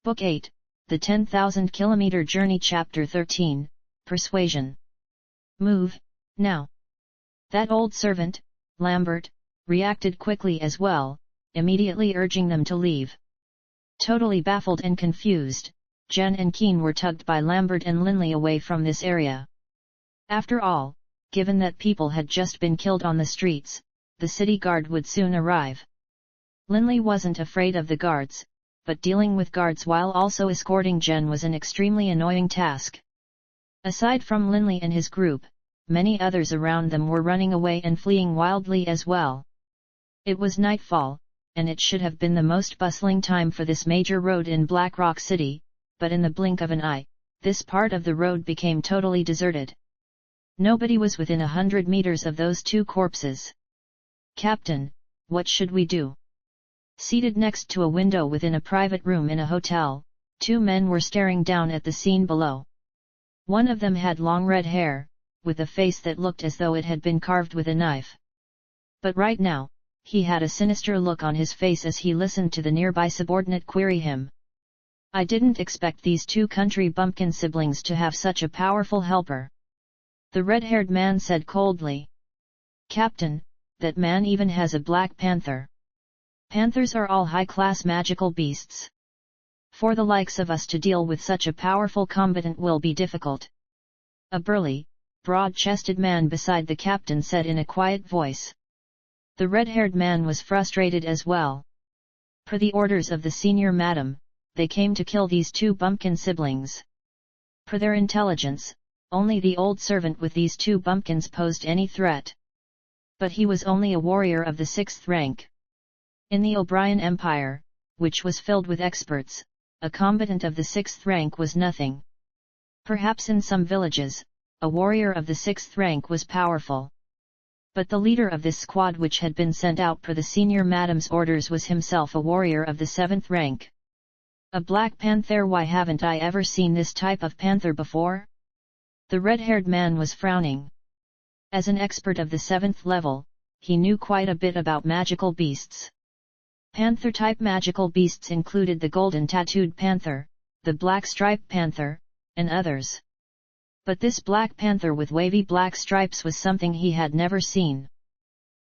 Book 8, The 10,000 Kilometer Journey Chapter 13, Persuasion. Move, now. That old servant, Lambert, reacted quickly as well, immediately urging them to leave. Totally baffled and confused, Jen and Keen were tugged by Lambert and Linley away from this area. After all, given that people had just been killed on the streets, the city guard would soon arrive. Linley wasn't afraid of the guards, but dealing with guards while also escorting Jen was an extremely annoying task. Aside from Linley and his group, many others around them were running away and fleeing wildly as well. It was nightfall, and it should have been the most bustling time for this major road in Black Rock City, but in the blink of an eye, this part of the road became totally deserted. Nobody was within 100 meters of those two corpses. "Captain, what should we do?" Seated next to a window within a private room in a hotel, two men were staring down at the scene below. One of them had long red hair, with a face that looked as though it had been carved with a knife. But right now, he had a sinister look on his face as he listened to the nearby subordinate query him. "I didn't expect these two country bumpkin siblings to have such a powerful helper," the red-haired man said coldly. "Captain, that man even has a black panther. Panthers are all high-class magical beasts. For the likes of us to deal with such a powerful combatant will be difficult," a burly, broad-chested man beside the captain said in a quiet voice. The red-haired man was frustrated as well. Per the orders of the senior madam, they came to kill these two bumpkin siblings. Per their intelligence, only the old servant with these two bumpkins posed any threat. But he was only a warrior of the 6th rank. In the O'Brien Empire, which was filled with experts, a combatant of the 6th rank was nothing. Perhaps in some villages, a warrior of the 6th rank was powerful. But the leader of this squad, which had been sent out per the senior madam's orders, was himself a warrior of the 7th rank. "A black panther? Why haven't I ever seen this type of panther before?" The red-haired man was frowning. As an expert of the 7th level, he knew quite a bit about magical beasts. Panther-type magical beasts included the golden tattooed panther, the black striped panther, and others. But this black panther with wavy black stripes was something he had never seen.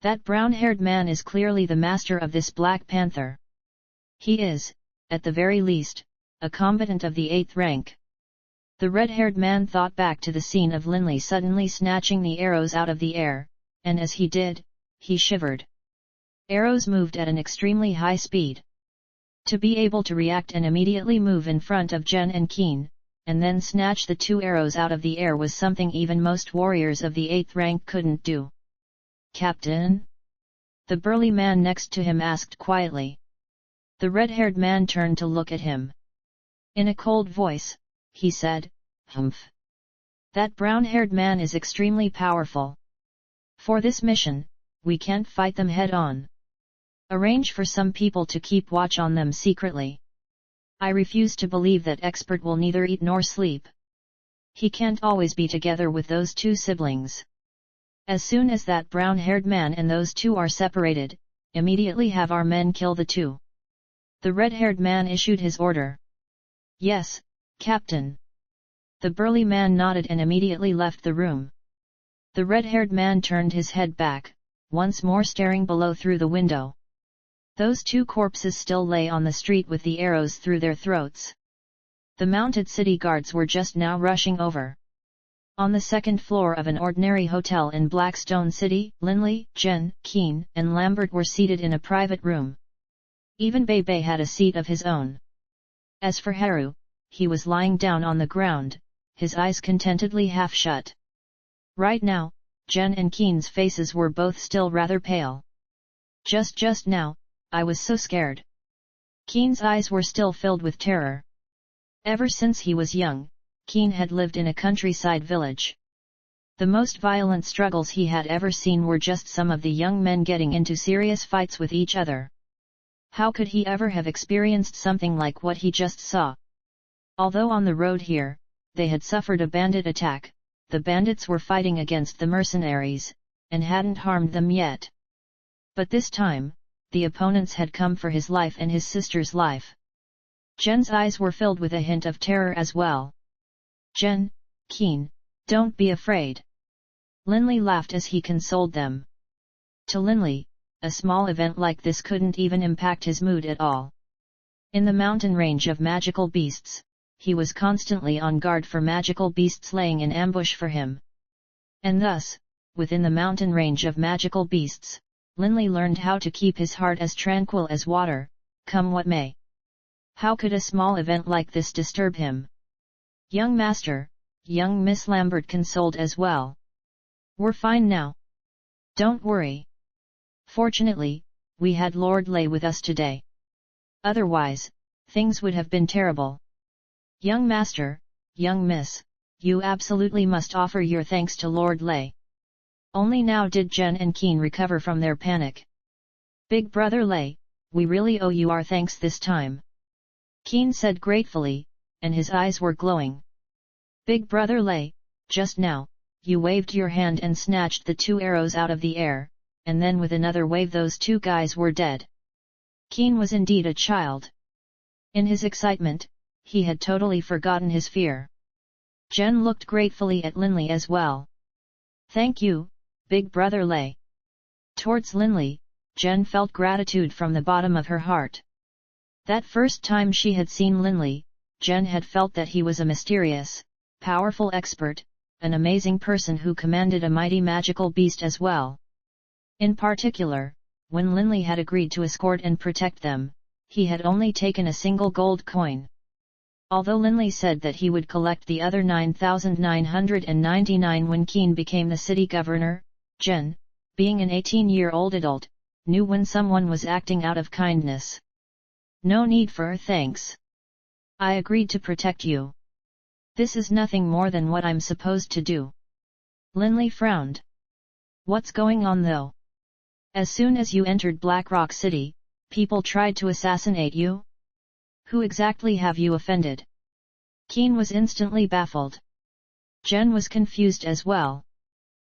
"That brown-haired man is clearly the master of this black panther. He is, at the very least, a combatant of the 8th rank." The red-haired man thought back to the scene of Linley suddenly snatching the arrows out of the air, and as he did, he shivered. Arrows moved at an extremely high speed. To be able to react and immediately move in front of Jen and Keen, and then snatch the two arrows out of the air was something even most warriors of the 8th rank couldn't do. "Captain?" the burly man next to him asked quietly. The red-haired man turned to look at him. In a cold voice, he said, "Humph. That brown-haired man is extremely powerful. For this mission, we can't fight them head-on. Arrange for some people to keep watch on them secretly. I refuse to believe that expert will neither eat nor sleep. He can't always be together with those two siblings. As soon as that brown-haired man and those two are separated, immediately have our men kill the two." The red-haired man issued his order. "Yes, Captain." The burly man nodded and immediately left the room. The red-haired man turned his head back, once more staring below through the window. Those two corpses still lay on the street with the arrows through their throats. The mounted city guards were just now rushing over. On the 2nd floor of an ordinary hotel in Blackstone City, Linley, Jen, Keen, and Lambert were seated in a private room. Even Bebe had a seat of his own. As for Haru, he was lying down on the ground, his eyes contentedly half shut. Right now, Jen and Keen's faces were both still rather pale. Just now, I was so scared." Keen's eyes were still filled with terror. Ever since he was young, Keen had lived in a countryside village. The most violent struggles he had ever seen were just some of the young men getting into serious fights with each other. How could he ever have experienced something like what he just saw? Although on the road here, they had suffered a bandit attack, the bandits were fighting against the mercenaries, and hadn't harmed them yet. But this time, the opponents had come for his life and his sister's life. Jen's eyes were filled with a hint of terror as well. Jen, Keen, don't be afraid. Linley laughed as he consoled them. To Linley, a small event like this couldn't even impact his mood at all. In the mountain range of magical beasts, he was constantly on guard for magical beasts laying in ambush for him. And thus, within the mountain range of magical beasts, Linley learned how to keep his heart as tranquil as water, come what may. How could a small event like this disturb him? Young master, young Miss Lambert consoled as well. We're fine now. Don't worry. Fortunately, we had Lord Lay with us today. Otherwise, things would have been terrible. Young master, young miss, you absolutely must offer your thanks to Lord Lay. Only now did Jen and Keen recover from their panic. Big brother Lay, we really owe you our thanks this time. Keen said gratefully, and his eyes were glowing. Big brother Lay, just now, you waved your hand and snatched the 2 arrows out of the air, and then with another wave those 2 guys were dead. Keen was indeed a child. In his excitement, he had totally forgotten his fear. Jen looked gratefully at Linley as well. Thank you, Big brother Lay. Towards Linley, Jen felt gratitude from the bottom of her heart. That first time she had seen Linley, Jen had felt that he was a mysterious, powerful expert, an amazing person who commanded a mighty magical beast as well. In particular, when Linley had agreed to escort and protect them, he had only taken a single gold coin. Although Linley said that he would collect the other 9,999 when Keen became the city governor, Jen, being an 18-year-old adult, knew when someone was acting out of kindness. No need for thanks. I agreed to protect you. This is nothing more than what I'm supposed to do. Linley frowned. What's going on though? As soon as you entered Black Rock City, people tried to assassinate you? Who exactly have you offended? Keen was instantly baffled. Jen was confused as well.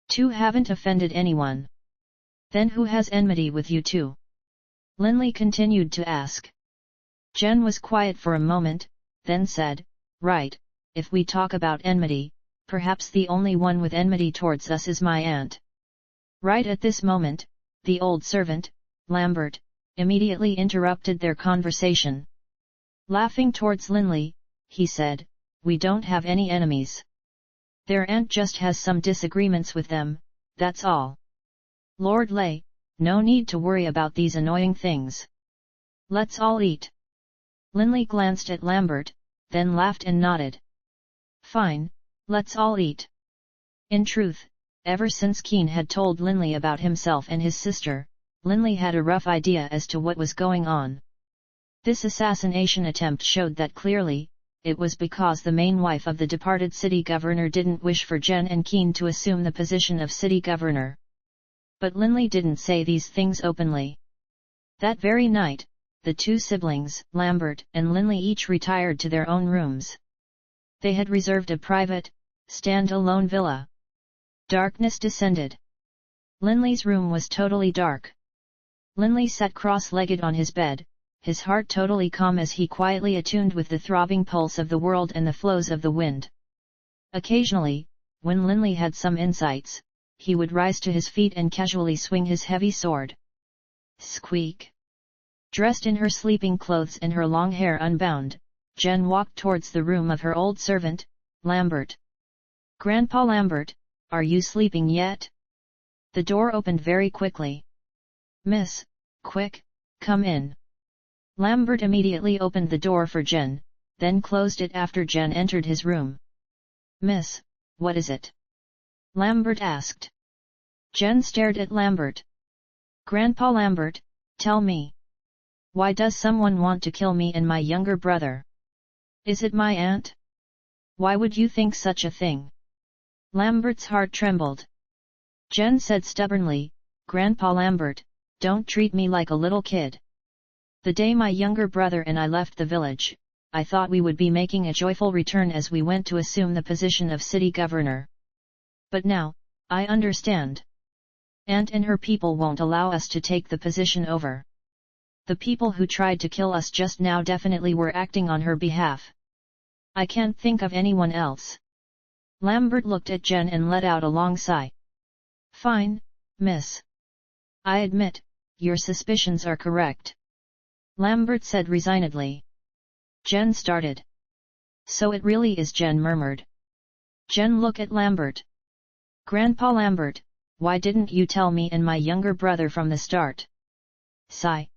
2 haven't offended anyone. Then who has enmity with you 2? Linley continued to ask. Jen was quiet for a moment, then said, right, if we talk about enmity, perhaps the only one with enmity towards us is my aunt. Right at this moment, the old servant, Lambert, immediately interrupted their conversation. Laughing towards Linley, he said, we don't have any enemies. Their aunt just has some disagreements with them, that's all. Lord Lay, no need to worry about these annoying things. Let's all eat. Linley glanced at Lambert, then laughed and nodded. Fine, let's all eat. In truth, ever since Keen had told Linley about himself and his sister, Linley had a rough idea as to what was going on. This assassination attempt showed that clearly, it was because the main wife of the departed city governor didn't wish for Jen and Keen to assume the position of city governor. But Linley didn't say these things openly. That very night, the 2 siblings, Lambert and Linley, each retired to their own rooms. They had reserved a private, stand-alone villa. Darkness descended. Linley's room was totally dark. Linley sat cross-legged on his bed, his heart totally calm as he quietly attuned with the throbbing pulse of the world and the flows of the wind. Occasionally, when Linley had some insights, he would rise to his feet and casually swing his heavy sword. Squeak! Dressed in her sleeping clothes and her long hair unbound, Jen walked towards the room of her old servant, Lambert. Grandpa Lambert, are you sleeping yet? The door opened very quickly. Miss, quick, come in. Lambert immediately opened the door for Jen, then closed it after Jen entered his room. Miss, what is it? Lambert asked. Jen stared at Lambert. Grandpa Lambert, tell me. Why does someone want to kill me and my younger brother? Is it my aunt? Why would you think such a thing? Lambert's heart trembled. Jen said stubbornly, Grandpa Lambert, don't treat me like a little kid. The day my younger brother and I left the village, I thought we would be making a joyful return as we went to assume the position of city governor. But now, I understand. Aunt and her people won't allow us to take the position over. The people who tried to kill us just now definitely were acting on her behalf. I can't think of anyone else. Lambert looked at Jen and let out a long sigh. Fine, miss. I admit, your suspicions are correct. Lambert said resignedly. Jen started. So it really is, Jen murmured. Jen looked at Lambert. Grandpa Lambert, why didn't you tell me and my younger brother from the start? Sigh.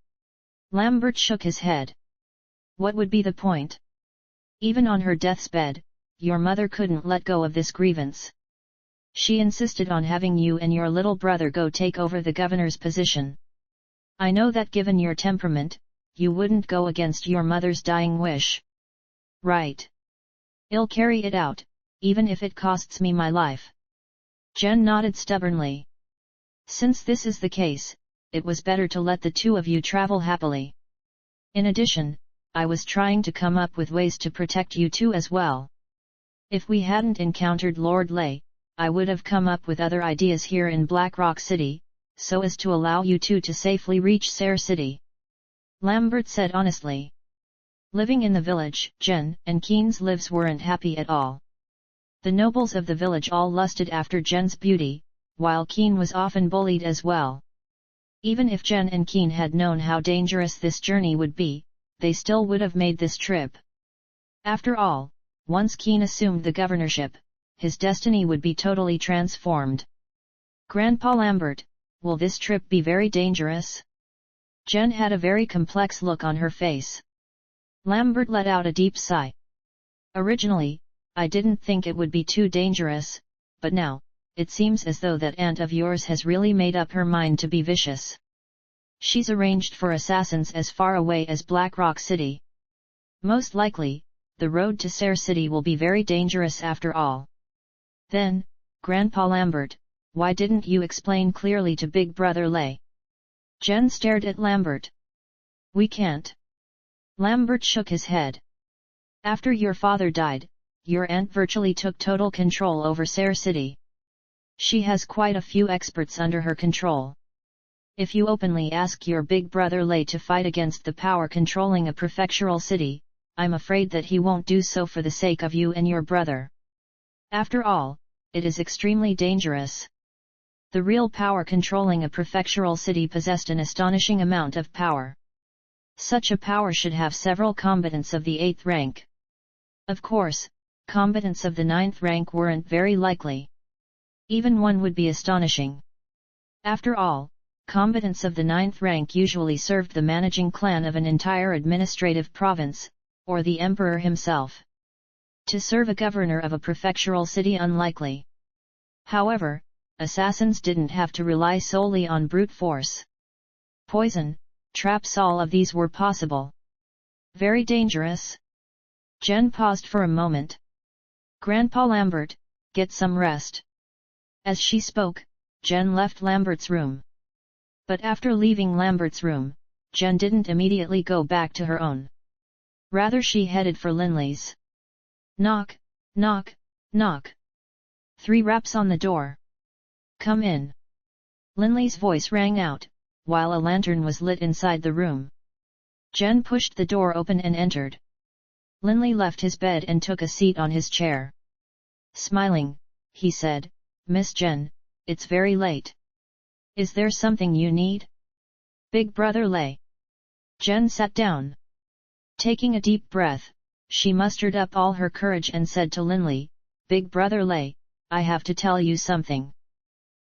Lambert shook his head. What would be the point? Even on her death's bed, your mother couldn't let go of this grievance. She insisted on having you and your little brother go take over the governor's position. I know that given your temperament, you wouldn't go against your mother's dying wish. Right. I'll carry it out, even if it costs me my life. Jen nodded stubbornly. Since this is the case, it was better to let the two of you travel happily. In addition, I was trying to come up with ways to protect you two as well. If we hadn't encountered Lord Lay, I would have come up with other ideas here in Black Rock City, so as to allow you two to safely reach Sayre City. Lambert said honestly. Living in the village, Jen and Keen's lives weren't happy at all. The nobles of the village all lusted after Jen's beauty, while Keen was often bullied as well. Even if Jen and Keen had known how dangerous this journey would be, they still would have made this trip. After all, once Keen assumed the governorship, his destiny would be totally transformed. Grandpa Lambert, will this trip be very dangerous? Jen had a very complex look on her face. Lambert let out a deep sigh. Originally, I didn't think it would be too dangerous, but now, it seems as though that aunt of yours has really made up her mind to be vicious. She's arranged for assassins as far away as Black Rock City. Most likely, the road to Sayre City will be very dangerous after all. Then, Grandpa Lambert, why didn't you explain clearly to Big Brother Lay? Jen stared at Lambert. We can't. Lambert shook his head. After your father died, your aunt virtually took total control over Sayre City. She has quite a few experts under her control. If you openly ask your big brother Lay to fight against the power controlling a prefectural city, I'm afraid that he won't do so for the sake of you and your brother. After all, it is extremely dangerous. The real power controlling a prefectural city possessed an astonishing amount of power. Such a power should have several combatants of the 8th rank. Of course, combatants of the 9th rank weren't very likely. Even one would be astonishing. After all, combatants of the 9th rank usually served the managing clan of an entire administrative province, or the emperor himself. To serve a governor of a prefectural city unlikely. However, assassins didn't have to rely solely on brute force. Poison, traps, all of these were possible. Very dangerous. Jen paused for a moment. Grandpa Lambert, get some rest. As she spoke, Jen left Lambert's room. But after leaving Lambert's room, Jen didn't immediately go back to her own. Rather, she headed for Linley's. Knock, knock, knock. 3 raps on the door. Come in. Linley's voice rang out, while a lantern was lit inside the room. Jen pushed the door open and entered. Linley left his bed and took a seat on his chair. Smiling, he said, Miss Jen, it's very late. Is there something you need? Big Brother Lay. Jen sat down. Taking a deep breath, she mustered up all her courage and said to Linley, Big Brother Lay, I have to tell you something.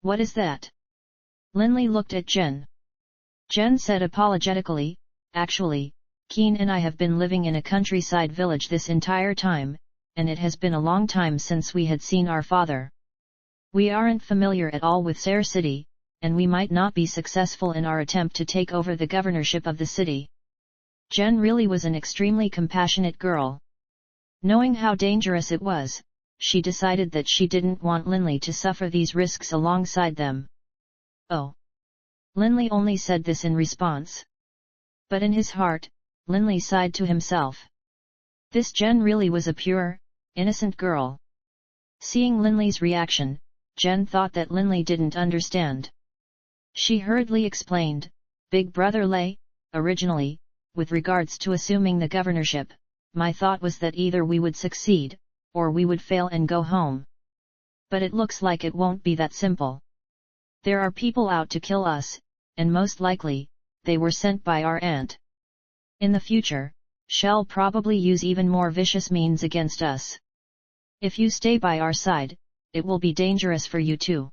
What is that? Linley looked at Jen. Jen said apologetically, Actually, Keen and I have been living in a countryside village this entire time, and it has been a long time since we had seen our father. We aren't familiar at all with Sayre City, and we might not be successful in our attempt to take over the governorship of the city. Jen really was an extremely compassionate girl. Knowing how dangerous it was, she decided that she didn't want Linley to suffer these risks alongside them. Oh. Linley only said this in response. But in his heart, Linley sighed to himself. This Jen really was a pure, innocent girl. Seeing Linley's reaction, Jen thought that Linley didn't understand. She hurriedly explained, Big Brother Lay, originally, with regards to assuming the governorship, my thought was that either we would succeed, or we would fail and go home. But it looks like it won't be that simple. There are people out to kill us, and most likely, they were sent by our aunt. In the future, she'll probably use even more vicious means against us. If you stay by our side, it will be dangerous for you too.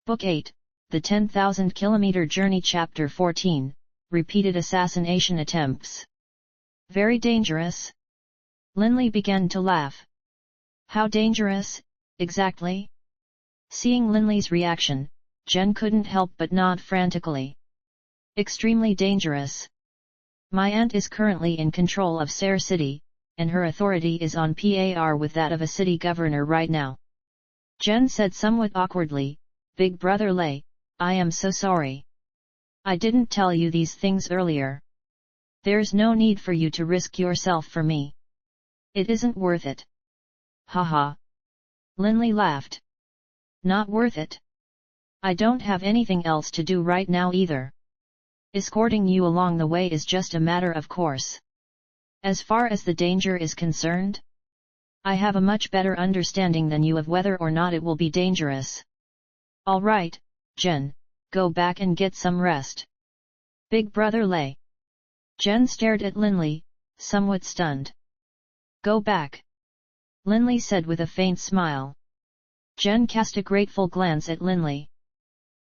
Book 8, The 10,000 Kilometer Journey Chapter 14, Repeated Assassination Attempts. Very dangerous? Linley began to laugh. How dangerous, exactly? Seeing Linley's reaction, Jen couldn't help but nod frantically. Extremely dangerous. My aunt is currently in control of Sayre City, and her authority is on par with that of a city governor right now. Jen said somewhat awkwardly, Big Brother Lay, I am so sorry. I didn't tell you these things earlier. There's no need for you to risk yourself for me. It isn't worth it. Haha. Linley laughed. Not worth it? I don't have anything else to do right now either. Escorting you along the way is just a matter of course. As far as the danger is concerned, I have a much better understanding than you of whether or not it will be dangerous. All right, Jen, go back and get some rest. Big Brother Lay. Jen stared at Linley, somewhat stunned. Go back. Linley said with a faint smile. Jen cast a grateful glance at Linley.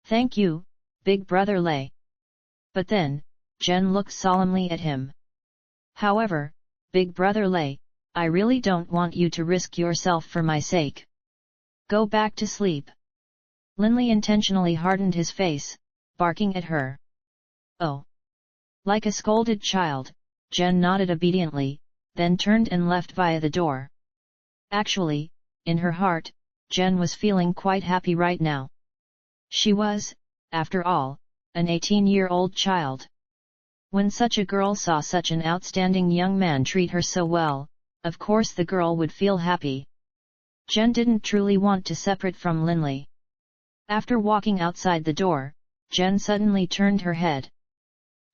Thank you, Big Brother Lay. But then, Jen looked solemnly at him. However, Big Brother Lay, I really don't want you to risk yourself for my sake. Go back to sleep. Linley intentionally hardened his face, barking at her. Oh. Like a scolded child, Jen nodded obediently, then turned and left via the door. Actually, in her heart, Jen was feeling quite happy right now. She was, after all, an 18-year-old child. When such a girl saw such an outstanding young man treat her so well, of course the girl would feel happy. Jen didn't truly want to separate from Linley. After walking outside the door, Jen suddenly turned her head.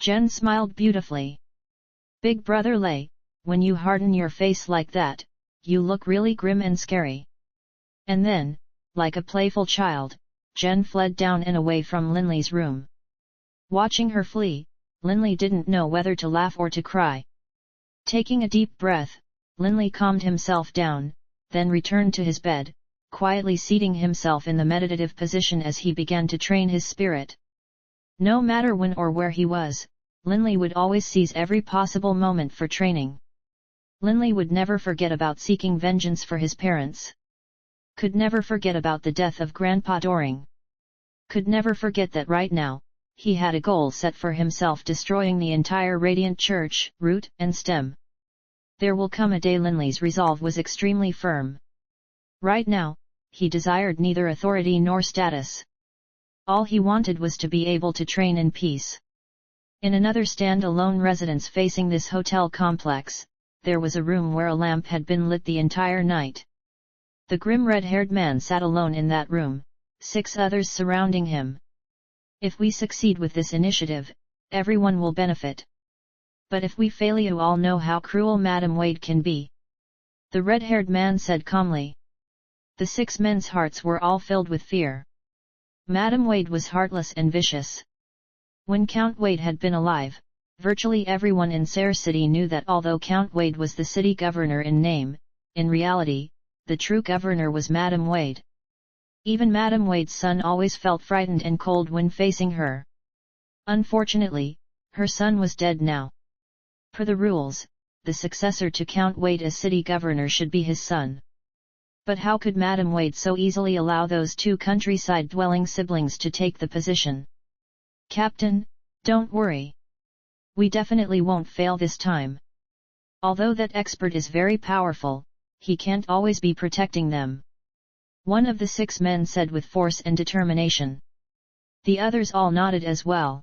Jen smiled beautifully. Big Brother Lay, when you harden your face like that, you look really grim and scary. And then, like a playful child, Jen fled down and away from Linley's room. Watching her flee, Linley didn't know whether to laugh or to cry. Taking a deep breath, Linley calmed himself down, then returned to his bed, quietly seating himself in the meditative position as he began to train his spirit. No matter when or where he was, Linley would always seize every possible moment for training. Linley would never forget about seeking vengeance for his parents. Could never forget about the death of Grandpa Doring. Could never forget that right now, he had a goal set for himself, destroying the entire Radiant Church, root and stem. There will come a day. Linley's resolve was extremely firm. Right now, he desired neither authority nor status. All he wanted was to be able to train in peace. In another stand-alone residence facing this hotel complex, there was a room where a lamp had been lit the entire night. The grim red-haired man sat alone in that room, 6 others surrounding him. If we succeed with this initiative, everyone will benefit. But if we fail, you all know how cruel Madam Wade can be. The red-haired man said calmly. The 6 men's hearts were all filled with fear. Madam Wade was heartless and vicious. When Count Wade had been alive, virtually everyone in Sayre City knew that although Count Wade was the city governor in name, in reality, the true governor was Madam Wade. Even Madam Wade's son always felt frightened and cold when facing her. Unfortunately, her son was dead now. Per the rules, the successor to Count Wade as city governor should be his son. But how could Madam Wade so easily allow those 2 countryside-dwelling siblings to take the position? Captain, don't worry. We definitely won't fail this time. Although that expert is very powerful, he can't always be protecting them. One of the 6 men said with force and determination. The others all nodded as well.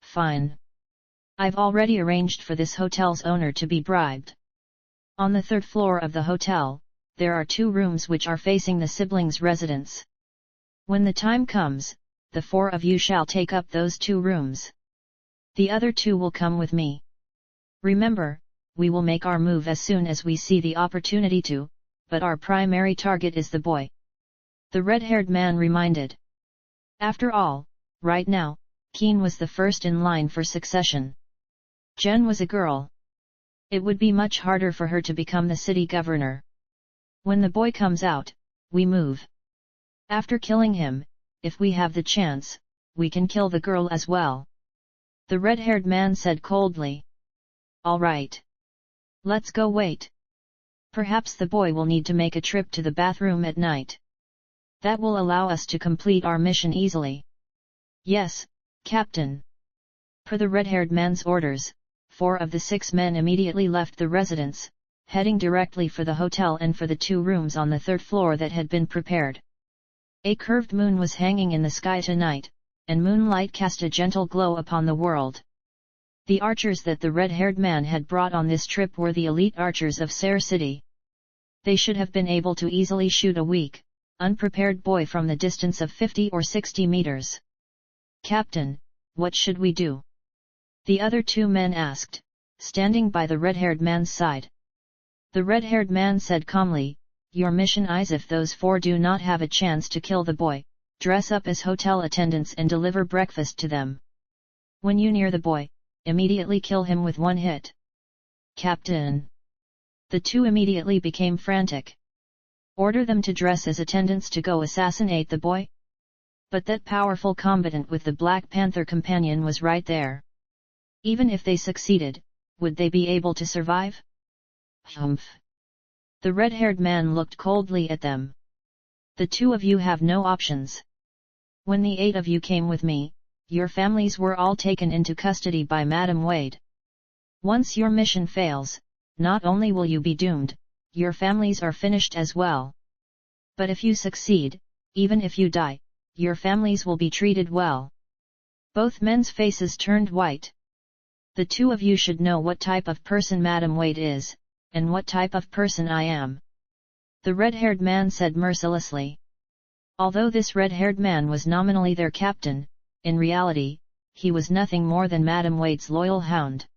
Fine. I've already arranged for this hotel's owner to be bribed. On the 3rd floor of the hotel, there are 2 rooms which are facing the siblings' residence. When the time comes, the 4 of you shall take up those 2 rooms. The other two will come with me. Remember, we will make our move as soon as we see the opportunity to, but our primary target is the boy. The red-haired man reminded. After all, right now, Keen was the first in line for succession. Jen was a girl. It would be much harder for her to become the city governor. When the boy comes out, we move. After killing him, if we have the chance, we can kill the girl as well. The red-haired man said coldly. All right. Let's go wait. Perhaps the boy will need to make a trip to the bathroom at night. That will allow us to complete our mission easily. Yes, Captain. Per the red-haired man's orders, 4 of the 6 men immediately left the residence, heading directly for the hotel and for the 2 rooms on the 3rd floor that had been prepared. A curved moon was hanging in the sky tonight, and moonlight cast a gentle glow upon the world. The archers that the red-haired man had brought on this trip were the elite archers of Sair City. They should have been able to easily shoot a weak, unprepared boy from the distance of 50 or 60 meters. Captain, what should we do? The other 2 men asked, standing by the red-haired man's side. The red-haired man said calmly, your mission is if those 4 do not have a chance to kill the boy, dress up as hotel attendants and deliver breakfast to them. When you near the boy, immediately kill him with 1 hit. Captain. The 2 immediately became frantic. Order them to dress as attendants to go assassinate the boy? But that powerful combatant with the Black Panther companion was right there. Even if they succeeded, would they be able to survive? Humph. The red-haired man looked coldly at them. The 2 of you have no options. When the 8 of you came with me, your families were all taken into custody by Madam Wade. Once your mission fails, not only will you be doomed, your families are finished as well. But if you succeed, even if you die, your families will be treated well. Both men's faces turned white. The 2 of you should know what type of person Madam Wade is, and what type of person I am. The red-haired man said mercilessly. Although this red-haired man was nominally their captain, in reality, he was nothing more than Madam Wade's loyal hound.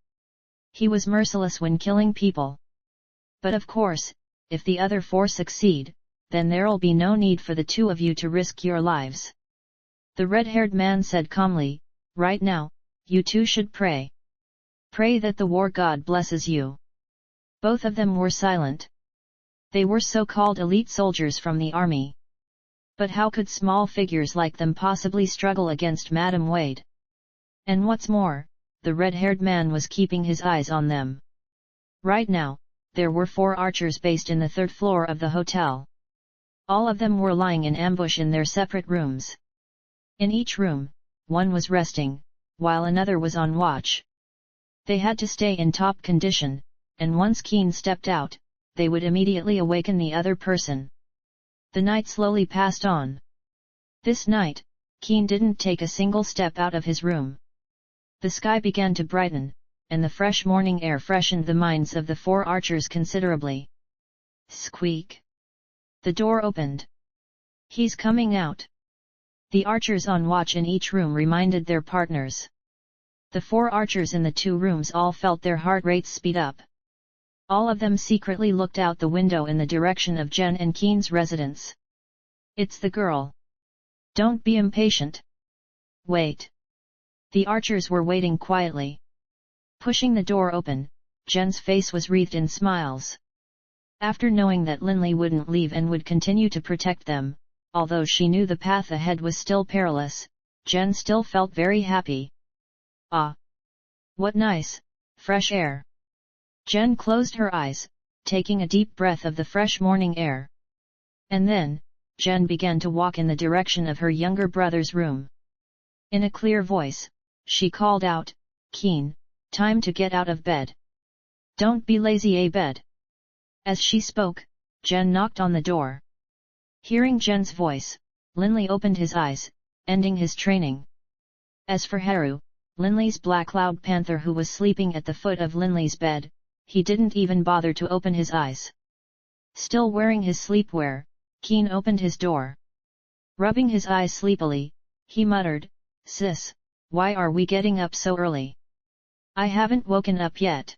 He was merciless when killing people. But of course, if the other 4 succeed, then there'll be no need for the 2 of you to risk your lives. The red-haired man said calmly, right now, you 2 should pray. Pray that the war god blesses you. Both of them were silent. They were so-called elite soldiers from the army. But how could small figures like them possibly struggle against Madam Wade? And what's more, the red-haired man was keeping his eyes on them. Right now, there were 4 archers based in the 3rd floor of the hotel. All of them were lying in ambush in their separate rooms. In each room, one was resting, while another was on watch. They had to stay in top condition, and once Keen stepped out, they would immediately awaken the other person. The night slowly passed on. This night, Keen didn't take a single step out of his room. The sky began to brighten, and the fresh morning air freshened the minds of the 4 archers considerably. Squeak! The door opened. He's coming out. The archers on watch in each room reminded their partners. The 4 archers in the 2 rooms all felt their heart rates speed up. All of them secretly looked out the window in the direction of Jen and Keen's residence. It's the girl. Don't be impatient. Wait. The archers were waiting quietly. Pushing the door open, Jen's face was wreathed in smiles. After knowing that Linley wouldn't leave and would continue to protect them, although she knew the path ahead was still perilous, Jen still felt very happy. Ah! What nice, fresh air. Jen closed her eyes, taking a deep breath of the fresh morning air. And then, Jen began to walk in the direction of her younger brother's room. In a clear voice, she called out, Keen, time to get out of bed. Don't be lazy, bed. As she spoke, Jen knocked on the door. Hearing Jen's voice, Linley opened his eyes, ending his training. As for Haru, Linley's black cloud panther who was sleeping at the foot of Linley's bed, he didn't even bother to open his eyes. Still wearing his sleepwear, Keen opened his door. Rubbing his eyes sleepily, he muttered, Sis, why are we getting up so early? I haven't woken up yet.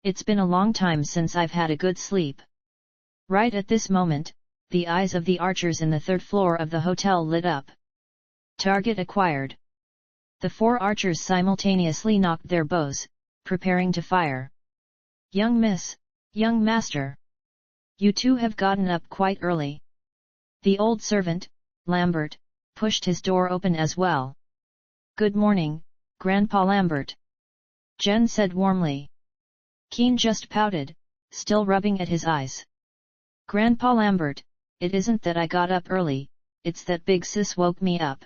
It's been a long time since I've had a good sleep. Right at this moment, the eyes of the archers in the third floor of the hotel lit up. Target acquired. The 4 archers simultaneously knocked their bows, preparing to fire. Young miss, young master. You two have gotten up quite early. The old servant, Lambert, pushed his door open as well. Good morning, Grandpa Lambert. Jen said warmly. Keen just pouted, still rubbing at his eyes. Grandpa Lambert, it isn't that I got up early, it's that big sis woke me up.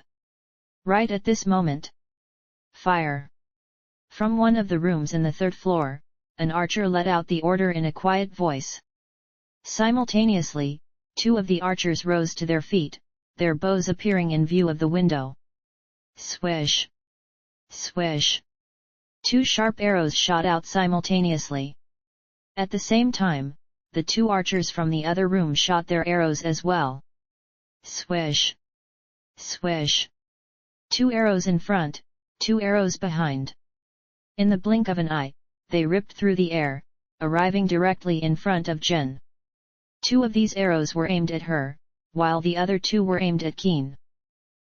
Right at this moment. Fire. From one of the rooms in the third floor, an archer let out the order in a quiet voice. Simultaneously, 2 of the archers rose to their feet, their bows appearing in view of the window. Swish! Swish! 2 sharp arrows shot out simultaneously. At the same time, the 2 archers from the other room shot their arrows as well. Swish! Swish! 2 arrows in front, 2 arrows behind. In the blink of an eye, they ripped through the air, arriving directly in front of Jen. 2 of these arrows were aimed at her, while the other 2 were aimed at Keen.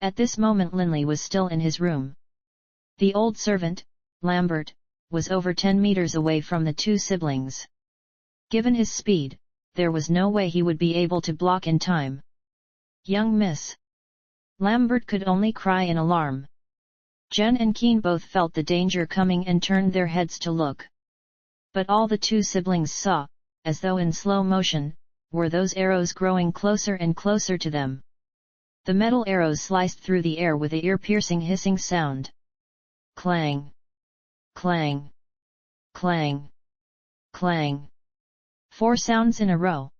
At this moment Linley was still in his room. The old servant, Lambert, was over 10 meters away from the 2 siblings. Given his speed, there was no way he would be able to block in time. Young miss! Lambert could only cry in alarm. Jen and Keen both felt the danger coming and turned their heads to look. But all the 2 siblings saw, as though in slow motion, were those arrows growing closer and closer to them. The metal arrows sliced through the air with a ear-piercing hissing sound. Clang! Clang! Clang! Clang! 4 sounds in a row.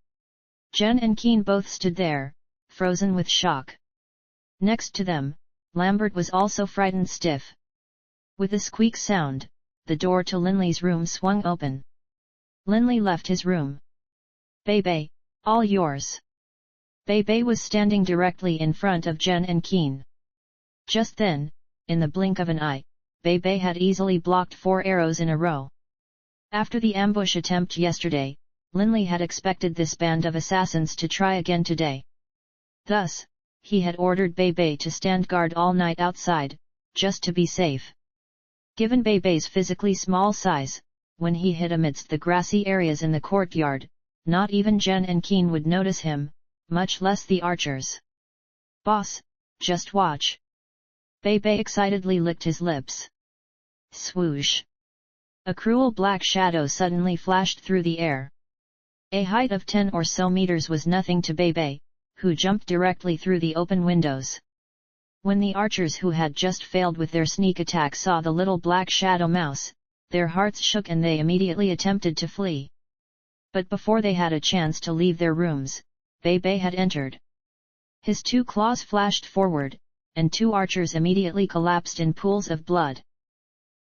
Jen and Keen both stood there, frozen with shock. Next to them, Lambert was also frightened stiff. With a squeak sound, the door to Linley's room swung open. Linley left his room. Bebe, all yours. Bebe was standing directly in front of Jen and Keen. Just then, in the blink of an eye, Bebe had easily blocked 4 arrows in a row. After the ambush attempt yesterday, Linley had expected this band of assassins to try again today. Thus, he had ordered Bebe to stand guard all night outside, just to be safe. Given Bebe's physically small size, when he hid amidst the grassy areas in the courtyard, not even Jen and Keen would notice him, much less the archers. Boss, just watch. Bebe excitedly licked his lips. Swoosh! A cruel black shadow suddenly flashed through the air. A height of 10 or so meters was nothing to Bebe, who jumped directly through the open windows. When the archers who had just failed with their sneak attack saw the little black shadow mouse, their hearts shook and they immediately attempted to flee. But before they had a chance to leave their rooms, Bebe had entered. His 2 claws flashed forward, and 2 archers immediately collapsed in pools of blood.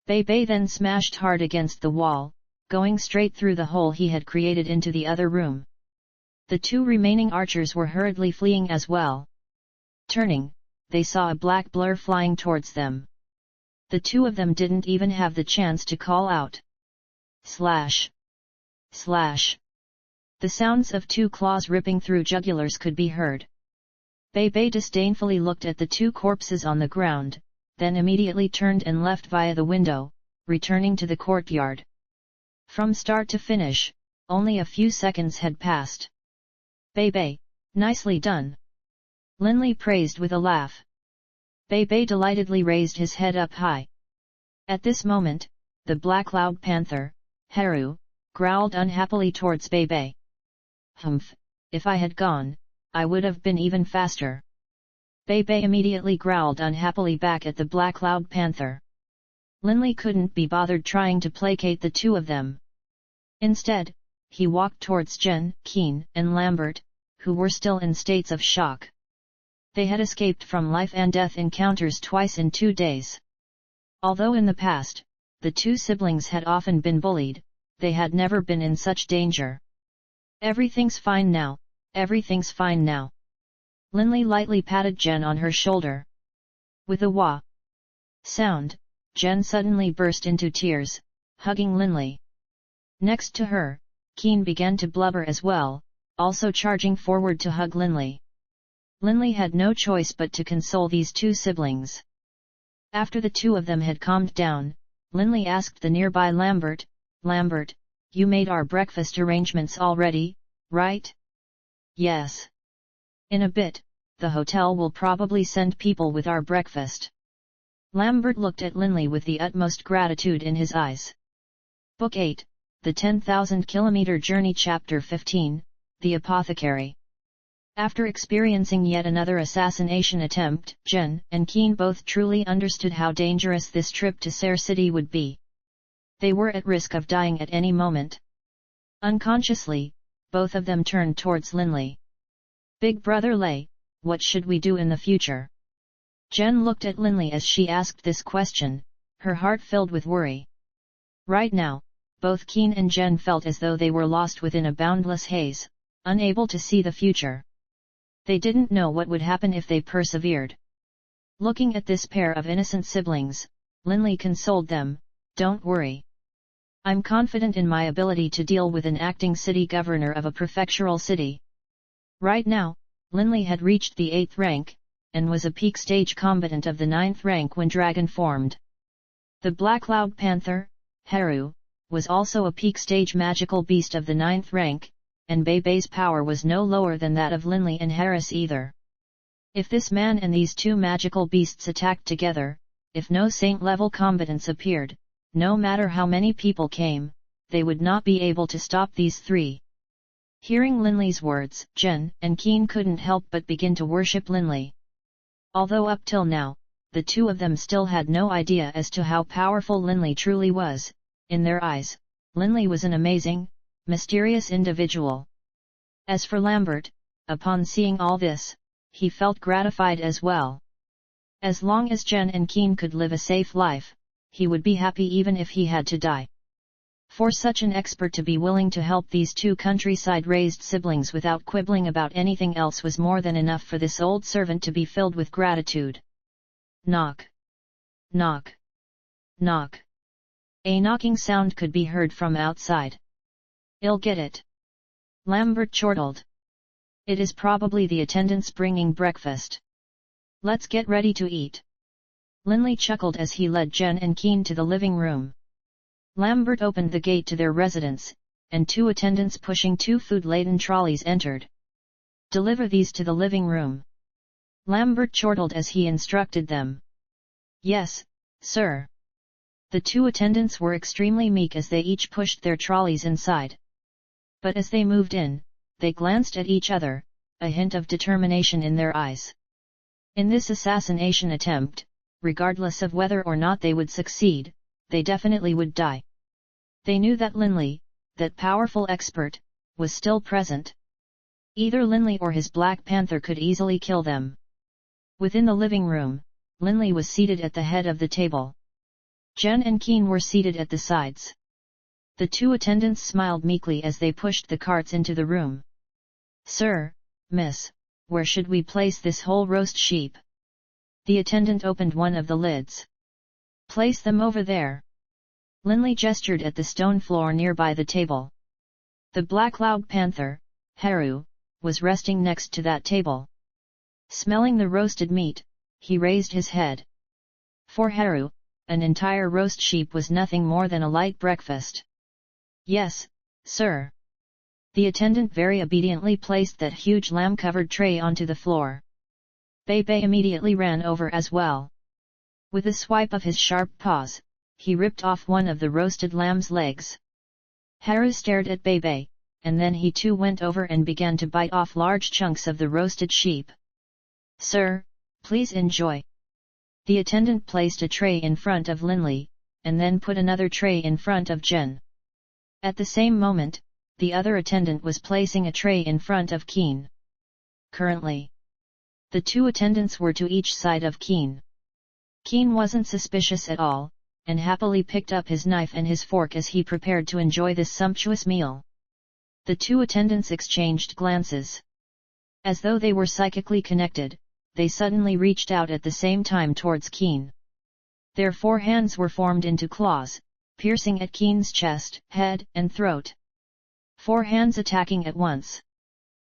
Bebe then smashed hard against the wall, going straight through the hole he had created into the other room. The 2 remaining archers were hurriedly fleeing as well. Turning, they saw a black blur flying towards them. The 2 of them didn't even have the chance to call out. Slash! Slash! The sounds of 2 claws ripping through jugulars could be heard. Bebe disdainfully looked at the 2 corpses on the ground, then immediately turned and left via the window, returning to the courtyard. From start to finish, only a few seconds had passed. Bebe, nicely done. Linley praised with a laugh. Bebe delightedly raised his head up high. At this moment, the black-loud panther, Haru, growled unhappily towards Bebe. Humph, if I had gone, I would have been even faster. Bebe immediately growled unhappily back at the black-loud panther. Linley couldn't be bothered trying to placate the 2 of them. Instead, he walked towards Jen, Keen, and Lambert, who were still in states of shock. They had escaped from life-and-death encounters twice in 2 days. Although in the past, the 2 siblings had often been bullied, they had never been in such danger. Everything's fine now, everything's fine now. Linley lightly patted Jen on her shoulder. With a wah sound, Jen suddenly burst into tears, hugging Linley. Next to her, Keen began to blubber as well, also charging forward to hug Linley. Linley had no choice but to console these two siblings. After the two of them had calmed down, Linley asked the nearby Lambert, "Lambert, you made our breakfast arrangements already, right?" "Yes. In a bit, the hotel will probably send people with our breakfast." Lambert looked at Linley with the utmost gratitude in his eyes. Book 8, The 10,000 Kilometer Journey Chapter 15, The Apothecary. After experiencing yet another assassination attempt, Jen and Keen both truly understood how dangerous this trip to Sare City would be. They were at risk of dying at any moment. Unconsciously, both of them turned towards Linley. "Big Brother Lay, what should we do in the future?" Jen looked at Linley as she asked this question, her heart filled with worry. Right now, both Keen and Jen felt as though they were lost within a boundless haze, unable to see the future. They didn't know what would happen if they persevered. Looking at this pair of innocent siblings, Linley consoled them, "Don't worry. I'm confident in my ability to deal with an acting city governor of a prefectural city." Right now, Linley had reached the 8th rank, and was a peak stage combatant of the 9th rank when Dragon formed. The Black Cloud Panther, Haru, was also a peak stage magical beast of the 9th rank, and Bebe's power was no lower than that of Linley and Harris either. If this man and these two magical beasts attacked together, if no saint-level combatants appeared, no matter how many people came, they would not be able to stop these three. Hearing Linley's words, Jen and Keen couldn't help but begin to worship Linley. Although up till now, the two of them still had no idea as to how powerful Linley truly was, in their eyes, Linley was an amazing, mysterious individual. As for Lambert, upon seeing all this, he felt gratified as well. As long as Jen and Keen could live a safe life, he would be happy even if he had to die. For such an expert to be willing to help these two countryside-raised siblings without quibbling about anything else was more than enough for this old servant to be filled with gratitude. Knock. Knock. Knock. A knocking sound could be heard from outside. "I'll get it," Lambert chortled. "It is probably the attendants bringing breakfast. Let's get ready to eat." Linley chuckled as he led Jen and Keen to the living room. Lambert opened the gate to their residence, and two attendants pushing two food-laden trolleys entered. "Deliver these to the living room," Lambert chortled as he instructed them. "Yes, sir." The two attendants were extremely meek as they each pushed their trolleys inside. But as they moved in, they glanced at each other, a hint of determination in their eyes. In this assassination attempt, regardless of whether or not they would succeed, they definitely would die. They knew that Linley, that powerful expert, was still present. Either Linley or his Black Panther could easily kill them. Within the living room, Linley was seated at the head of the table. Jen and Keen were seated at the sides. The two attendants smiled meekly as they pushed the carts into the room. "Sir, miss, where should we place this whole roast sheep?" The attendant opened one of the lids. "Place them over there." Linley gestured at the stone floor nearby the table. The Black Cloud Panther, Haru, was resting next to that table. Smelling the roasted meat, he raised his head. For Haru, an entire roast sheep was nothing more than a light breakfast. "Yes, sir." The attendant very obediently placed that huge lamb-covered tray onto the floor. Bebe immediately ran over as well. With a swipe of his sharp paws, he ripped off one of the roasted lamb's legs. Haru stared at Bebe, and then he too went over and began to bite off large chunks of the roasted sheep. "Sir, please enjoy." The attendant placed a tray in front of Linley, and then put another tray in front of Jen. At the same moment, the other attendant was placing a tray in front of Keen. Currently, the two attendants were to each side of Keen. Keen wasn't suspicious at all, and happily picked up his knife and his fork as he prepared to enjoy this sumptuous meal. The two attendants exchanged glances. As though they were psychically connected, they suddenly reached out at the same time towards Keen. Their 4 hands were formed into claws, piercing at Keen's chest, head, and throat. 4 hands attacking at once.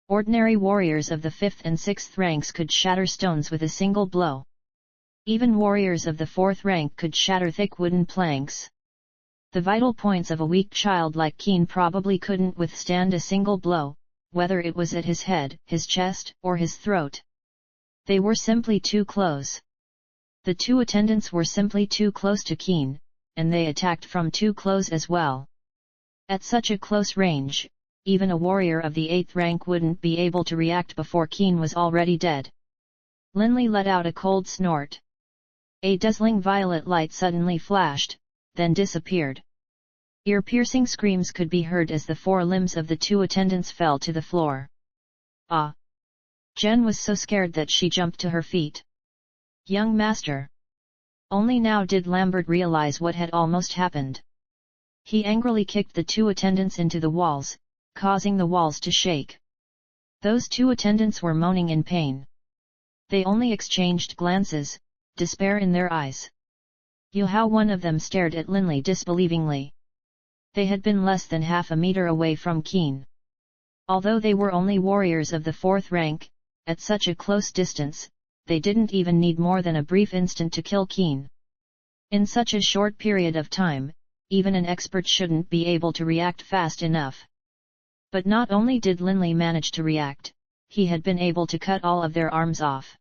Ordinary warriors of the 5th and 6th ranks could shatter stones with a single blow. Even warriors of the 4th rank could shatter thick wooden planks. The vital points of a weak child like Keen probably couldn't withstand a single blow, whether it was at his head, his chest, or his throat. They were simply too close. The 2 attendants were simply too close to Keen, and they attacked from too close as well. At such a close range, even a warrior of the 8th rank wouldn't be able to react before Keen was already dead. Linley let out a cold snort. A dazzling violet light suddenly flashed, then disappeared. Ear-piercing screams could be heard as the 4 limbs of the 2 attendants fell to the floor. Ah! Jen was so scared that she jumped to her feet. Young master! Only now did Lambert realize what had almost happened. He angrily kicked the 2 attendants into the walls, causing the walls to shake. Those 2 attendants were moaning in pain. They only exchanged glances, despair in their eyes. How one of them stared at Linley disbelievingly. They had been less than half a meter away from Keen. Although they were only warriors of the 4th rank, at such a close distance, they didn't even need more than a brief instant to kill Keen. In such a short period of time, even an expert shouldn't be able to react fast enough. But not only did Linley manage to react, he had been able to cut all of their arms off.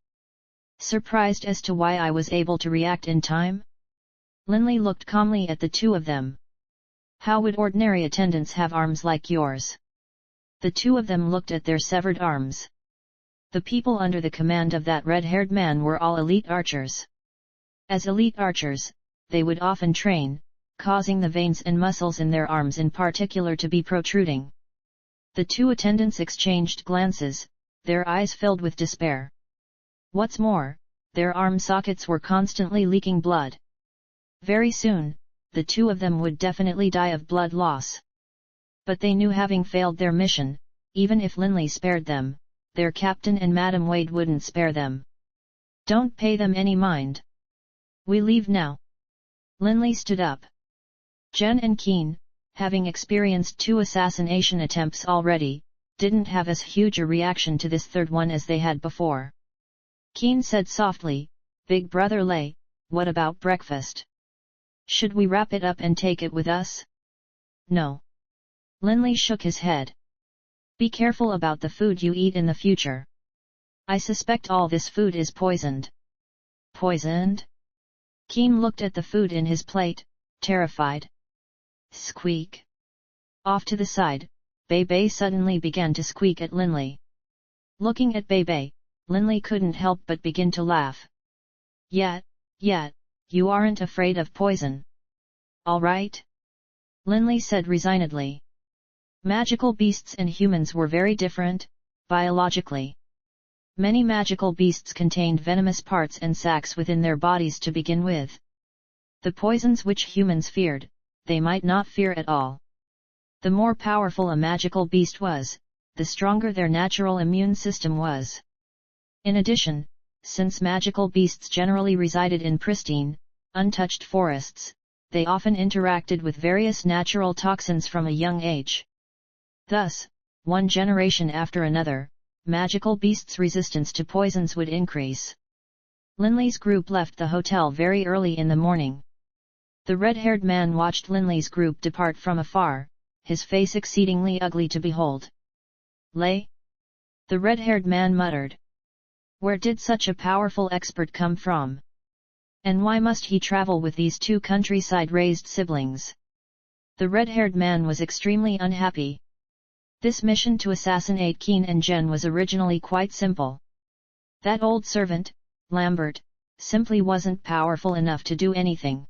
Surprised as to why I was able to react in time? Linley looked calmly at the 2 of them. How would ordinary attendants have arms like yours? The 2 of them looked at their severed arms. The people under the command of that red-haired man were all elite archers. As elite archers, they would often train, causing the veins and muscles in their arms in particular to be protruding. The 2 attendants exchanged glances, their eyes filled with despair. What's more, their arm sockets were constantly leaking blood. Very soon, the 2 of them would definitely die of blood loss. But they knew having failed their mission, even if Linley spared them, their captain and Madam Wade wouldn't spare them. Don't pay them any mind. We leave now. Linley stood up. Jen and Keen, having experienced 2 assassination attempts already, didn't have as huge a reaction to this 3rd one as they had before. Keen said softly, "Big Brother Lay, what about breakfast? Should we wrap it up and take it with us?" "No." Linley shook his head. "Be careful about the food you eat in the future. I suspect all this food is poisoned." "Poisoned?" Keen looked at the food in his plate, terrified. Squeak! Off to the side, Bebe suddenly began to squeak at Linley. Looking at Bebe, Linley couldn't help but begin to laugh. Yet, you aren't afraid of poison. All right?" Linley said resignedly. Magical beasts and humans were very different, biologically. Many magical beasts contained venomous parts and sacs within their bodies to begin with. The poisons which humans feared, they might not fear at all. The more powerful a magical beast was, the stronger their natural immune system was. In addition, since magical beasts generally resided in pristine, untouched forests, they often interacted with various natural toxins from a young age. Thus, one generation after another, magical beasts' resistance to poisons would increase. Linley's group left the hotel very early in the morning. The red-haired man watched Linley's group depart from afar, his face exceedingly ugly to behold. "Lay?" the red-haired man muttered. "Where did such a powerful expert come from? And why must he travel with these 2 countryside-raised siblings?" The red-haired man was extremely unhappy. This mission to assassinate Keen and Jen was originally quite simple. That old servant, Lambert, simply wasn't powerful enough to do anything.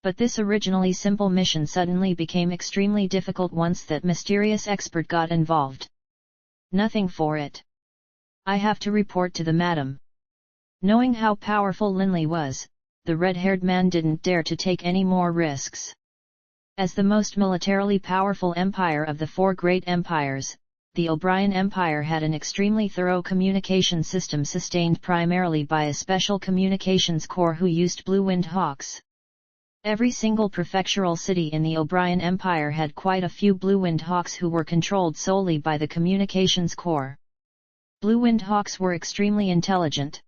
But this originally simple mission suddenly became extremely difficult once that mysterious expert got involved. Nothing for it. I have to report to the madam. Knowing how powerful Linley was, the red-haired man didn't dare to take any more risks. As the most militarily powerful empire of the 4 great empires, the O'Brien Empire had an extremely thorough communication system sustained primarily by a special communications corps who used blue-winged hawks. Every single prefectural city in the O'Brien Empire had quite a few blue-winged hawks who were controlled solely by the communications corps. Blue-winged hawks were extremely intelligent.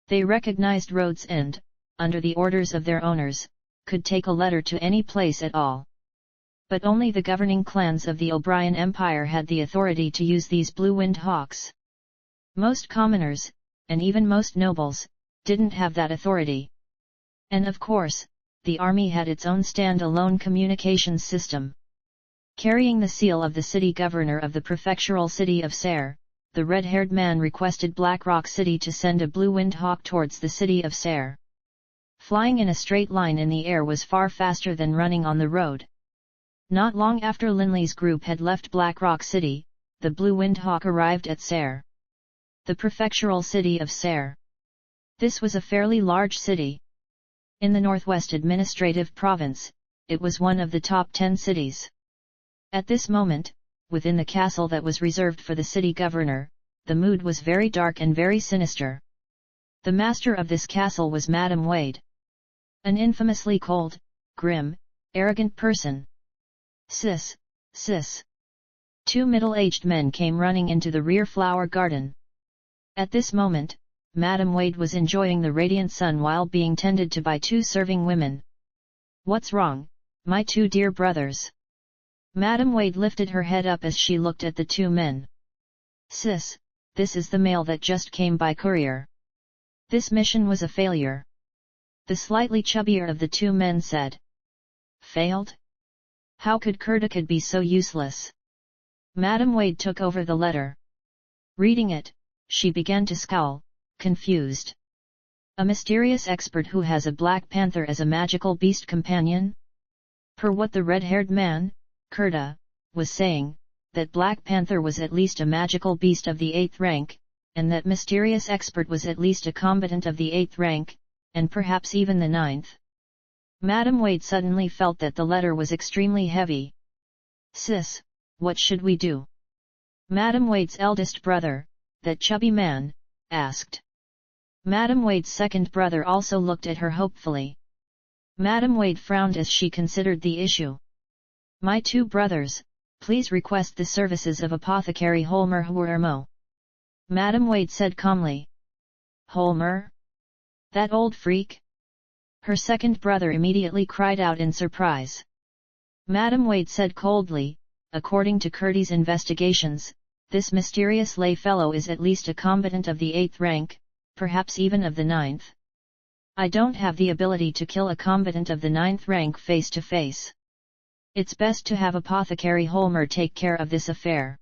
They recognized roads and, under the orders of their owners, could take a letter to any place at all. But only the governing clans of the O'Brien Empire had the authority to use these blue-winged hawks. Most commoners, and even most nobles, didn't have that authority. And of course, the army had its own stand-alone communications system. Carrying the seal of the city governor of the prefectural city of Serre, the red-haired man requested Black Rock City to send a blue-winged hawk towards the city of Serre. Flying in a straight line in the air was far faster than running on the road. Not long after Linley's group had left Black Rock City, the blue-winged hawk arrived at Serre, the prefectural city of Serre. This was a fairly large city. In the Northwest Administrative Province, it was one of the top 10 cities. At this moment, within the castle that was reserved for the city governor, the mood was very dark and very sinister. The master of this castle was Madame Wade. An infamously cold, grim, arrogant person. Sis, sis. Two middle-aged men came running into the rear flower garden. At this moment, Madame Wade was enjoying the radiant sun while being tended to by two serving women. "What's wrong, my two dear brothers?" Madame Wade lifted her head up as she looked at the two men. "Sis, this is the mail that just came by courier. This mission was a failure." The slightly chubbier of the two men said. "Failed? How could Kurtakid be so useless?" Madame Wade took over the letter. Reading it, she began to scowl, confused. A mysterious expert who has a black panther as a magical beast companion? Per what the red-haired man, Kurta, was saying, that Black Panther was at least a magical beast of the 8th rank, and that mysterious expert was at least a combatant of the 8th rank, and perhaps even the 9th. Madame Wade suddenly felt that the letter was extremely heavy. "Sis, what should we do?" Madame Wade's eldest brother, that chubby man, asked. Madame Wade's second brother also looked at her hopefully. Madame Wade frowned as she considered the issue. "My two brothers, please request the services of Apothecary Holmer Huermo," Madame Wade said calmly. "Holmer? That old freak?" Her second brother immediately cried out in surprise. Madame Wade said coldly, "According to Curdy's investigations, this mysterious lay fellow is at least a combatant of the 8th rank, perhaps even of the 9th. I don't have the ability to kill a combatant of the 9th rank face to face. It's best to have Apothecary Holmer take care of this affair.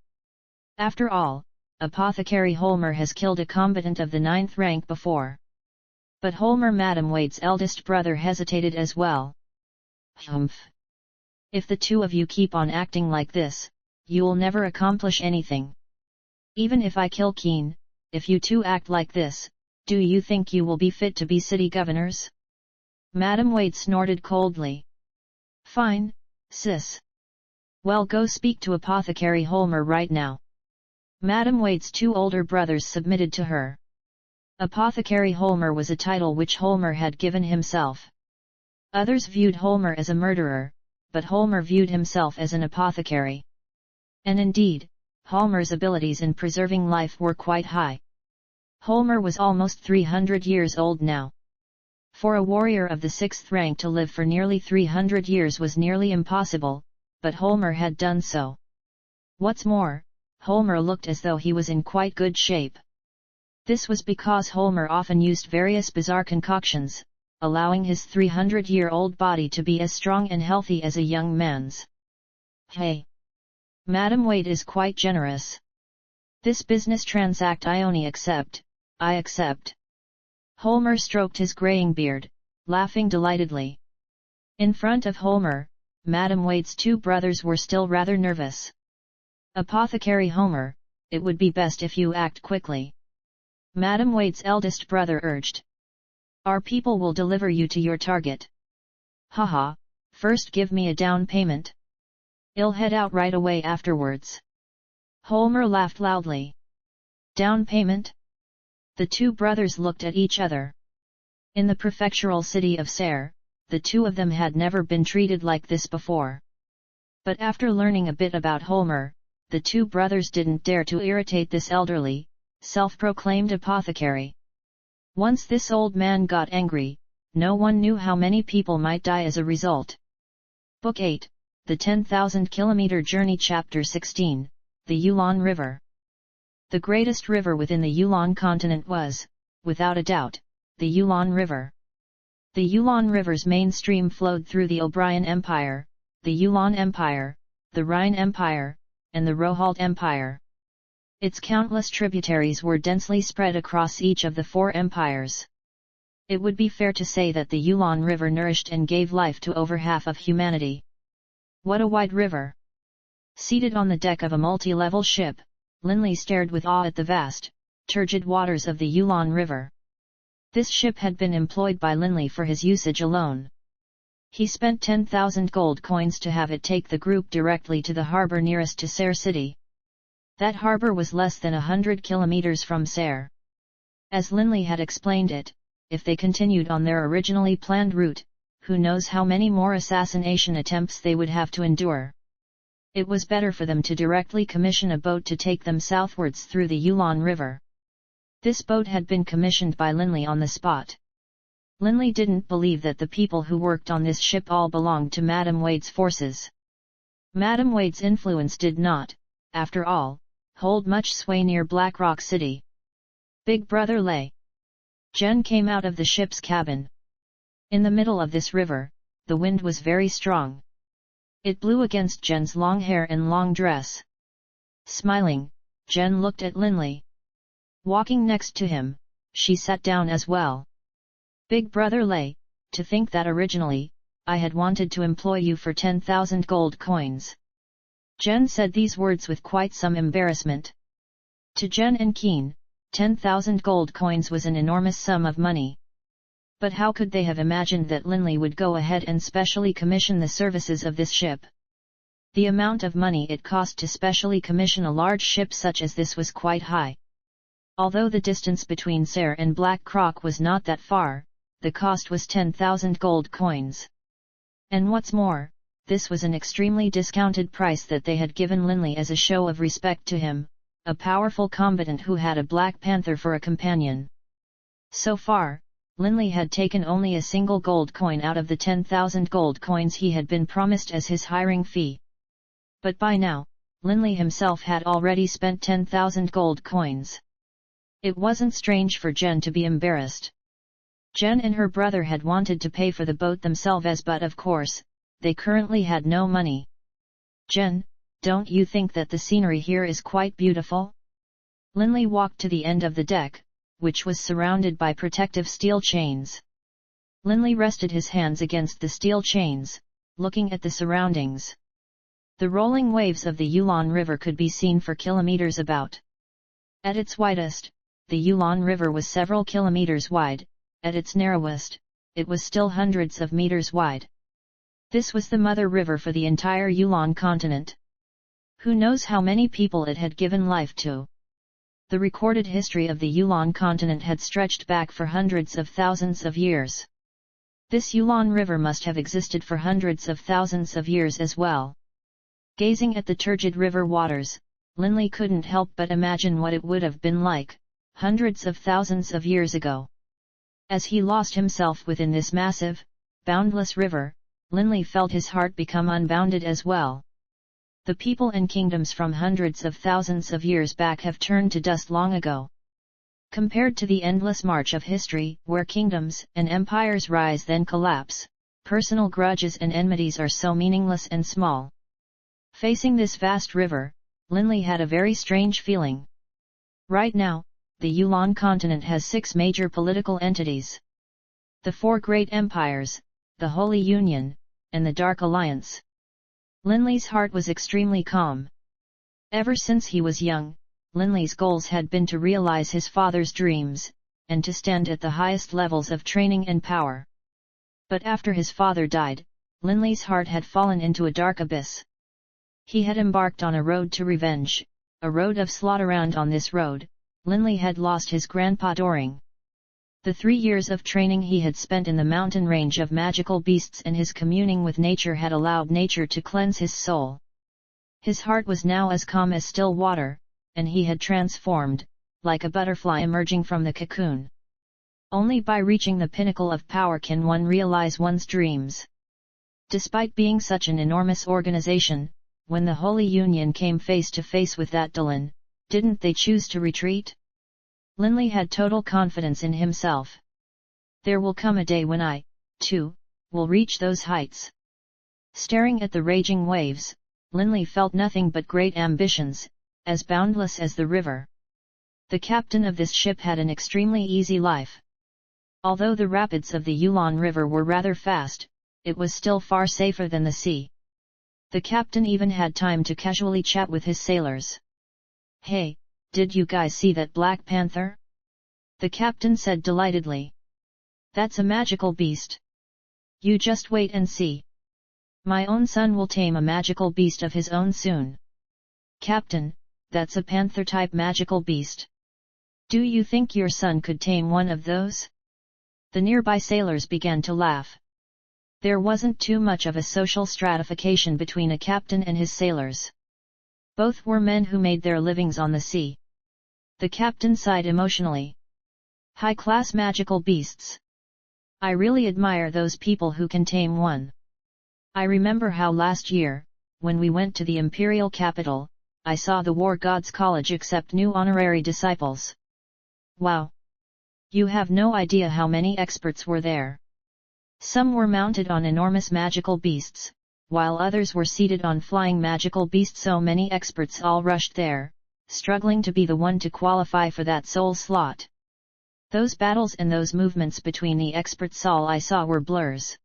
After all, Apothecary Holmer has killed a combatant of the 9th rank before." But Holmer, Madame Wade's eldest brother, hesitated as well. "Humph. If the two of you keep on acting like this, you'll never accomplish anything. Even if I kill Keen, if you two act like this, do you think you will be fit to be city governors?" Madame Wade snorted coldly. "Fine, sis. Well, go speak to Apothecary Holmer right now." Madame Wade's two older brothers submitted to her. Apothecary Holmer was a title which Holmer had given himself. Others viewed Holmer as a murderer, but Holmer viewed himself as an apothecary. And indeed, Holmer's abilities in preserving life were quite high. Holmer was almost 300 years old now. For a warrior of the 6th rank to live for nearly 300 years was nearly impossible, but Holmer had done so. What's more, Holmer looked as though he was in quite good shape. This was because Holmer often used various bizarre concoctions, allowing his 300-year-old body to be as strong and healthy as a young man's. "Hey! Madame Wade is quite generous. This business transact I only accept, I accept." Holmer stroked his graying beard, laughing delightedly. In front of Holmer, Madame Wade's two brothers were still rather nervous. "Apothecary Holmer, it would be best if you act quickly," Madame Wade's eldest brother urged. "Our people will deliver you to your target." "Haha, first give me a down payment. I'll head out right away afterwards." Holmer laughed loudly. Down payment? The two brothers looked at each other. In the prefectural city of Serre, the two of them had never been treated like this before. But after learning a bit about Holmer, the two brothers didn't dare to irritate this elderly, self-proclaimed apothecary. Once this old man got angry, no one knew how many people might die as a result. Book 8, The 10,000 Kilometer Journey Chapter 16, The Yulon River. The greatest river within the Yulon continent was, without a doubt, the Yulon River. The Yulon River's main stream flowed through the O'Brien Empire, the Yulon Empire, the Rhine Empire, and the Rohalt Empire. Its countless tributaries were densely spread across each of the four empires. It would be fair to say that the Yulon River nourished and gave life to over half of humanity. What a wide river! Seated on the deck of a multi-level ship, Linley stared with awe at the vast, turgid waters of the Yulon River. This ship had been employed by Linley for his usage alone. He spent 10,000 gold coins to have it take the group directly to the harbor nearest to Serre city. That harbor was less than 100 kilometers from Serre. As Linley had explained it, if they continued on their originally planned route, who knows how many more assassination attempts they would have to endure. It was better for them to directly commission a boat to take them southwards through the Yulon River. This boat had been commissioned by Linley on the spot. Linley didn't believe that the people who worked on this ship all belonged to Madame Wade's forces. Madame Wade's influence did not, after all, hold much sway near Black Rock City. Big Brother lay. Jen came out of the ship's cabin. In the middle of this river, the wind was very strong. It blew against Jen's long hair and long dress. Smiling, Jen looked at Linley. Walking next to him, she sat down as well. Big Brother lay, to think that originally, I had wanted to employ you for 10,000 gold coins. Jen said these words with quite some embarrassment. To Jen and Keen, 10,000 gold coins was an enormous sum of money. But how could they have imagined that Linley would go ahead and specially commission the services of this ship? The amount of money it cost to specially commission a large ship such as this was quite high. Although the distance between Serre and Black Rock was not that far, the cost was 10,000 gold coins. And what's more, this was an extremely discounted price that they had given Linley as a show of respect to him, a powerful combatant who had a Black Panther for a companion. So far, Linley had taken only a single gold coin out of the 10,000 gold coins he had been promised as his hiring fee. But by now, Linley himself had already spent 10,000 gold coins. It wasn't strange for Jen to be embarrassed. Jen and her brother had wanted to pay for the boat themselves, but of course, they currently had no money. Jen, don't you think that the scenery here is quite beautiful? Linley walked to the end of the deck, which was surrounded by protective steel chains. Linley rested his hands against the steel chains, looking at the surroundings. The rolling waves of the Yulon River could be seen for kilometers about. At its widest, the Yulon River was several kilometers wide. At its narrowest, it was still hundreds of meters wide. This was the mother river for the entire Yulon continent. Who knows how many people it had given life to? The recorded history of the Yulon continent had stretched back for hundreds of thousands of years. This Yulon River must have existed for hundreds of thousands of years as well. Gazing at the turgid river waters, Linley couldn't help but imagine what it would have been like, hundreds of thousands of years ago. As he lost himself within this massive, boundless river, Linley felt his heart become unbounded as well. The people and kingdoms from hundreds of thousands of years back have turned to dust long ago. Compared to the endless march of history, where kingdoms and empires rise then collapse, personal grudges and enmities are so meaningless and small. Facing this vast river, Linley had a very strange feeling. Right now, the Yulon continent has 6 major political entities. The 4 great empires, the Holy Union, and the Dark Alliance. Linley's heart was extremely calm. Ever since he was young, Linley's goals had been to realize his father's dreams, and to stand at the highest levels of training and power. But after his father died, Linley's heart had fallen into a dark abyss. He had embarked on a road to revenge, a road of slaughter, and on this road, Linley had lost his grandpa Doring. The 3 years of training he had spent in the mountain range of magical beasts and his communing with nature had allowed nature to cleanse his soul. His heart was now as calm as still water, and he had transformed, like a butterfly emerging from the cocoon. Only by reaching the pinnacle of power can one realize one's dreams. Despite being such an enormous organization, when the Holy Union came face to face with that Dylan, didn't they choose to retreat? Linley had total confidence in himself. There will come a day when I, too, will reach those heights. Staring at the raging waves, Linley felt nothing but great ambitions, as boundless as the river. The captain of this ship had an extremely easy life. Although the rapids of the Yulon River were rather fast, it was still far safer than the sea. The captain even had time to casually chat with his sailors. "Hey, did you guys see that black panther?" the captain said delightedly. "That's a magical beast. You just wait and see. My own son will tame a magical beast of his own soon." "Captain, that's a panther-type magical beast. Do you think your son could tame one of those?" The nearby sailors began to laugh. There wasn't too much of a social stratification between a captain and his sailors. Both were men who made their livings on the sea. The captain sighed emotionally. "High-class magical beasts. I really admire those people who can tame one. I remember how last year, when we went to the imperial capital, I saw the War Gods College accept new honorary disciples. Wow! You have no idea how many experts were there. Some were mounted on enormous magical beasts, while others were seated on flying magical beasts. So many experts all rushed there, struggling to be the one to qualify for that soul slot. Those battles and those movements between the experts, all I saw were blurs.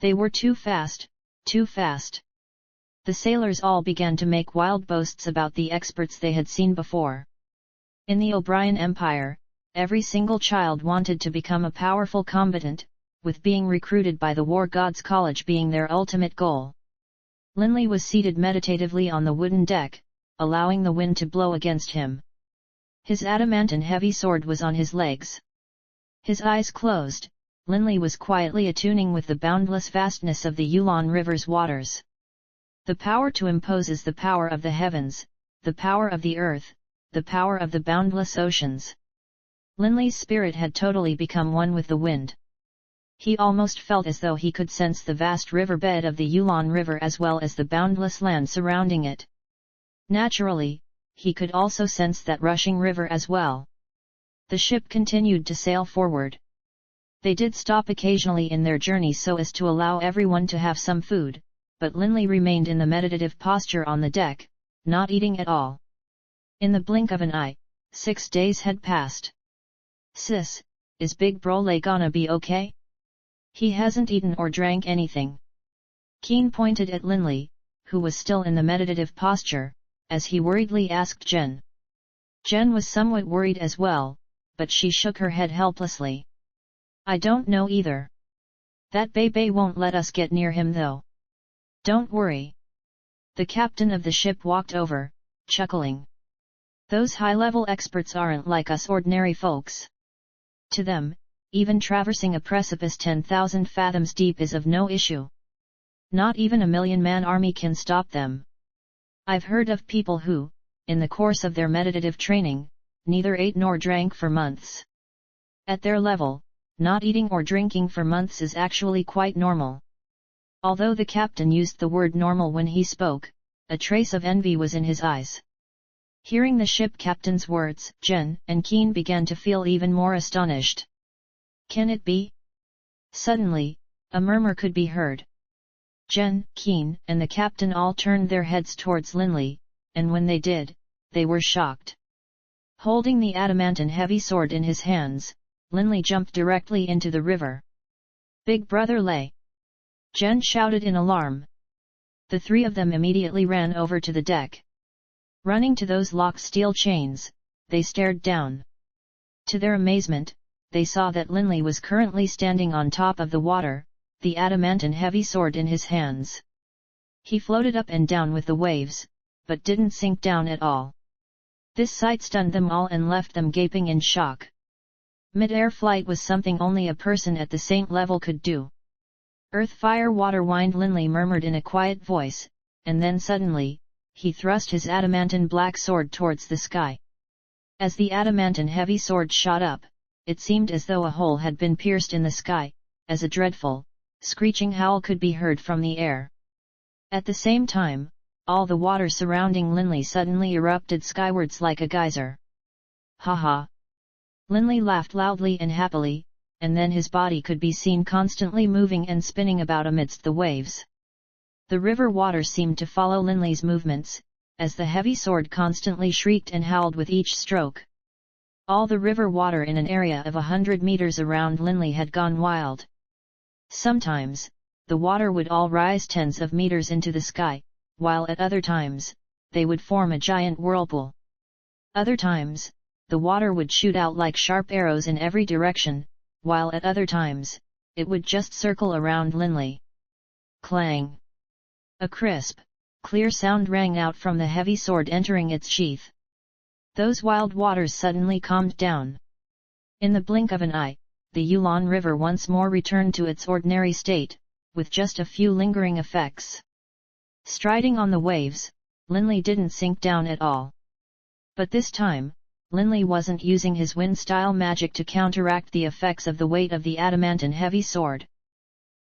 They were too fast, too fast." The sailors all began to make wild boasts about the experts they had seen before. In the O'Brien Empire, every single child wanted to become a powerful combatant, with being recruited by the War Gods College being their ultimate goal. Linley was seated meditatively on the wooden deck, allowing the wind to blow against him. His adamantine heavy sword was on his legs. His eyes closed, Linley was quietly attuning with the boundless vastness of the Yulon River's waters. The power to impose is the power of the heavens, the power of the earth, the power of the boundless oceans. Linley's spirit had totally become one with the wind. He almost felt as though he could sense the vast riverbed of the Yulon River as well as the boundless land surrounding it. Naturally, he could also sense that rushing river as well. The ship continued to sail forward. They did stop occasionally in their journey so as to allow everyone to have some food, but Linley remained in the meditative posture on the deck, not eating at all. In the blink of an eye, 6 days had passed. "Sis, is Big Brole gonna be okay? He hasn't eaten or drank anything." Keen pointed at Linley, who was still in the meditative posture, as he worriedly asked Jen. Jen was somewhat worried as well, but she shook her head helplessly. "I don't know either. That Bebe won't let us get near him though." "Don't worry." The captain of the ship walked over, chuckling. "Those high-level experts aren't like us ordinary folks. To them, even traversing a precipice 10,000 fathoms deep is of no issue. Not even a 1,000,000-man army can stop them. I've heard of people who, in the course of their meditative training, neither ate nor drank for months. At their level, not eating or drinking for months is actually quite normal." Although the captain used the word normal when he spoke, a trace of envy was in his eyes. Hearing the ship captain's words, Jen and Keen began to feel even more astonished. "Can it be?" Suddenly, a murmur could be heard. Jen, Keen, and the captain all turned their heads towards Linley, and when they did, they were shocked. Holding the adamantine heavy sword in his hands, Linley jumped directly into the river. "Big Brother lay!" Jen shouted in alarm. The three of them immediately ran over to the deck. Running to those locked steel chains, they stared down. To their amazement, they saw that Linley was currently standing on top of the water, the adamantine heavy sword in his hands. He floated up and down with the waves, but didn't sink down at all. This sight stunned them all and left them gaping in shock. Mid-air flight was something only a person at the saint level could do. Earth, fire, water, wind, Linley murmured in a quiet voice, and then suddenly, he thrust his adamantine black sword towards the sky. As the adamantine heavy sword shot up, it seemed as though a hole had been pierced in the sky, as a dreadful, screeching howl could be heard from the air. At the same time, all the water surrounding Linley suddenly erupted skywards like a geyser. Ha ha! Linley laughed loudly and happily, and then his body could be seen constantly moving and spinning about amidst the waves. The river water seemed to follow Linley's movements, as the heavy sword constantly shrieked and howled with each stroke. All the river water in an area of 100 meters around Linley had gone wild. Sometimes, the water would all rise tens of meters into the sky, while at other times, they would form a giant whirlpool. Other times, the water would shoot out like sharp arrows in every direction, while at other times, it would just circle around Linley. Clang! A crisp, clear sound rang out from the heavy sword entering its sheath. Those wild waters suddenly calmed down. In the blink of an eye, the Yulon River once more returned to its ordinary state, with just a few lingering effects. Striding on the waves, Linley didn't sink down at all. But this time, Linley wasn't using his wind-style magic to counteract the effects of the weight of the adamantine heavy sword.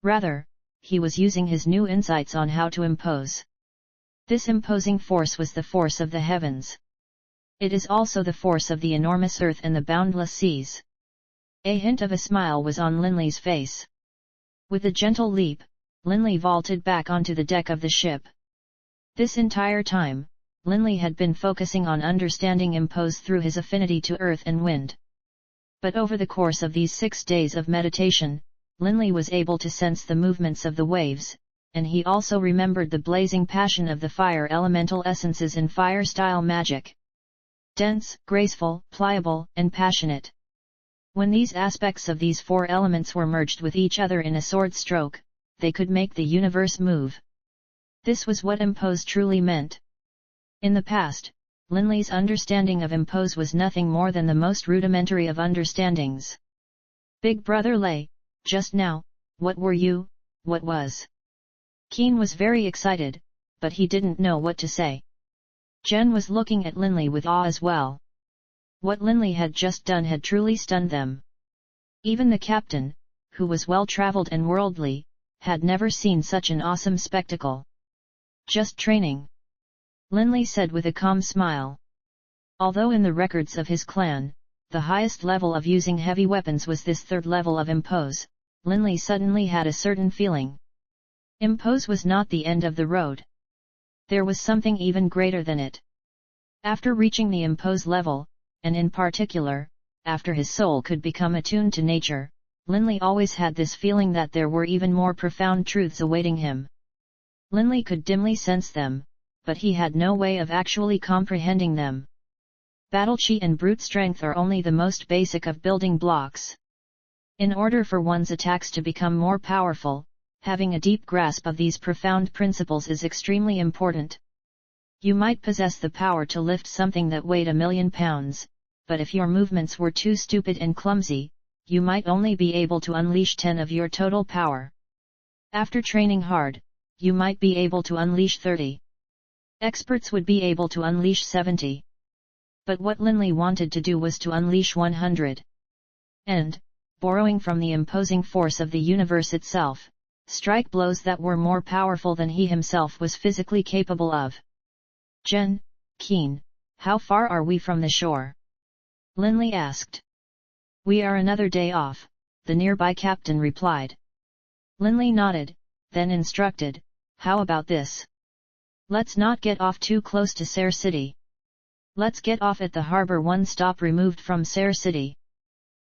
Rather, he was using his new insights on how to impose. This imposing force was the force of the heavens. It is also the force of the enormous earth and the boundless seas. A hint of a smile was on Linley's face. With a gentle leap, Linley vaulted back onto the deck of the ship. This entire time, Linley had been focusing on understanding impose through his affinity to earth and wind. But over the course of these 6 days of meditation, Linley was able to sense the movements of the waves, and he also remembered the blazing passion of the fire elemental essences in fire-style magic. Dense, graceful, pliable, and passionate. When these aspects of these 4 elements were merged with each other in a sword stroke, they could make the universe move. This was what impose truly meant. In the past, Linley's understanding of impose was nothing more than the most rudimentary of understandings. Big Brother Lay, just now, what were you, what was? Keen was very excited, but he didn't know what to say. Jen was looking at Linley with awe as well. What Linley had just done had truly stunned them. Even the captain, who was well-traveled and worldly, had never seen such an awesome spectacle. Just training, Linley said with a calm smile. Although in the records of his clan, the highest level of using heavy weapons was this 3rd level of impose, Linley suddenly had a certain feeling. Impose was not the end of the road. There was something even greater than it. After reaching the impose level, and in particular, after his soul could become attuned to nature, Linley always had this feeling that there were even more profound truths awaiting him. Linley could dimly sense them, but he had no way of actually comprehending them. Battle chi and brute strength are only the most basic of building blocks. In order for one's attacks to become more powerful, having a deep grasp of these profound principles is extremely important. You might possess the power to lift something that weighed 1,000,000 pounds, but if your movements were too stupid and clumsy, you might only be able to unleash 10 of your total power. After training hard, you might be able to unleash 30. Experts would be able to unleash 70. But what Linley wanted to do was to unleash 100. And, borrowing from the imposing force of the universe itself, strike blows that were more powerful than he himself was physically capable of. Jen, Keen, how far are we from the shore? Linley asked. We are another day off, the nearby captain replied. Linley nodded, then instructed, how about this? Let's not get off too close to Sare City. Let's get off at the harbor 1 stop removed from Sare City.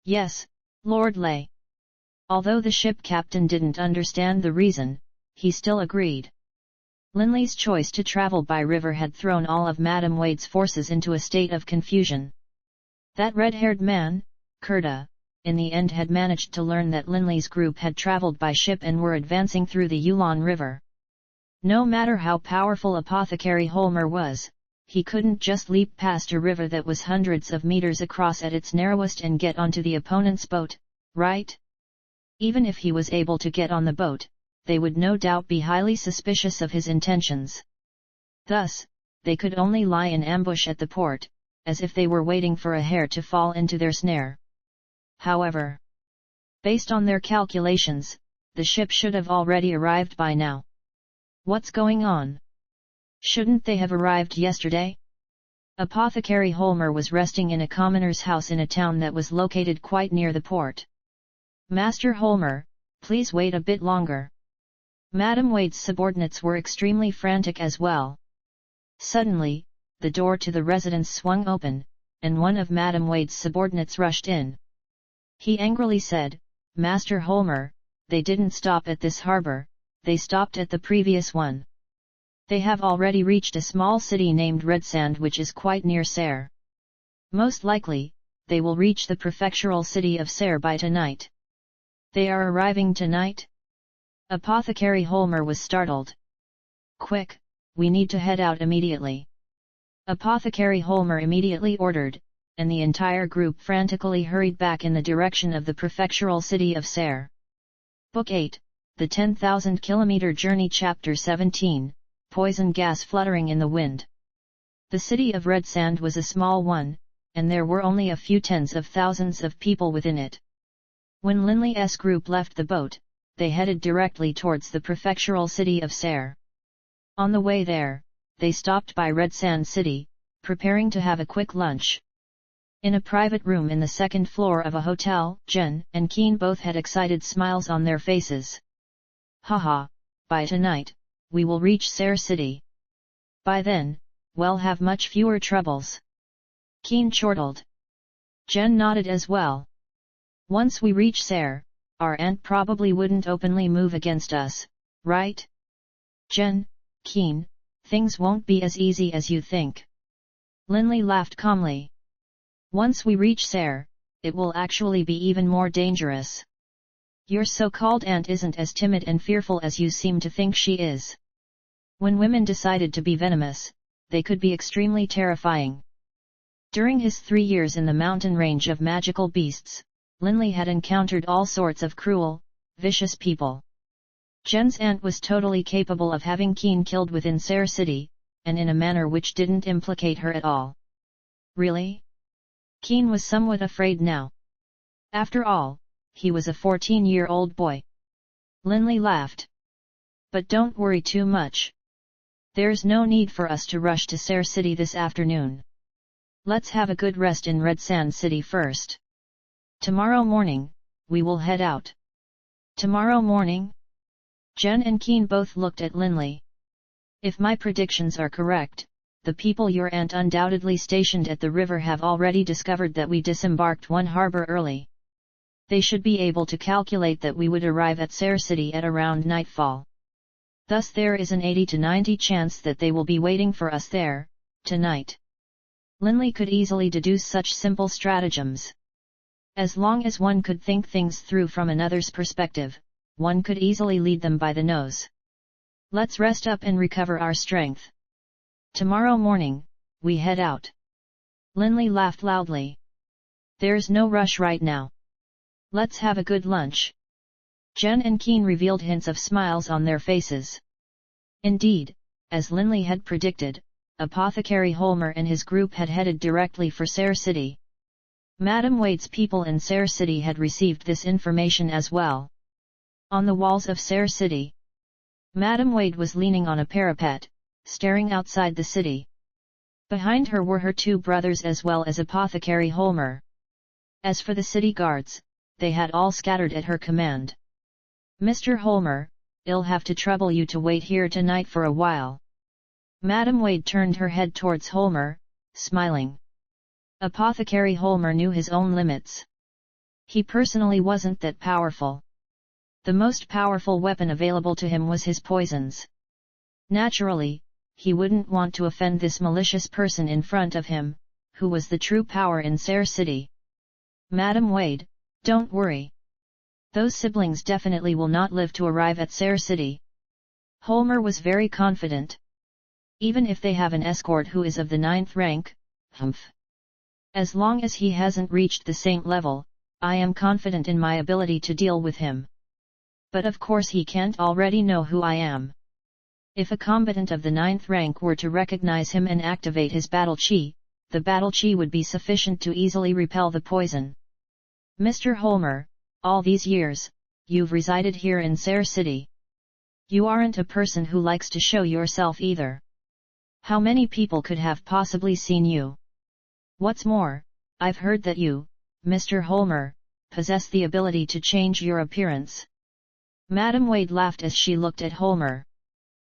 Yes, Lord Lay. Although the ship captain didn't understand the reason, he still agreed. Linley's choice to travel by river had thrown all of Madame Wade's forces into a state of confusion. That red-haired man, Kurta, in the end had managed to learn that Linley's group had traveled by ship and were advancing through the Yulon River. No matter how powerful Apothecary Holmer was, he couldn't just leap past a river that was hundreds of meters across at its narrowest and get onto the opponent's boat, right? Even if he was able to get on the boat, they would no doubt be highly suspicious of his intentions. Thus, they could only lie in ambush at the port, as if they were waiting for a hare to fall into their snare. However, based on their calculations, the ship should have already arrived by now. What's going on? Shouldn't they have arrived yesterday? Apothecary Holmer was resting in a commoner's house in a town that was located quite near the port. Master Holmer, please wait a bit longer. Madam Wade's subordinates were extremely frantic as well. Suddenly, the door to the residence swung open, and one of Madam Wade's subordinates rushed in. He angrily said, "Master Holmer, they didn't stop at this harbor, they stopped at the previous one. They have already reached a small city named Redsand which is quite near Serre. Most likely, they will reach the prefectural city of Serre by tonight." "They are arriving tonight?" Apothecary Holmer was startled. "Quick, we need to head out immediately." Apothecary Holmer immediately ordered, and the entire group frantically hurried back in the direction of the prefectural city of Serre. Book 8, The 10,000 Kilometer Journey Chapter 17, Poison Gas Fluttering in the Wind. The city of Redsand was a small one, and there were only a few tens of thousands of people within it. When Linley's group left the boat, they headed directly towards the prefectural city of Serre. On the way there, they stopped by Redsand City, preparing to have a quick lunch. In a private room in the second floor of a hotel, Jen and Keen both had excited smiles on their faces. "Haha, by tonight, we will reach Serre City. By then, we'll have much fewer troubles." Keen chortled. Jen nodded as well. "Once we reach Serre, our aunt probably wouldn't openly move against us, right?" "Jen, Keen, things won't be as easy as you think." Linley laughed calmly. "Once we reach Serre, it will actually be even more dangerous. Your so-called aunt isn't as timid and fearful as you seem to think she is. When women decided to be venomous, they could be extremely terrifying." During his 3 years in the mountain range of magical beasts, Linley had encountered all sorts of cruel, vicious people. Jen's aunt was totally capable of having Keen killed within Serre City, and in a manner which didn't implicate her at all. Really? Keen was somewhat afraid now. After all, he was a 14-year-old boy. Linley laughed. "But don't worry too much. There's no need for us to rush to Serre City this afternoon. Let's have a good rest in Redsand City first. Tomorrow morning, we will head out." "Tomorrow morning?" Jen and Keen both looked at Linley. "If my predictions are correct, the people your aunt undoubtedly stationed at the river have already discovered that we disembarked one harbor early. They should be able to calculate that we would arrive at Serre City at around nightfall. Thus there is an 80 to 90 chance that they will be waiting for us there, tonight." Linley could easily deduce such simple stratagems. As long as one could think things through from another's perspective, one could easily lead them by the nose. "Let's rest up and recover our strength. Tomorrow morning, we head out." Linley laughed loudly. "There's no rush right now. Let's have a good lunch." Jen and Keen revealed hints of smiles on their faces. Indeed, as Linley had predicted, Apothecary Holmer and his group had headed directly for Serre City. Madam Wade's people in Serre City had received this information as well. On the walls of Serre City, Madam Wade was leaning on a parapet, staring outside the city. Behind her were her 2 brothers as well as Apothecary Holmer. As for the city guards, they had all scattered at her command. "Mr. Holmer, I'll have to trouble you to wait here tonight for a while." Madam Wade turned her head towards Holmer, smiling. Apothecary Holmer knew his own limits. He personally wasn't that powerful. The most powerful weapon available to him was his poisons. Naturally, he wouldn't want to offend this malicious person in front of him, who was the true power in Serre City. "Madam Wade, don't worry. Those siblings definitely will not live to arrive at Serre City." Holmer was very confident. Even if they have an escort who is of the 9th rank, humph. As long as he hasn't reached the same level, I am confident in my ability to deal with him. But of course he can't already know who I am. If a combatant of the 9th rank were to recognize him and activate his battle chi, the battle chi would be sufficient to easily repel the poison. Mr. Holmer, all these years, you've resided here in Sayre City. You aren't a person who likes to show yourself either. How many people could have possibly seen you? What's more, I've heard that you, Mr. Holmer, possess the ability to change your appearance. Madam Wade laughed as she looked at Holmer.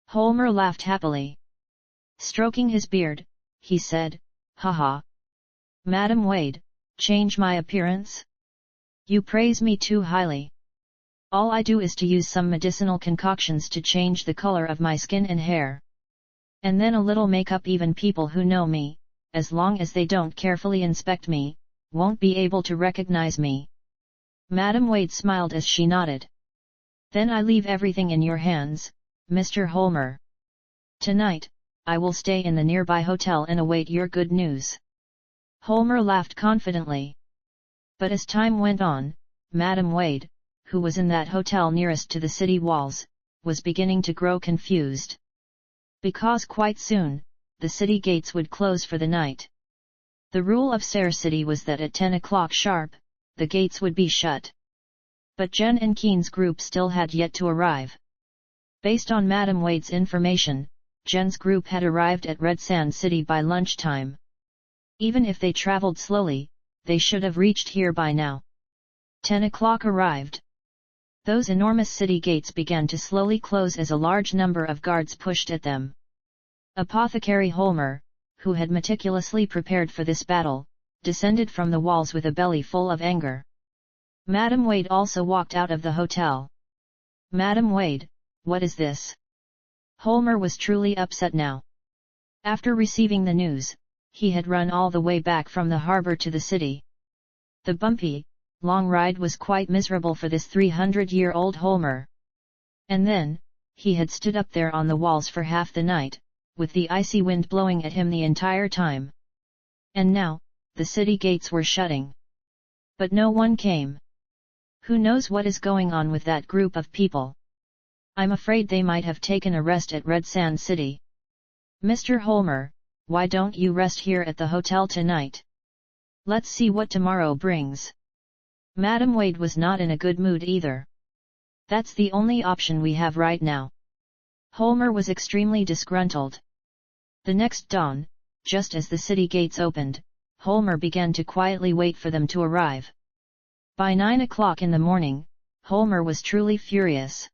Holmer laughed happily. Stroking his beard, he said, "Haha. Madam Wade, change my appearance? You praise me too highly. All I do is to use some medicinal concoctions to change the color of my skin and hair. And then a little makeup. Even people who know me, as long as they don't carefully inspect me, won't be able to recognize me." Madam Wade smiled as she nodded. "Then I leave everything in your hands, Mr. Holmer. Tonight, I will stay in the nearby hotel and await your good news." Holmer laughed confidently. But as time went on, Madam Wade, who was in that hotel nearest to the city walls, was beginning to grow confused. Because quite soon, the city gates would close for the night. The rule of Sayre City was that at 10 o'clock sharp, the gates would be shut. But Jen and Keen's group still had yet to arrive. Based on Madam Wade's information, Jen's group had arrived at Red Sand City by lunchtime. Even if they traveled slowly, they should have reached here by now. 10 o'clock arrived. Those enormous city gates began to slowly close as a large number of guards pushed at them. Apothecary Holmer, who had meticulously prepared for this battle, descended from the walls with a belly full of anger. Madam Wade also walked out of the hotel. "Madam Wade, what is this?" Holmer was truly upset now. After receiving the news, he had run all the way back from the harbor to the city. The bumpy, long ride was quite miserable for this 300-year-old Holmer. And then, he had stood up there on the walls for half the night, with the icy wind blowing at him the entire time. And now, the city gates were shutting. But no one came. Who knows what is going on with that group of people? I'm afraid they might have taken a rest at Red Sand City. "Mr. Holmer, why don't you rest here at the hotel tonight? Let's see what tomorrow brings." Madam Wade was not in a good mood either. "That's the only option we have right now." Holmer was extremely disgruntled. The next dawn, just as the city gates opened, Holmer began to quietly wait for them to arrive. By 9 o'clock in the morning, Holmer was truly furious.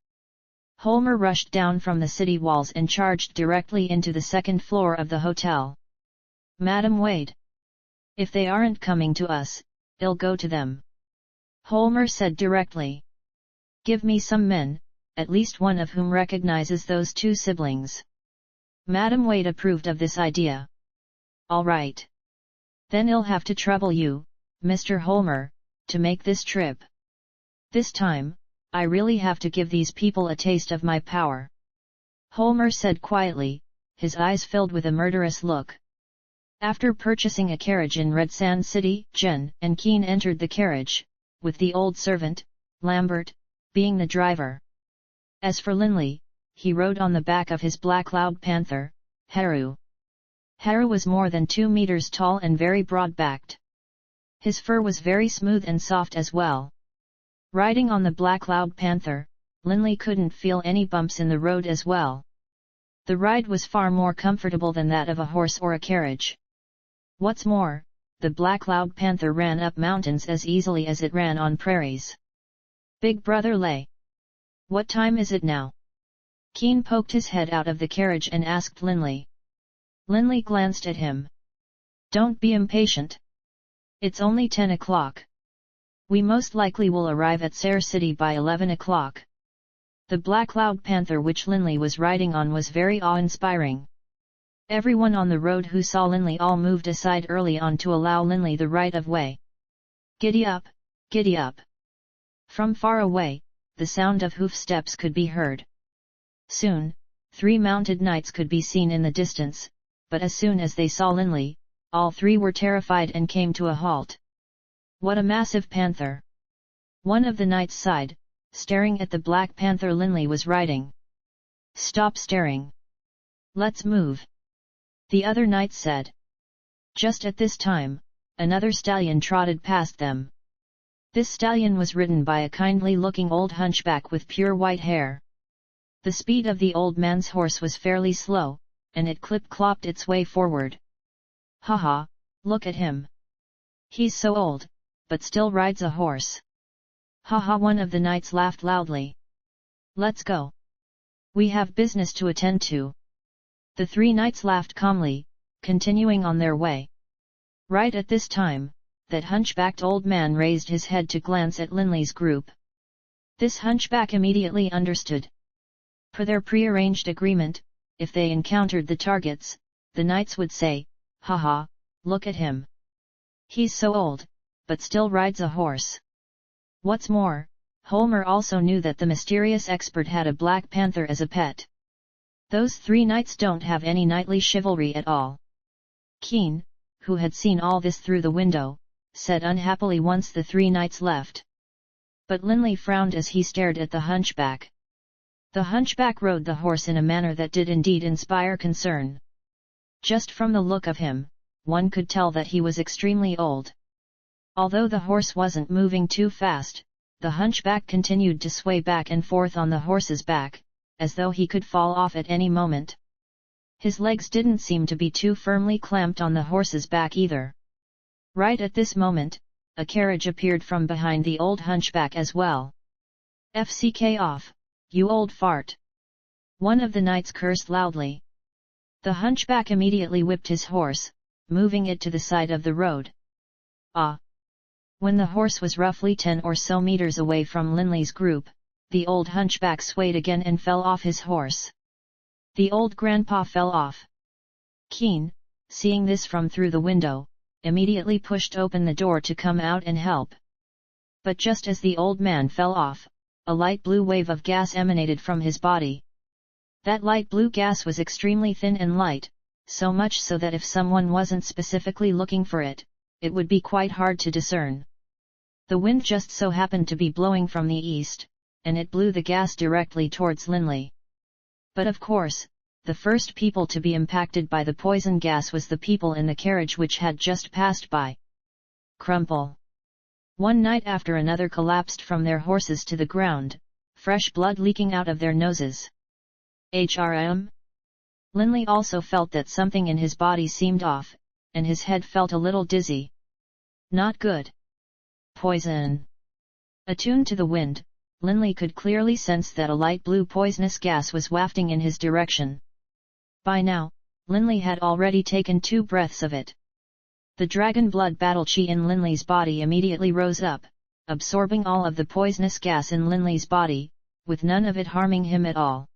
Holmer rushed down from the city walls and charged directly into the second floor of the hotel. "Madam Wade. If they aren't coming to us, I'll go to them," Holmer said directly. "Give me some men, at least one of whom recognizes those two siblings." Madam Wade approved of this idea. "All right. Then I'll have to trouble you, Mr. Holmer, to make this trip. This time, I really have to give these people a taste of my power," Holmer said quietly, his eyes filled with a murderous look. After purchasing a carriage in Red Sand City, Jen and Keen entered the carriage, with the old servant, Lambert, being the driver. As for Linley, he rode on the back of his black loud panther, Haru. Haru was more than 2 meters tall and very broad-backed. His fur was very smooth and soft as well. Riding on the black loud panther, Linley couldn't feel any bumps in the road as well. The ride was far more comfortable than that of a horse or a carriage. What's more, the black loud panther ran up mountains as easily as it ran on prairies. "Big brother Lay. What time is it now?" Keen poked his head out of the carriage and asked Linley. Linley glanced at him. "Don't be impatient. It's only 10 o'clock. We most likely will arrive at Sayre City by 11 o'clock. The black loud panther which Linley was riding on was very awe-inspiring. Everyone on the road who saw Linley all moved aside early on to allow Linley the right of way. Giddy up, giddy up." From far away, the sound of hoof steps could be heard. Soon, 3 mounted knights could be seen in the distance, but as soon as they saw Linley, all 3 were terrified and came to a halt. "What a massive panther!" one of the knights sighed, staring at the black panther Linley was riding. "Stop staring. Let's move," the other knight said. Just at this time, another stallion trotted past them. This stallion was ridden by a kindly-looking old hunchback with pure white hair. The speed of the old man's horse was fairly slow, and it clip-clopped its way forward. "Haha, look at him. He's so old, but still rides a horse." "Haha," one of the knights laughed loudly. "Let's go. We have business to attend to." The 3 knights laughed calmly, continuing on their way. Right at this time, that hunchbacked old man raised his head to glance at Linley's group. This hunchback immediately understood. Per their prearranged agreement, if they encountered the targets, the knights would say, "Haha, look at him. He's so old, but still rides a horse." What's more, Holmer also knew that the mysterious expert had a black panther as a pet. Those 3 knights don't have any knightly chivalry at all. Keen, who had seen all this through the window, said unhappily once the 3 knights left. But Linley frowned as he stared at the hunchback. The hunchback rode the horse in a manner that did indeed inspire concern. Just from the look of him, one could tell that he was extremely old. Although the horse wasn't moving too fast, the hunchback continued to sway back and forth on the horse's back, as though he could fall off at any moment. His legs didn't seem to be too firmly clamped on the horse's back either. Right at this moment, a carriage appeared from behind the old hunchback as well. "FCK off, you old fart!" one of the knights cursed loudly. The hunchback immediately whipped his horse, moving it to the side of the road. "Ah!" When the horse was roughly 10 or so meters away from Linley's group, the old hunchback swayed again and fell off his horse. The old grandpa fell off. Keen, seeing this from through the window, immediately pushed open the door to come out and help. But just as the old man fell off, a light blue wave of gas emanated from his body. That light blue gas was extremely thin and light, so much so that if someone wasn't specifically looking for it, it would be quite hard to discern. The wind just so happened to be blowing from the east, and it blew the gas directly towards Linley. But of course, the first people to be impacted by the poison gas was the people in the carriage which had just passed by. Crumple. One knight after another collapsed from their horses to the ground, fresh blood leaking out of their noses. HRM? Linley also felt that something in his body seemed off, and his head felt a little dizzy. Not good. Poison. Attuned to the wind, Linley could clearly sense that a light blue poisonous gas was wafting in his direction. By now, Linley had already taken 2 breaths of it. The dragon blood battle chi in Linley's body immediately rose up, absorbing all of the poisonous gas in Linley's body, with none of it harming him at all.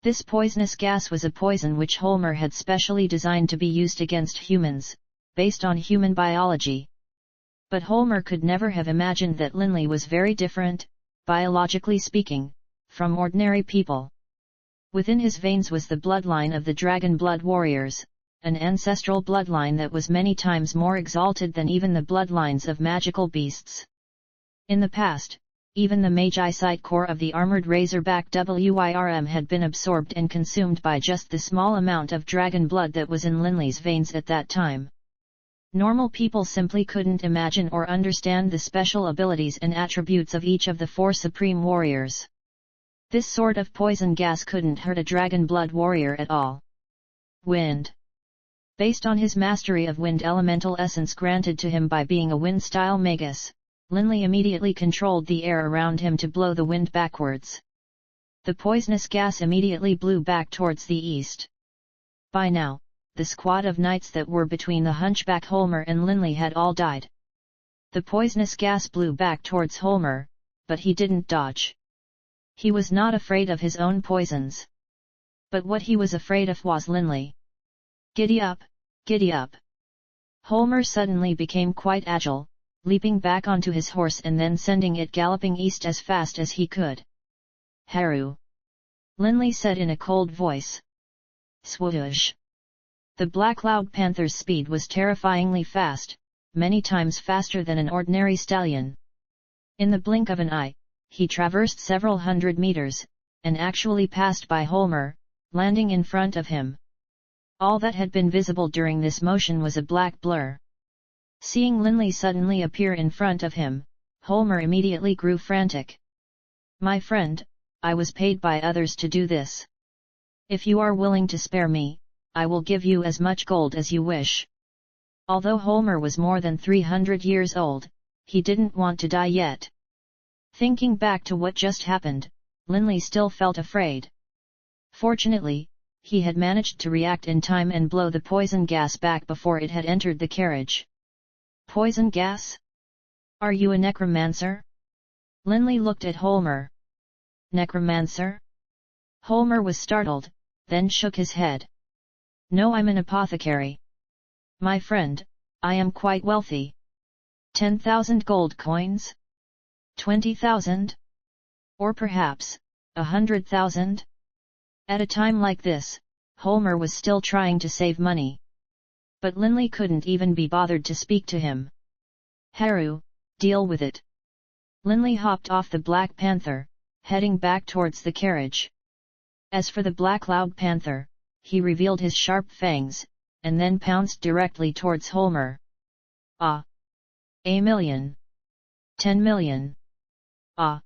This poisonous gas was a poison which Holmer had specially designed to be used against humans, based on human biology. But Holmer could never have imagined that Linley was very different, biologically speaking, from ordinary people. Within his veins was the bloodline of the dragon blood warriors, an ancestral bloodline that was many times more exalted than even the bloodlines of magical beasts. In the past, even the Magi-Sight core of the armored razorback WIRM had been absorbed and consumed by just the small amount of dragon blood that was in Linley's veins at that time. Normal people simply couldn't imagine or understand the special abilities and attributes of each of the 4 supreme warriors. This sort of poison gas couldn't hurt a dragon blood warrior at all. Wind. Based on his mastery of wind elemental essence granted to him by being a wind-style magus, Linley immediately controlled the air around him to blow the wind backwards. The poisonous gas immediately blew back towards the east. By now, the squad of knights that were between the hunchback Holmer and Linley had all died. The poisonous gas blew back towards Holmer, but he didn't dodge. He was not afraid of his own poisons. But what he was afraid of was Linley. Giddy up, giddy up. Holmer suddenly became quite agile, leaping back onto his horse and then sending it galloping east as fast as he could. Haru! Linley said in a cold voice. Swoosh! The black loud panther's speed was terrifyingly fast, many times faster than an ordinary stallion. In the blink of an eye, he traversed several hundred meters, and actually passed by Holmer, landing in front of him. All that had been visible during this motion was a black blur. Seeing Linley suddenly appear in front of him, Holmer immediately grew frantic. "My friend, I was paid by others to do this. If you are willing to spare me, I will give you as much gold as you wish." Although Holmer was more than 300 years old, he didn't want to die yet. Thinking back to what just happened, Linley still felt afraid. Fortunately, he had managed to react in time and blow the poison gas back before it had entered the carriage. "Poison gas? Are you a necromancer?" Linley looked at Holmer. "Necromancer?" Holmer was startled, then shook his head. "No, I'm an apothecary. My friend, I am quite wealthy. 10,000 gold coins? 20,000? Or perhaps 100,000? At a time like this, Holmer was still trying to save money. But Linley couldn't even be bothered to speak to him. "Haru, deal with it." Linley hopped off the Black Panther, heading back towards the carriage. As for the Black Loud Panther, he revealed his sharp fangs, and then pounced directly towards Holmer. "Ah! 1,000,000! 10,000,000! Ah!"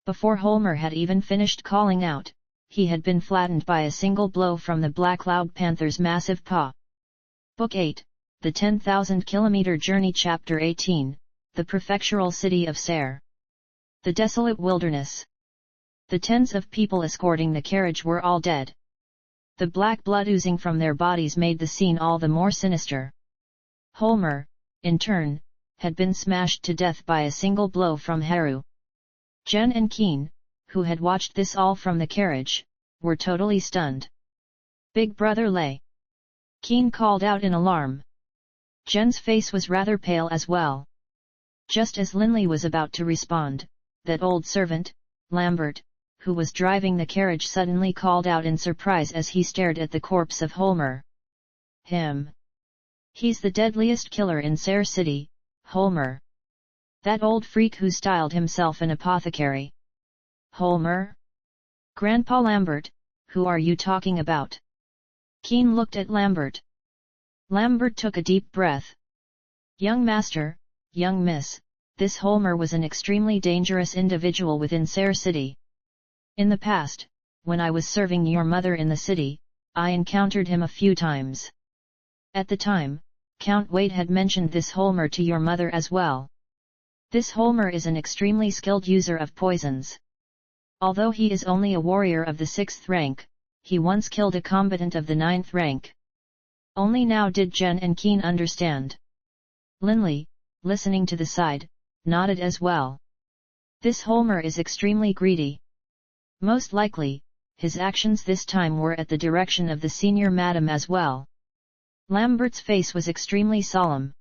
Before Holmer had even finished calling out, he had been flattened by a single blow from the Black Loud Panther's massive paw. Book 8, The 10,000 Kilometer Journey Chapter 18, The Prefectural City of Ser. The desolate wilderness. The tens of people escorting the carriage were all dead. The black blood oozing from their bodies made the scene all the more sinister. Holmer, in turn, had been smashed to death by a single blow from Haru. Jen and Keen, who had watched this all from the carriage, were totally stunned. "Big Brother Lay!" Keen called out in alarm. Jen's face was rather pale as well. Just as Linley was about to respond, that old servant, Lambert, who was driving the carriage suddenly called out in surprise as he stared at the corpse of Holmer. "Him! He's the deadliest killer in Ser City, Holmer. That old freak who styled himself an apothecary." "Holmer? Grandpa Lambert, who are you talking about?" Keen looked at Lambert. Lambert took a deep breath. "Young master, young miss, this Holmer was an extremely dangerous individual within Ser City. In the past, when I was serving your mother in the city, I encountered him a few times. At the time, Count Wade had mentioned this Holmer to your mother as well. This Holmer is an extremely skilled user of poisons. Although he is only a warrior of the 6th rank, he once killed a combatant of the 9th rank." Only now did Jen and Keen understand. Linley, listening to the side, nodded as well. This Holmer is extremely greedy. Most likely, his actions this time were at the direction of the senior madam as well. Lambert's face was extremely solemn.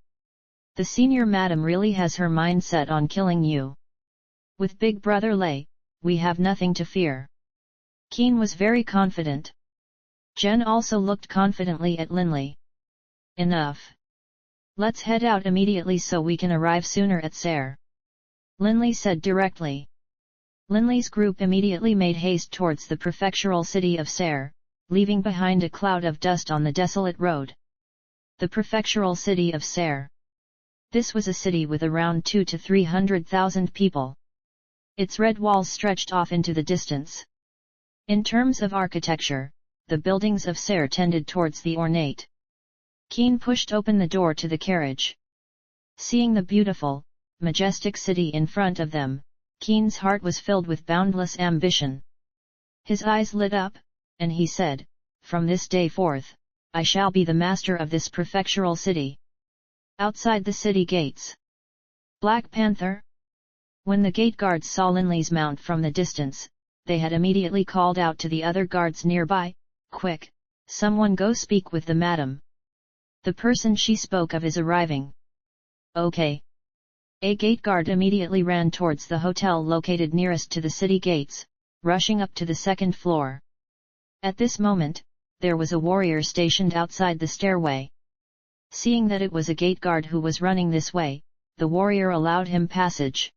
"The senior madam really has her mind set on killing you. With Big Brother Lay, we have nothing to fear." Keen was very confident. Jen also looked confidently at Linley. "Enough. Let's head out immediately so we can arrive sooner at Ser," Linley said directly. Linley's group immediately made haste towards the prefectural city of Ser, leaving behind a cloud of dust on the desolate road. The prefectural city of Ser. This was a city with around 200,000 to 300,000 people. Its red walls stretched off into the distance. In terms of architecture, the buildings of Ser tended towards the ornate. Keen pushed open the door to the carriage. Seeing the beautiful, majestic city in front of them, Keen's heart was filled with boundless ambition. His eyes lit up, and he said, "From this day forth, I shall be the master of this prefectural city." Outside the city gates. Black Panther? When the gate guards saw Linley's mount from the distance, they had immediately called out to the other guards nearby, "Quick, someone go speak with the madam. The person she spoke of is arriving." "Okay." A gate guard immediately ran towards the hotel located nearest to the city gates, rushing up to the second floor. At this moment, there was a warrior stationed outside the stairway. Seeing that it was a gate guard who was running this way, the warrior allowed him passage.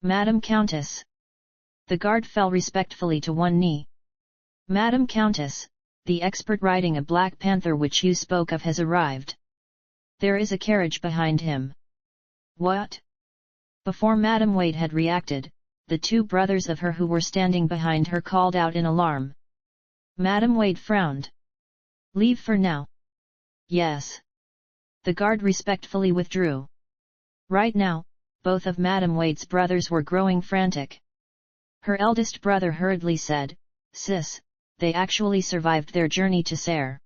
"Madam Countess." The guard fell respectfully to one knee. "Madam Countess, the expert riding a black panther which you spoke of has arrived. There is a carriage behind him." "What?" Before Madam Wade had reacted, the two brothers of her who were standing behind her called out in alarm. Madam Wade frowned. "Leave for now." "Yes." The guard respectfully withdrew. Right now, both of Madam Wade's brothers were growing frantic. Her eldest brother hurriedly said, "Sis, they actually survived their journey to Sayre.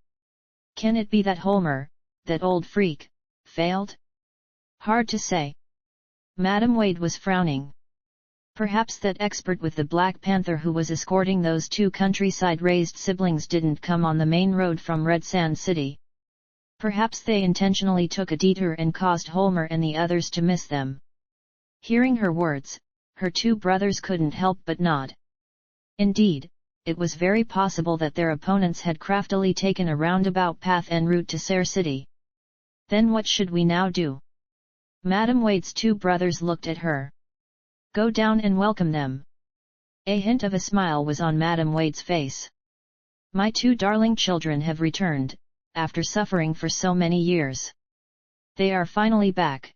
Can it be that Holmer, that old freak, failed?" "Hard to say." Madam Wade was frowning. Perhaps that expert with the Black Panther who was escorting those two countryside-raised siblings didn't come on the main road from Red Sand City. Perhaps they intentionally took a detour and caused Holmer and the others to miss them. Hearing her words, her two brothers couldn't help but nod. Indeed, it was very possible that their opponents had craftily taken a roundabout path en route to Sayre City. Then what should we now do? Madam Wade's two brothers looked at her. "Go down and welcome them." A hint of a smile was on Madam Wade's face. "My two darling children have returned, after suffering for so many years. They are finally back.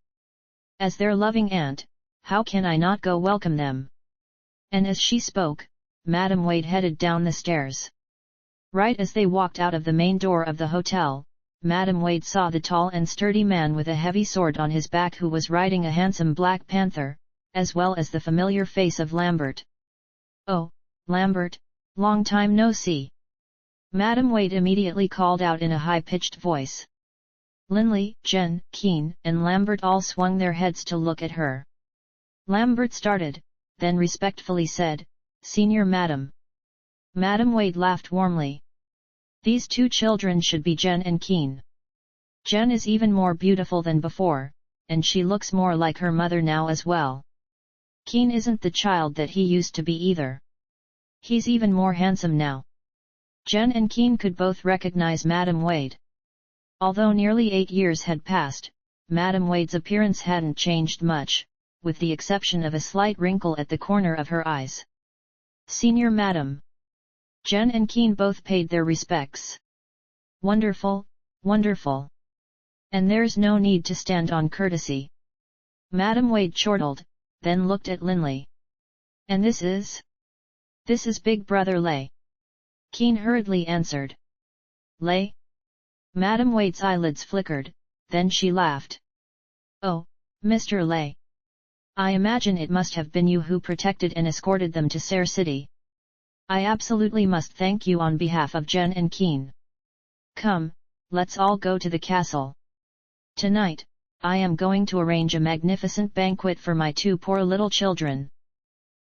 As their loving aunt, how can I not go welcome them?" And as she spoke, Madam Wade headed down the stairs. Right as they walked out of the main door of the hotel, Madam Wade saw the tall and sturdy man with a heavy sword on his back who was riding a handsome black panther, as well as the familiar face of Lambert. "Oh, Lambert, long time no see." Madam Wade immediately called out in a high-pitched voice. Linley, Jen, Keen, and Lambert all swung their heads to look at her. Lambert started, then respectfully said, "Senior Madam." Madam Wade laughed warmly. "These two children should be Jen and Keen. Jen is even more beautiful than before, and she looks more like her mother now as well. Keen isn't the child that he used to be either. He's even more handsome now." Jen and Keen could both recognize Madam Wade. Although nearly 8 years had passed, Madam Wade's appearance hadn't changed much, with the exception of a slight wrinkle at the corner of her eyes. "Senior Madam." Jen and Keen both paid their respects. "Wonderful, wonderful. And there's no need to stand on courtesy." Madam Wade chortled, then looked at Linley. "And this is?" "This is Big Brother Lay." Keen hurriedly answered. "Lay?" Madam Wade's eyelids flickered, then she laughed. "Oh, Mr. Lay. I imagine it must have been you who protected and escorted them to Sayre City. I absolutely must thank you on behalf of Jen and Keen. Come, let's all go to the castle. Tonight, I am going to arrange a magnificent banquet for my two poor little children."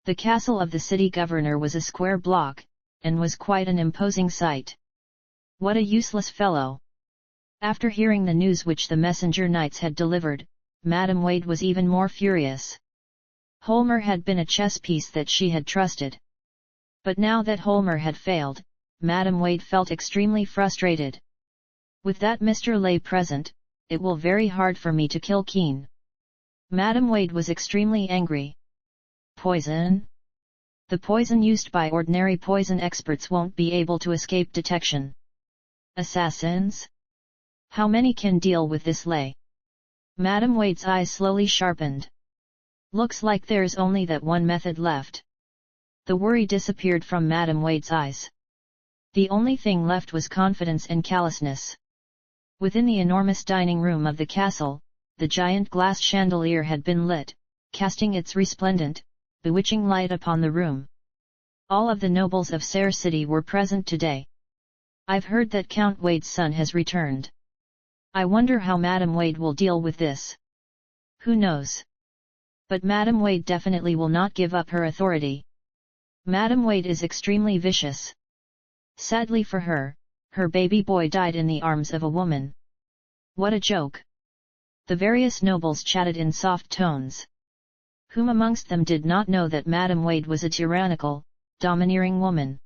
The castle of the city governor was a square block, and was quite an imposing sight. What a useless fellow! After hearing the news which the messenger knights had delivered, Madam Wade was even more furious. Holmer had been a chess piece that she had trusted. But now that Holmer had failed, Madam Wade felt extremely frustrated. "With that Mr. Lay present, it will very hard for me to kill Keen." Madam Wade was extremely angry. "Poison? The poison used by ordinary poison experts won't be able to escape detection. Assassins? How many can deal with this Lay?" Madam Wade's eyes slowly sharpened. "Looks like there's only that one method left." The worry disappeared from Madam Wade's eyes. The only thing left was confidence and callousness. Within the enormous dining room of the castle, the giant glass chandelier had been lit, casting its resplendent, bewitching light upon the room. All of the nobles of Sayre City were present today. "I've heard that Count Wade's son has returned. I wonder how Madam Wade will deal with this." "Who knows? But Madam Wade definitely will not give up her authority. Madam Wade is extremely vicious. Sadly for her, her baby boy died in the arms of a woman." "What a joke!" The various nobles chatted in soft tones. Whom amongst them did not know that Madam Wade was a tyrannical, domineering woman.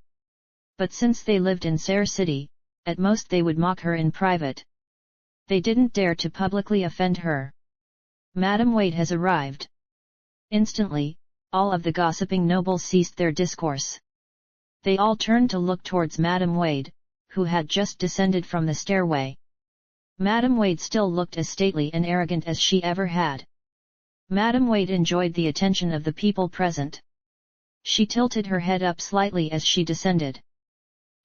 But since they lived in Sayre City, at most they would mock her in private. They didn't dare to publicly offend her. Madam Wade has arrived. Instantly, all of the gossiping nobles ceased their discourse. They all turned to look towards Madam Wade, who had just descended from the stairway. Madam Wade still looked as stately and arrogant as she ever had. Madam Wade enjoyed the attention of the people present. She tilted her head up slightly as she descended.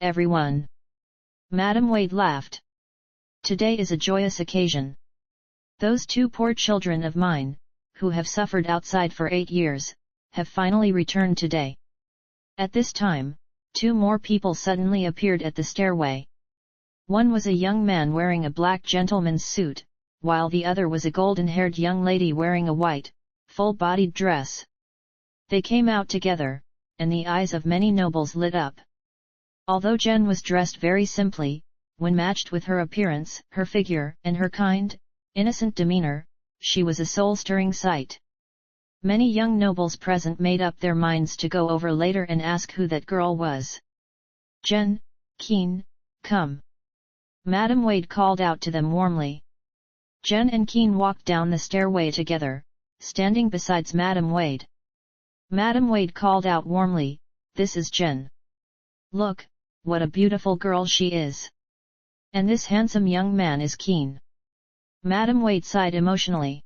Everyone! Madam Wade laughed. Today is a joyous occasion. Those two poor children of mine, who have suffered outside for 8 years, have finally returned today. At this time, 2 more people suddenly appeared at the stairway. One was a young man wearing a black gentleman's suit, while the other was a golden-haired young lady wearing a white, full-bodied dress. They came out together, and the eyes of many nobles lit up. Although Jen was dressed very simply, when matched with her appearance, her figure, and her kind, innocent demeanor, she was a soul-stirring sight. Many young nobles present made up their minds to go over later and ask who that girl was. Jen, Keen, come. Madam Wade called out to them warmly. Jen and Keen walked down the stairway together, standing beside Madam Wade. Madam Wade called out warmly, "This is Jen. Look, what a beautiful girl she is. And this handsome young man is Keen." Madam Wade sighed emotionally.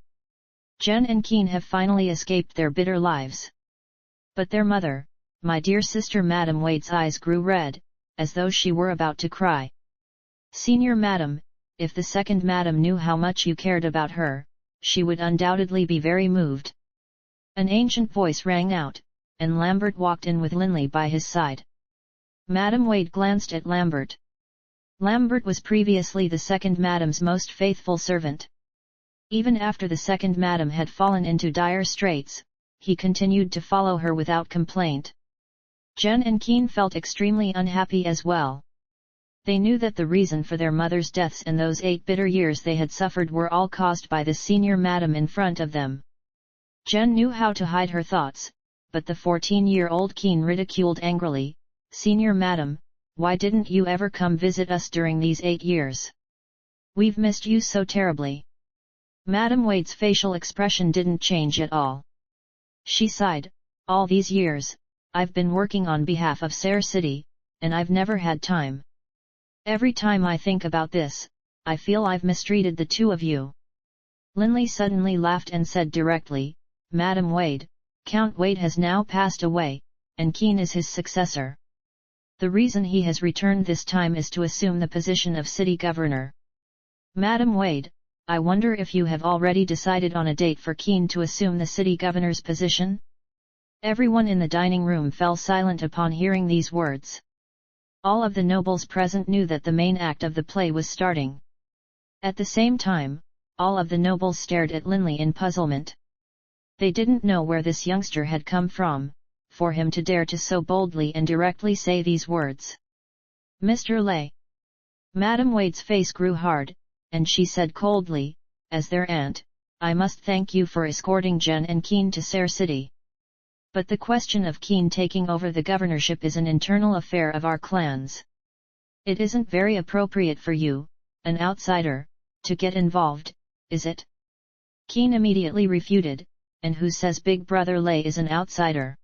Jen and Keen have finally escaped their bitter lives. But their mother, my dear sister Madam Wade's eyes grew red, as though she were about to cry. "Senior Madam, if the second Madam knew how much you cared about her, she would undoubtedly be very moved." An ancient voice rang out, and Lambert walked in with Linley by his side. Madam Wade glanced at Lambert. Lambert was previously the second Madam's most faithful servant. Even after the second Madam had fallen into dire straits, he continued to follow her without complaint. Jen and Keen felt extremely unhappy as well. They knew that the reason for their mother's deaths and those 8 bitter years they had suffered were all caused by the senior Madam in front of them. Jen knew how to hide her thoughts, but the 14-year-old Keen ridiculed angrily, "Senior Madam, why didn't you ever come visit us during these 8 years? We've missed you so terribly." Madam Wade's facial expression didn't change at all. She sighed, "All these years, I've been working on behalf of Sayre City, and I've never had time. Every time I think about this, I feel I've mistreated the 2 of you." Linley suddenly laughed and said directly, "Madam Wade, Count Wade has now passed away, and Keen is his successor. The reason he has returned this time is to assume the position of city governor. Madam Wade, I wonder if you have already decided on a date for Keen to assume the city governor's position?" Everyone in the dining room fell silent upon hearing these words. All of the nobles present knew that the main act of the play was starting. At the same time, all of the nobles stared at Linley in puzzlement. They didn't know where this youngster had come from, for him to dare to so boldly and directly say these words. "Mr. Lay." Madam Wade's face grew hard, and she said coldly, "As their aunt, I must thank you for escorting Jen and Keen to Sayre City. But the question of Keen taking over the governorship is an internal affair of our clans. It isn't very appropriate for you, an outsider, to get involved, is it?" Keen immediately refuted, "And who says Big Brother Lay is an outsider?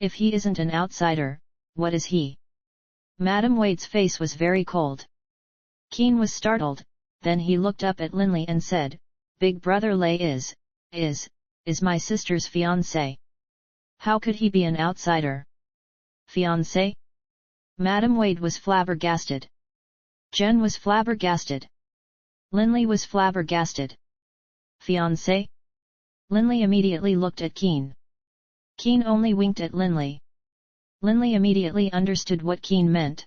If he isn't an outsider, what is he?" Madam Wade's face was very cold. Keen was startled, then he looked up at Linley and said, "Big Brother Lay is my sister's fiancé. How could he be an outsider?" "Fiancé?" Madam Wade was flabbergasted. Jen was flabbergasted. Linley was flabbergasted. "Fiancé?" Linley immediately looked at Keen. Keen only winked at Linley. Linley immediately understood what Keen meant.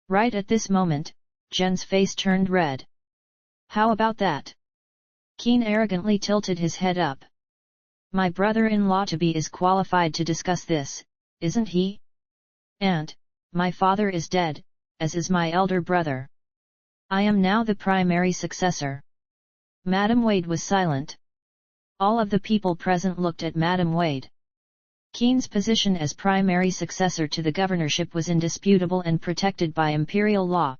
Right at this moment, Jen's face turned red. "How about that?" Keen arrogantly tilted his head up. "My brother-in-law-to-be is qualified to discuss this, isn't he? Aunt, my father is dead, as is my elder brother. I am now the primary successor." Madam Wade was silent. All of the people present looked at Madam Wade. Keen's position as primary successor to the governorship was indisputable and protected by imperial law.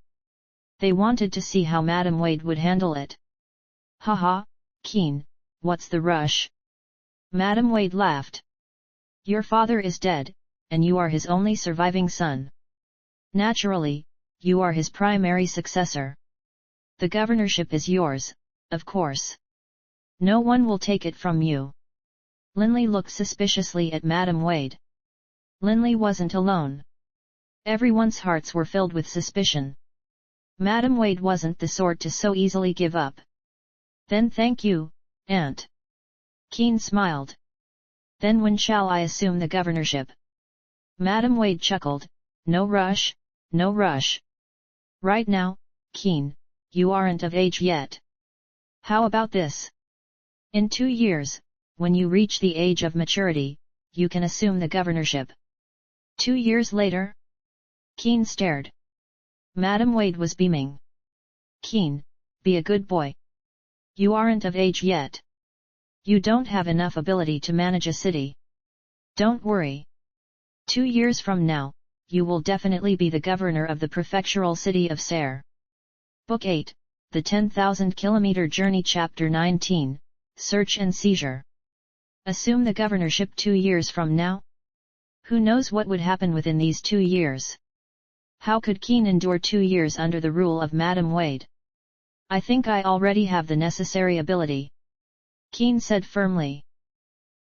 They wanted to see how Madame Wade would handle it. Haha, Keen, what's the rush? Madame Wade laughed. Your father is dead, and you are his only surviving son. Naturally, you are his primary successor. The governorship is yours, of course. No one will take it from you. Linley looked suspiciously at Madame Wade. Linley wasn't alone. Everyone's hearts were filled with suspicion. Madame Wade wasn't the sort to so easily give up. Then thank you, Aunt. Keen smiled. Then when shall I assume the governorship? Madame Wade chuckled. No rush, no rush. Right now, Keen, you aren't of age yet. How about this? In 2 years, when you reach the age of maturity, you can assume the governorship. 2 years later? Keen stared. Madame Wade was beaming. Keen, be a good boy. You aren't of age yet. You don't have enough ability to manage a city. Don't worry. 2 years from now, you will definitely be the governor of the prefectural city of Serre. Book 8, The 10,000 Kilometer Journey Chapter 19, Search and Seizure. Assume the governorship 2 years from now? Who knows what would happen within these 2 years? How could Keen endure 2 years under the rule of Madame Wade? I think I already have the necessary ability. Keen said firmly.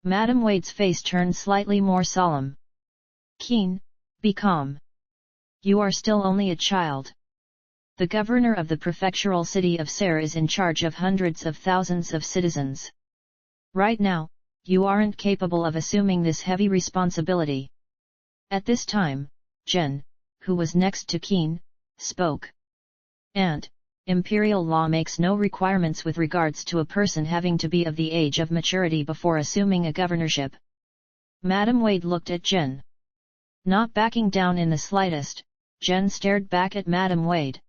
Madame Wade's face turned slightly more solemn. Keen, be calm. You are still only a child. The governor of the prefectural city of Serre is in charge of hundreds of thousands of citizens. Right now, you aren't capable of assuming this heavy responsibility. At this time, Jen, who was next to Keen, spoke. Aunt, imperial law makes no requirements with regards to a person having to be of the age of maturity before assuming a governorship. Madame Wade looked at Jen. Not backing down in the slightest, Jen stared back at Madame Wade.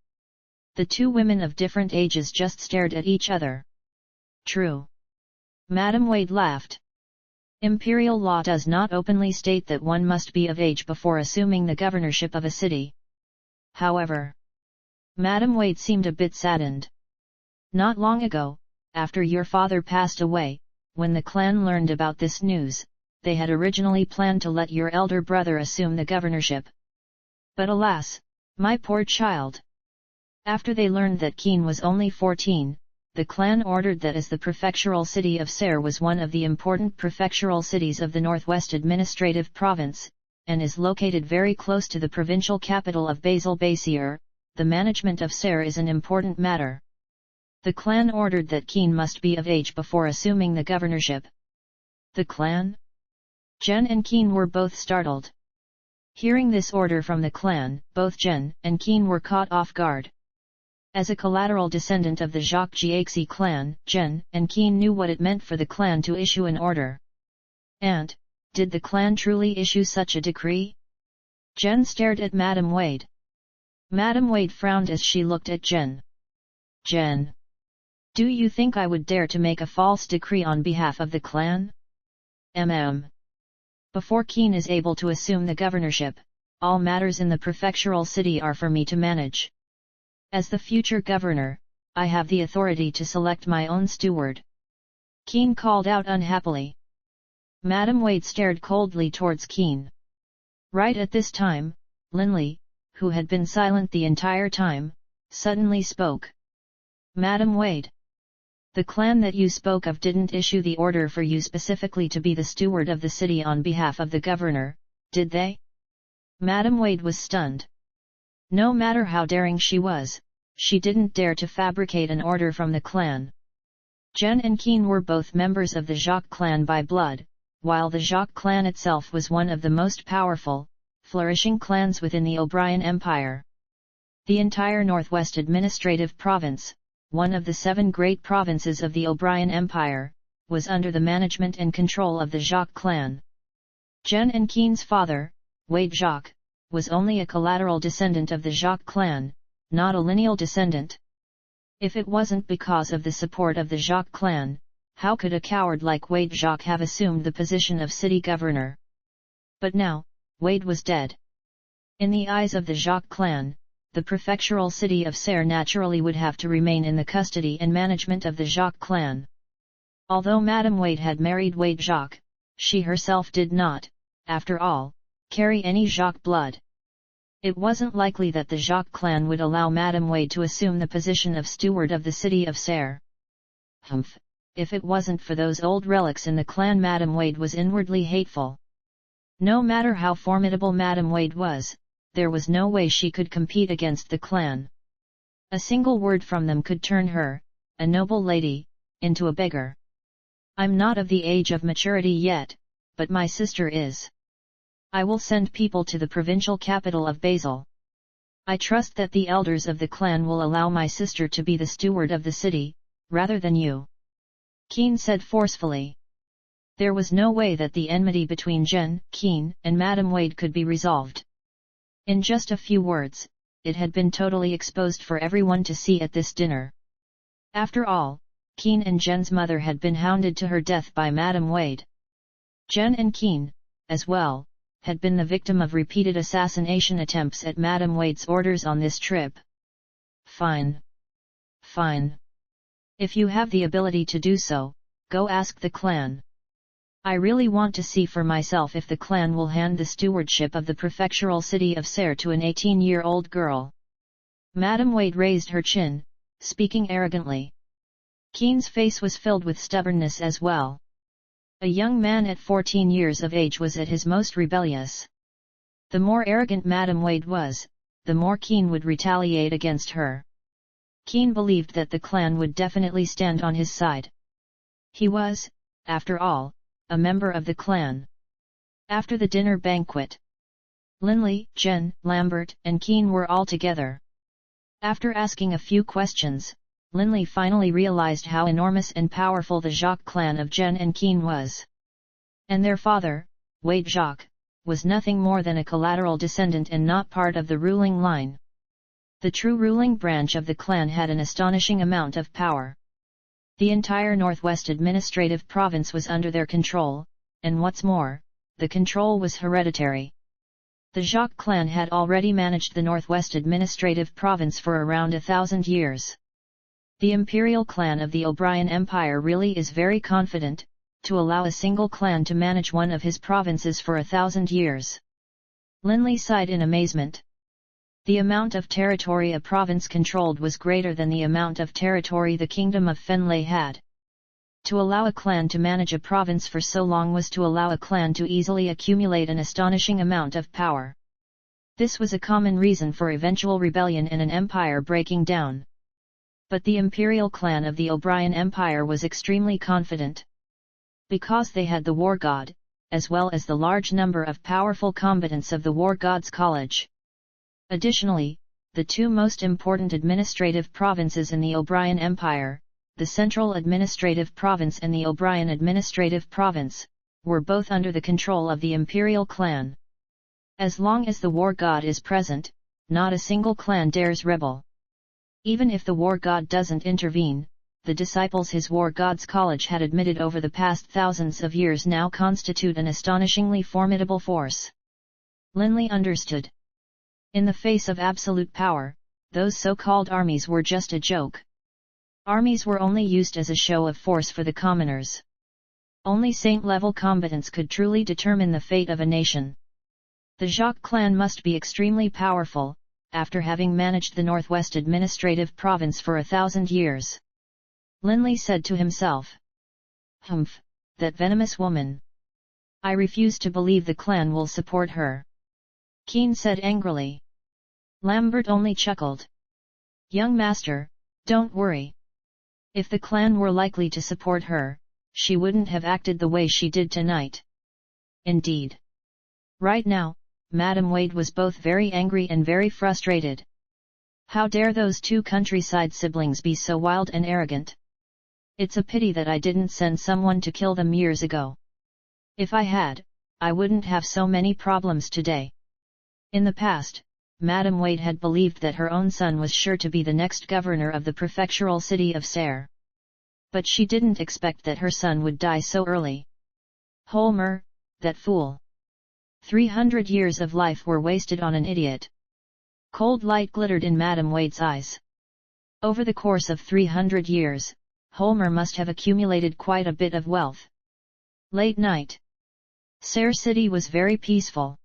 The two women of different ages just stared at each other. True. Madame Wade laughed. Imperial law does not openly state that one must be of age before assuming the governorship of a city. However, Madame Wade seemed a bit saddened. Not long ago, after your father passed away, when the clan learned about this news, they had originally planned to let your elder brother assume the governorship. But alas, my poor child! After they learned that Keen was only 14, the clan ordered that as the prefectural city of Serre was one of the important prefectural cities of the Northwest Administrative Province, and is located very close to the provincial capital of Basel-Basières, the management of Serre is an important matter. The clan ordered that Keen must be of age before assuming the governorship. The clan? Jen and Keen were both startled. Hearing this order from the clan, both Jen and Keen were caught off guard. As a collateral descendant of the Jacques Giaxi clan, Jen and Keen knew what it meant for the clan to issue an order. And, did the clan truly issue such a decree? Jen stared at Madame Wade. Madame Wade frowned as she looked at Jen. Jen, do you think I would dare to make a false decree on behalf of the clan? Before Keen is able to assume the governorship, all matters in the prefectural city are for me to manage. As the future governor, I have the authority to select my own steward. Keen called out unhappily. Madame Wade stared coldly towards Keen. Right at this time, Linley, who had been silent the entire time, suddenly spoke. Madame Wade, the clan that you spoke of didn't issue the order for you specifically to be the steward of the city on behalf of the governor, did they? Madame Wade was stunned. No matter how daring she was, she didn't dare to fabricate an order from the clan. Jen and Keen were both members of the Jacques clan by blood, while the Jacques clan itself was one of the most powerful, flourishing clans within the O'Brien Empire. The entire Northwest Administrative Province, one of the 7 great provinces of the O'Brien Empire, was under the management and control of the Jacques clan. Jen and Keen's father, Wade Jacques, was only a collateral descendant of the Jacques clan, not a lineal descendant. If it wasn't because of the support of the Jacques clan, how could a coward like Wade Jacques have assumed the position of city governor? But now, Wade was dead. In the eyes of the Jacques clan, the prefectural city of Serre naturally would have to remain in the custody and management of the Jacques clan. Although Madame Wade had married Wade Jacques, she herself did not, after all, carry any Jacques blood. It wasn't likely that the Jacques clan would allow Madame Wade to assume the position of steward of the city of Serre. Humph! If it wasn't for those old relics in the clan, Madame Wade was inwardly hateful. No matter how formidable Madame Wade was, there was no way she could compete against the clan. A single word from them could turn her, a noble lady, into a beggar. I'm not of the age of maturity yet, but my sister is. I will send people to the provincial capital of Basel. I trust that the elders of the clan will allow my sister to be the steward of the city, rather than you. Keane said forcefully. There was no way that the enmity between Jean, Keane, and Madame Wade could be resolved. In just a few words, it had been totally exposed for everyone to see at this dinner. After all, Keane and Jean's mother had been hounded to her death by Madame Wade. Jean and Keane, as well, had been the victim of repeated assassination attempts at Madame Wade's orders on this trip. Fine. Fine. If you have the ability to do so, go ask the clan. I really want to see for myself if the clan will hand the stewardship of the prefectural city of Serre to an 18-year-old girl. Madame Wade raised her chin, speaking arrogantly. Keane's face was filled with stubbornness as well. A young man at 14 years of age was at his most rebellious. The more arrogant Madame Wade was, the more Keane would retaliate against her. Keane believed that the clan would definitely stand on his side. He was, after all, a member of the clan. After the dinner banquet, Linley, Jean, Lambert, and Keane were all together. After asking a few questions, Linley finally realized how enormous and powerful the Jacques clan of Jean and Keane was. And their father, Wade Jacques, was nothing more than a collateral descendant and not part of the ruling line. The true ruling branch of the clan had an astonishing amount of power. The entire Northwest Administrative Province was under their control, and what's more, the control was hereditary. The Jacques clan had already managed the Northwest Administrative Province for around 1,000 years. The imperial clan of the O'Brien Empire really is very confident, to allow a single clan to manage one of his provinces for 1,000 years. Linley sighed in amazement. The amount of territory a province controlled was greater than the amount of territory the kingdom of Fenley had. To allow a clan to manage a province for so long was to allow a clan to easily accumulate an astonishing amount of power. This was a common reason for eventual rebellion and an empire breaking down. But the imperial clan of the O'Brien Empire was extremely confident. Because they had the war god, as well as the large number of powerful combatants of the War Gods College. Additionally, the two most important administrative provinces in the O'Brien Empire, the Central Administrative Province and the O'Brien Administrative Province, were both under the control of the imperial clan. As long as the war god is present, not a single clan dares rebel. Even if the war god doesn't intervene, the disciples his War Gods College had admitted over the past thousands of years now constitute an astonishingly formidable force. Linley understood. In the face of absolute power, those so-called armies were just a joke. Armies were only used as a show of force for the commoners. Only saint-level combatants could truly determine the fate of a nation. The Jacques clan must be extremely powerful, after having managed the Northwest Administrative Province for 1,000 years. Linley said to himself. Humph, that venomous woman. I refuse to believe the clan will support her. Keane said angrily. Lambert only chuckled. Young master, don't worry. If the clan were likely to support her, she wouldn't have acted the way she did tonight. Indeed. Right now, Madame Wade was both very angry and very frustrated. How dare those two countryside siblings be so wild and arrogant? It's a pity that I didn't send someone to kill them years ago. If I had, I wouldn't have so many problems today. In the past, Madame Wade had believed that her own son was sure to be the next governor of the prefectural city of Serre. But she didn't expect that her son would die so early. Holmer, that fool. 300 years of life were wasted on an idiot. Cold light glittered in Madame Wade's eyes. Over the course of 300 years, Holmer must have accumulated quite a bit of wealth. Late night. Sayre City was very peaceful.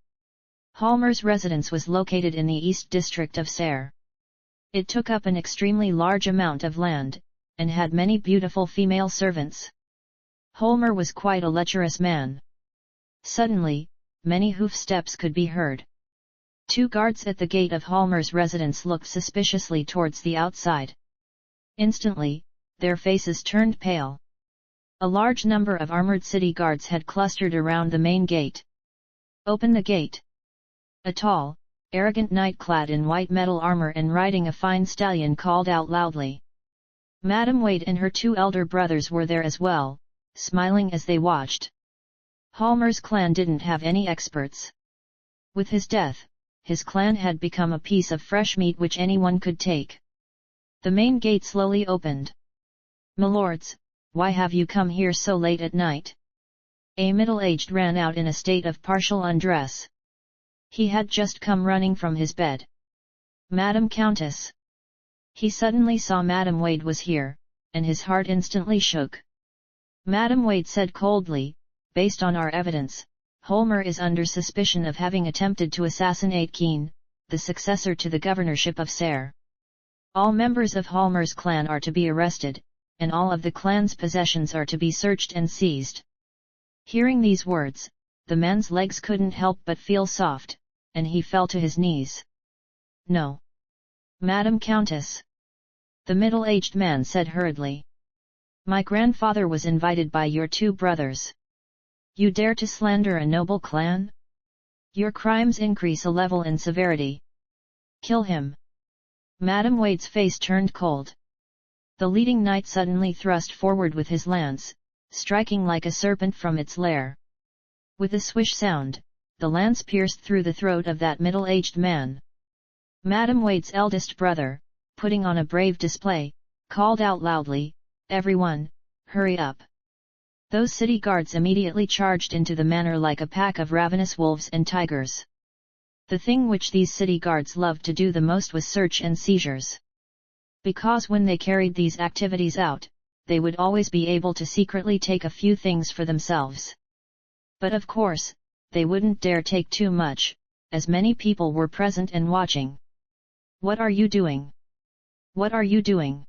Holmer's residence was located in the East District of Sayre. It took up an extremely large amount of land, and had many beautiful female servants. Holmer was quite a lecherous man. Suddenly, many hoof steps could be heard. 2 guards at the gate of Holmer's residence looked suspiciously towards the outside. Instantly, their faces turned pale. A large number of armored city guards had clustered around the main gate. "Open the gate!" A tall, arrogant knight clad in white metal armor and riding a fine stallion called out loudly. Madame Wade and her 2 elder brothers were there as well, smiling as they watched. Holmer's clan didn't have any experts. With his death, his clan had become a piece of fresh meat which anyone could take. The main gate slowly opened. "Milords, why have you come here so late at night?" A middle-aged ran out in a state of partial undress. He had just come running from his bed. "Madam Countess." He suddenly saw Madame Wade was here, and his heart instantly shook. Madame Wade said coldly, "Based on our evidence, Holmer is under suspicion of having attempted to assassinate Keen, the successor to the governorship of Sayre. All members of Holmer's clan are to be arrested, and all of the clan's possessions are to be searched and seized." Hearing these words, the man's legs couldn't help but feel soft, and he fell to his knees. "No. Madam Countess," the middle-aged man said hurriedly. "My grandfather was invited by your 2 brothers. You dare to slander a noble clan? Your crimes increase a level in severity. Kill him." Madame Wade's face turned cold. The leading knight suddenly thrust forward with his lance, striking like a serpent from its lair. With a swish sound, the lance pierced through the throat of that middle-aged man. Madame Wade's eldest brother, putting on a brave display, called out loudly, "Everyone, hurry up!" Those city guards immediately charged into the manor like a pack of ravenous wolves and tigers. The thing which these city guards loved to do the most was search and seizures. Because when they carried these activities out, they would always be able to secretly take a few things for themselves. But of course, they wouldn't dare take too much, as many people were present and watching. "What are you doing? What are you doing?"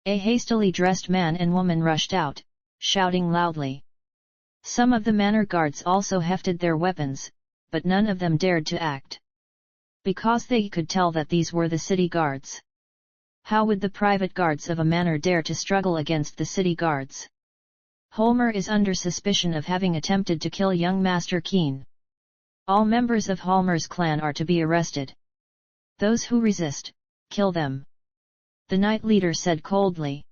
A hastily dressed man and woman rushed out, shouting loudly. Some of the manor guards also hefted their weapons, but none of them dared to act. Because they could tell that these were the city guards. How would the private guards of a manor dare to struggle against the city guards? Holmer is under suspicion of having attempted to kill young Master Keen. All members of Holmer's clan are to be arrested. Those who resist, kill them. The knight leader said coldly.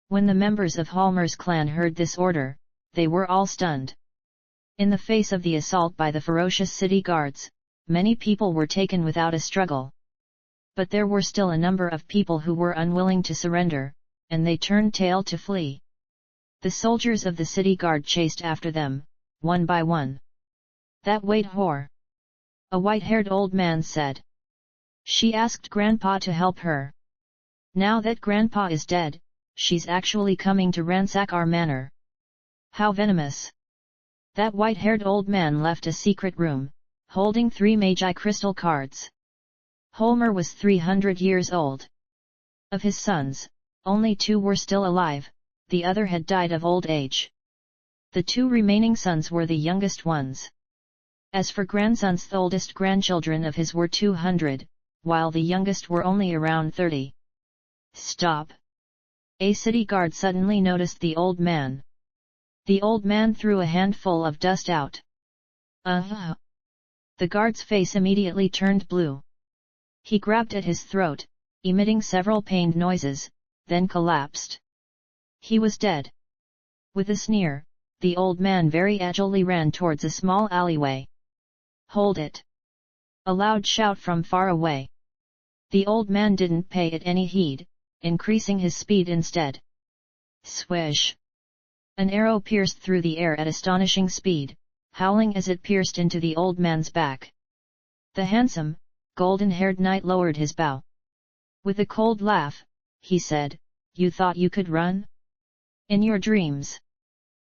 When the members of Holmer's clan heard this order, they were all stunned. In the face of the assault by the ferocious city guards, many people were taken without a struggle. But there were still a number of people who were unwilling to surrender, and they turned tail to flee. The soldiers of the city guard chased after them, one by one. "That Wade whore!" a white-haired old man said. "She asked Grandpa to help her. Now that Grandpa is dead, she's actually coming to ransack our manor. How venomous!" That white-haired old man left a secret room, holding 3 magi crystal cards. Holmer was 300 years old. Of his sons, only 2 were still alive, the other had died of old age. The 2 remaining sons were the youngest ones. As for grandsons, the oldest grandchildren of his were 200, while the youngest were only around 30. "Stop!" A city guard suddenly noticed the old man. The old man threw a handful of dust out. The guard's face immediately turned blue. He grabbed at his throat, emitting several pained noises, then collapsed. He was dead. With a sneer, the old man very agilely ran towards a small alleyway. "Hold it!" A loud shout from far away. The old man didn't pay it any heed, increasing his speed instead. Swish! An arrow pierced through the air at astonishing speed, howling as it pierced into the old man's back. The handsome, golden-haired knight lowered his bow. With a cold laugh, he said, "You thought you could run? In your dreams.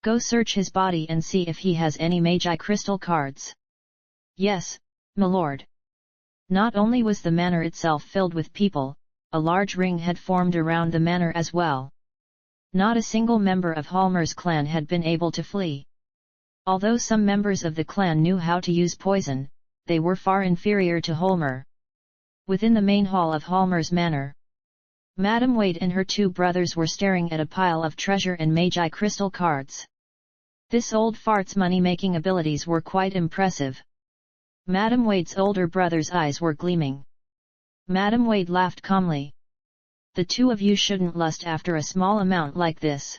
Go search his body and see if he has any magi crystal cards." "Yes, milord." Not only was the manor itself filled with people, a large ring had formed around the manor as well. Not a single member of Halmer's clan had been able to flee. Although some members of the clan knew how to use poison, they were far inferior to Halmer. Within the main hall of Halmer's manor, Madame Wade and her two brothers were staring at a pile of treasure and magi crystal cards. This old fart's money-making abilities were quite impressive. Madame Wade's older brother's eyes were gleaming. Madame Wade laughed calmly. "The two of you shouldn't lust after a small amount like this.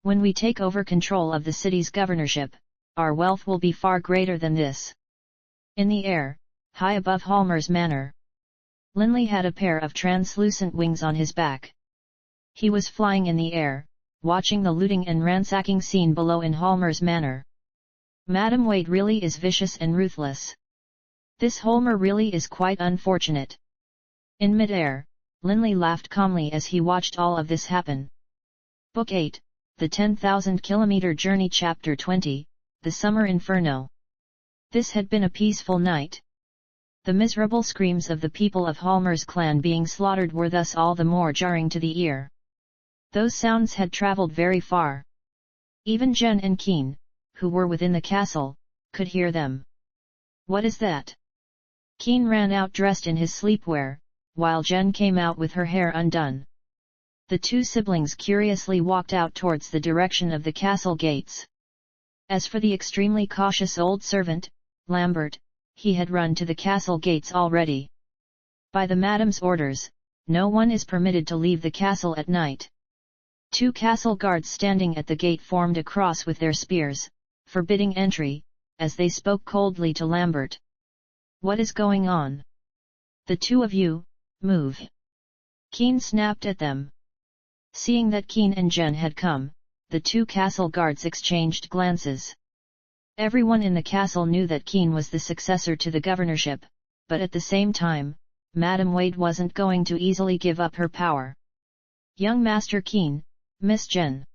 When we take over control of the city's governorship, our wealth will be far greater than this." In the air, high above Halmer's manor, Linley had a pair of translucent wings on his back. He was flying in the air, watching the looting and ransacking scene below in Halmer's manor. Madame Wade really is vicious and ruthless. This Halmer really is quite unfortunate. In mid-air, Linley laughed calmly as he watched all of this happen. Book 8, The 10,000 Kilometer Journey Chapter 20, The Summer Inferno. This had been a peaceful night. The miserable screams of the people of Halmer's clan being slaughtered were thus all the more jarring to the ear. Those sounds had traveled very far. Even Jen and Keen, who were within the castle, could hear them. "What is that?" Keen ran out dressed in his sleepwear, while Jen came out with her hair undone. The two siblings curiously walked out towards the direction of the castle gates. As for the extremely cautious old servant, Lambert, he had run to the castle gates already. By the madam's orders, no one is permitted to leave the castle at night. Two castle guards standing at the gate formed a cross with their spears, forbidding entry, as they spoke coldly to Lambert. "What is going on? The two of you, move!" Keen snapped at them. Seeing that Keen and Jen had come, the two castle guards exchanged glances. Everyone in the castle knew that Keen was the successor to the governorship, but at the same time, Madame Wade wasn't going to easily give up her power. "Young Master Keen, Miss Jen.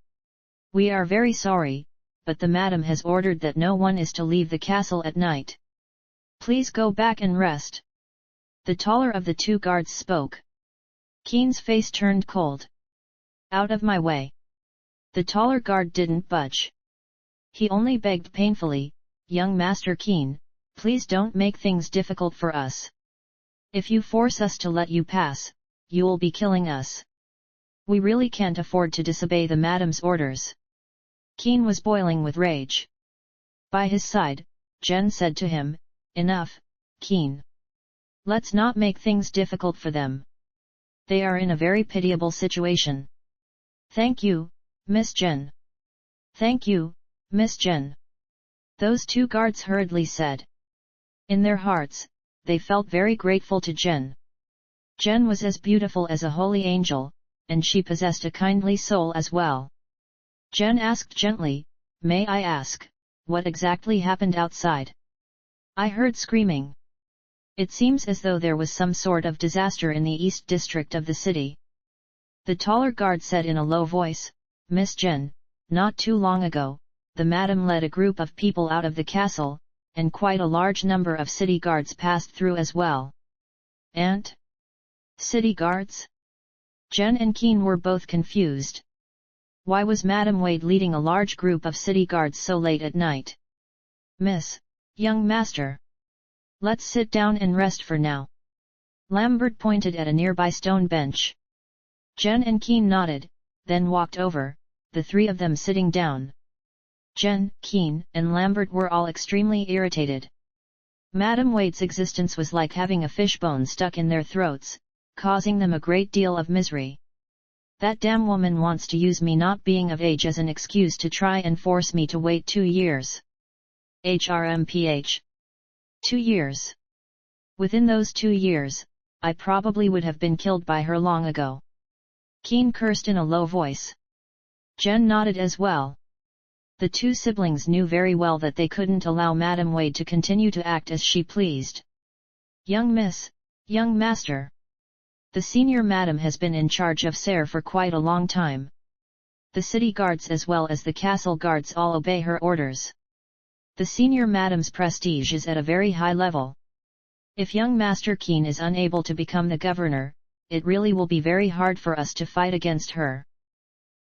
We are very sorry, but the madam has ordered that no one is to leave the castle at night. Please go back and rest." The taller of the two guards spoke. Keen's face turned cold. "Out of my way." The taller guard didn't budge. He only begged painfully, "Young Master Keen, please don't make things difficult for us. If you force us to let you pass, you'll be killing us. We really can't afford to disobey the madam's orders." Keen was boiling with rage. By his side, Jen said to him, "Enough, Keen. Let's not make things difficult for them. They are in a very pitiable situation." "Thank you, Miss Jen." "Thank you, Miss Jen." Those two guards hurriedly said. In their hearts, they felt very grateful to Jen. Jen was as beautiful as a holy angel, and she possessed a kindly soul as well. Jen asked gently, "May I ask, what exactly happened outside? I heard screaming. It seems as though there was some sort of disaster in the east district of the city." The taller guard said in a low voice, "Miss Jen, not too long ago, the madam led a group of people out of the castle, and quite a large number of city guards passed through as well." "And? City guards?" Jen and Keen were both confused. Why was Madame Wade leading a large group of city guards so late at night? "Miss, young master. Let's sit down and rest for now." Lambert pointed at a nearby stone bench. Jen and Keen nodded, then walked over, the three of them sitting down. Jen, Keen, and Lambert were all extremely irritated. Madame Wade's existence was like having a fishbone stuck in their throats, causing them a great deal of misery. "That damn woman wants to use me not being of age as an excuse to try and force me to wait 2 years. HRMPH. 2 years. Within those 2 years, I probably would have been killed by her long ago." Keen cursed in a low voice. Jen nodded as well. The two siblings knew very well that they couldn't allow Madame Wade to continue to act as she pleased. "Young miss, young master. The senior madam has been in charge of Serre for quite a long time. The city guards as well as the castle guards all obey her orders. The senior madam's prestige is at a very high level. If young Master Keen is unable to become the governor, it really will be very hard for us to fight against her.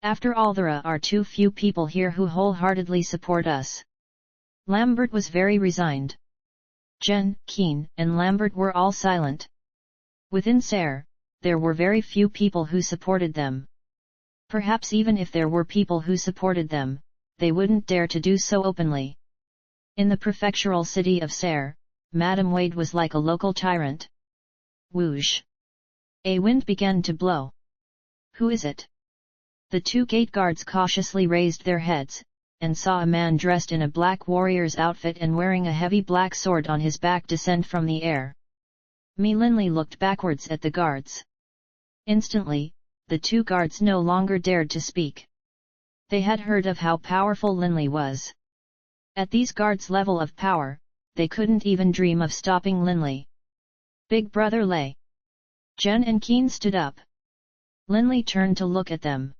After all, there are too few people here who wholeheartedly support us." Lambert was very resigned. Jen, Keen, and Lambert were all silent. Within Serre, there were very few people who supported them. Perhaps even if there were people who supported them, they wouldn't dare to do so openly. In the prefectural city of Serre, Madame Wade was like a local tyrant. Whoosh! A wind began to blow. "Who is it?" The two gate guards cautiously raised their heads, and saw a man dressed in a black warrior's outfit and wearing a heavy black sword on his back descend from the air. Linley looked backwards at the guards. Instantly, the two guards no longer dared to speak. They had heard of how powerful Linley was. At these guards' level of power, they couldn't even dream of stopping Linley. "Big brother Lay." Jen and Keen stood up. Linley turned to look at them.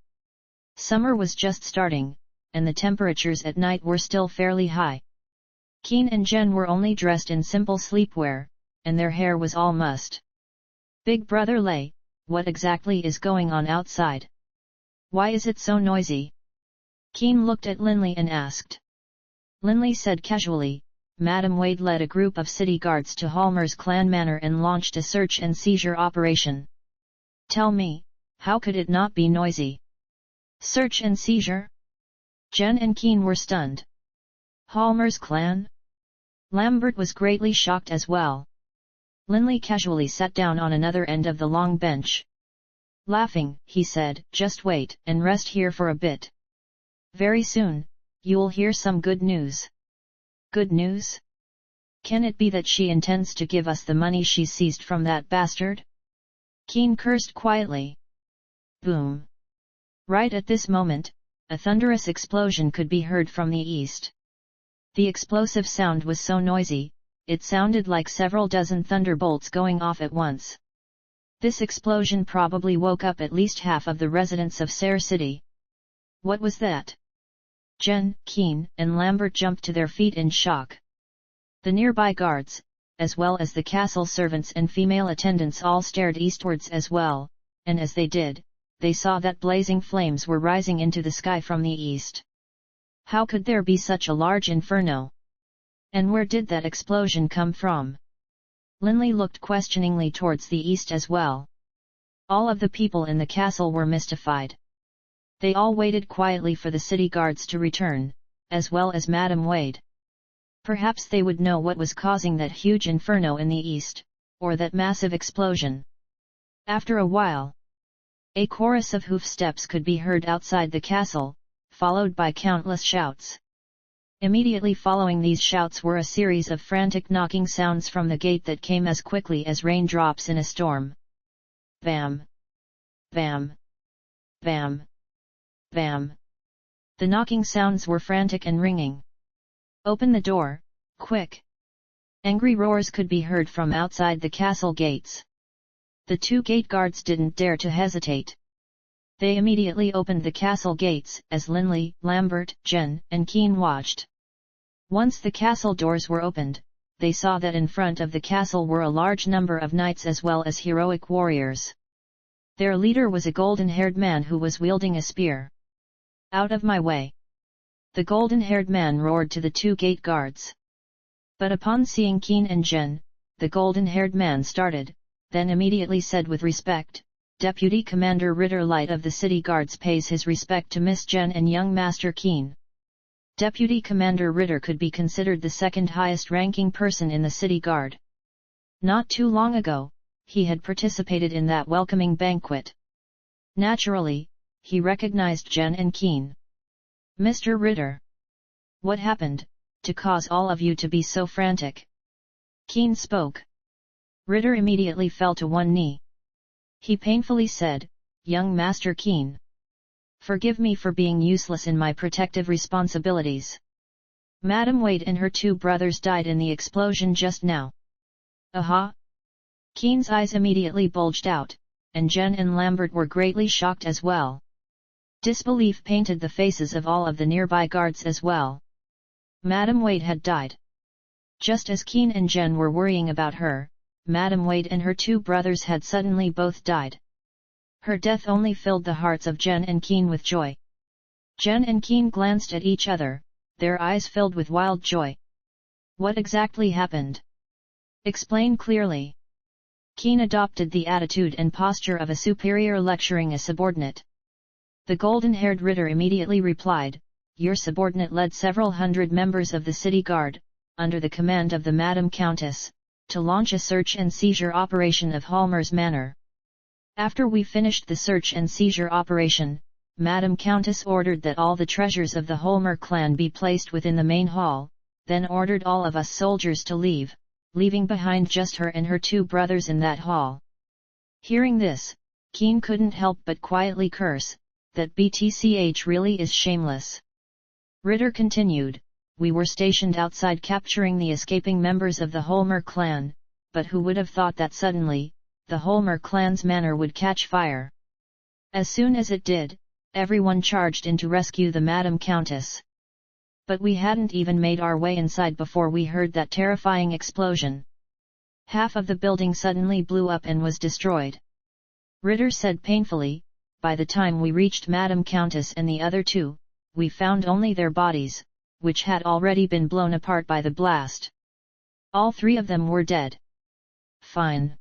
Summer was just starting, and the temperatures at night were still fairly high. Keen and Jen were only dressed in simple sleepwear, and their hair was all mussed. "Big brother Lay, what exactly is going on outside? Why is it so noisy?" Keen looked at Linley and asked. Linley said casually, "Madame Wade led a group of city guards to Halmer's Clan Manor and launched a search and seizure operation. Tell me, how could it not be noisy?" "Search and seizure?" Jen and Keen were stunned. "Halmer's clan?" Lambert was greatly shocked as well. Linley casually sat down on another end of the long bench. Laughing, he said, "Just wait, and rest here for a bit. Very soon, you'll hear some good news." "Good news? Can it be that she intends to give us the money she seized from that bastard?" Keen cursed quietly. Boom! Right at this moment, a thunderous explosion could be heard from the east. The explosive sound was so noisy, it sounded like several dozen thunderbolts going off at once. This explosion probably woke up at least half of the residents of Serre City. What was that? Jen, Keen, and Lambert jumped to their feet in shock. The nearby guards, as well as the castle servants and female attendants all stared eastwards as well, and as they did, they saw that blazing flames were rising into the sky from the east. How could there be such a large inferno? And where did that explosion come from? Linley looked questioningly towards the east as well. All of the people in the castle were mystified. They all waited quietly for the city guards to return, as well as Madame Wade. Perhaps they would know what was causing that huge inferno in the east, or that massive explosion. After a while, a chorus of hoof steps could be heard outside the castle, followed by countless shouts. Immediately following these shouts were a series of frantic knocking sounds from the gate that came as quickly as raindrops in a storm. Bam! Bam! Bam! Bam! The knocking sounds were frantic and ringing. "Open the door, quick!" Angry roars could be heard from outside the castle gates. The two gate guards didn't dare to hesitate. They immediately opened the castle gates, as Linley, Lambert, Jen, and Keen watched. Once the castle doors were opened, they saw that in front of the castle were a large number of knights as well as heroic warriors. Their leader was a golden-haired man who was wielding a spear. "Out of my way!" The golden-haired man roared to the two gate guards. But upon seeing Keen and Jen, the golden-haired man started, then immediately said with respect, "Deputy Commander Ritter Light of the City Guards pays his respect to Miss Jen and young Master Keen." Deputy Commander Ritter could be considered the second highest ranking person in the City Guard. Not too long ago, he had participated in that welcoming banquet. Naturally, he recognized Jen and Keen. "Mr. Ritter, what happened, to cause all of you to be so frantic?" Keen spoke. Ritter immediately fell to one knee. He painfully said, "Young Master Keen. Forgive me for being useless in my protective responsibilities. Madam Wade and her 2 brothers died in the explosion just now. Aha! Keen's eyes immediately bulged out, and Jen and Lambert were greatly shocked as well. Disbelief painted the faces of all of the nearby guards as well. Madam Wade had died. Just as Keen and Jen were worrying about her, Madam Wade and her 2 brothers had suddenly both died. Her death only filled the hearts of Jen and Keen with joy. Jen and Keen glanced at each other, their eyes filled with wild joy. What exactly happened? Explain clearly. Keen adopted the attitude and posture of a superior lecturing a subordinate. The golden-haired Ritter immediately replied, "Your subordinate led several hundred members of the city guard, under the command of the Madam Countess, to launch a search and seizure operation of Halmer's Manor. After we finished the search and seizure operation, Madam Countess ordered that all the treasures of the Halmer clan be placed within the main hall, then ordered all of us soldiers to leave, leaving behind just her and her 2 brothers in that hall." Hearing this, Keen couldn't help but quietly curse, that BTCH really is shameless. Ritter continued, "We were stationed outside capturing the escaping members of the Halmer clan, but who would have thought that suddenly, the Halmer clan's manor would catch fire. As soon as it did, everyone charged in to rescue the Madam Countess. But we hadn't even made our way inside before we heard that terrifying explosion. Half of the building suddenly blew up and was destroyed." Ritter said painfully, "By the time we reached Madam Countess and the other 2, we found only their bodies, which had already been blown apart by the blast. All 3 of them were dead." "Fine.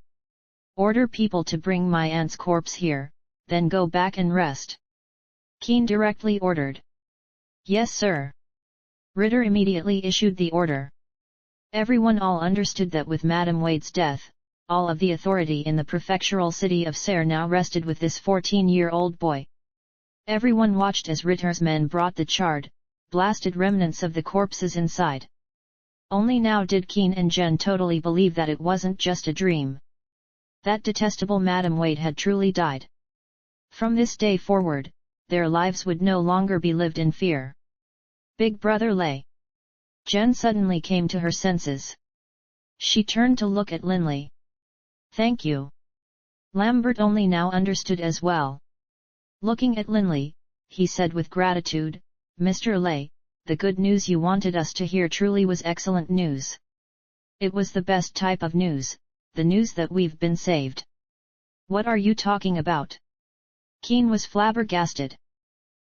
Order people to bring my aunt's corpse here, then go back and rest," Keen directly ordered. "Yes sir." Ritter immediately issued the order. Everyone all understood that with Madam Wade's death, all of the authority in the prefectural city of Serre now rested with this 14-year-old boy. Everyone watched as Ritter's men brought the charred, blasted remnants of the corpses inside. Only now did Keen and Jen totally believe that it wasn't just a dream. That detestable Madam Wade had truly died. From this day forward, their lives would no longer be lived in fear. Big Brother Lay. Jen suddenly came to her senses. She turned to look at Linley. "Thank you." Lambert only now understood as well. Looking at Linley, he said with gratitude, "Mr. Lay, the good news you wanted us to hear truly was excellent news. It was the best type of news, the news that we've been saved." "What are you talking about?" Keen was flabbergasted.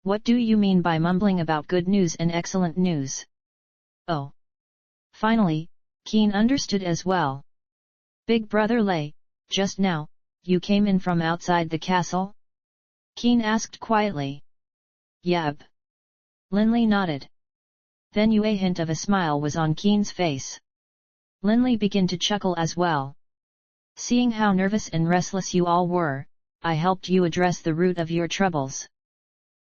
"What do you mean by mumbling about good news and excellent news?" "Oh." Finally, Keen understood as well. "Big Brother Lay, just now, you came in from outside the castle?" Keen asked quietly. "Yep." Linley nodded. Then a hint of a smile was on Keen's face. Linley began to chuckle as well. "Seeing how nervous and restless you all were, I helped you address the root of your troubles.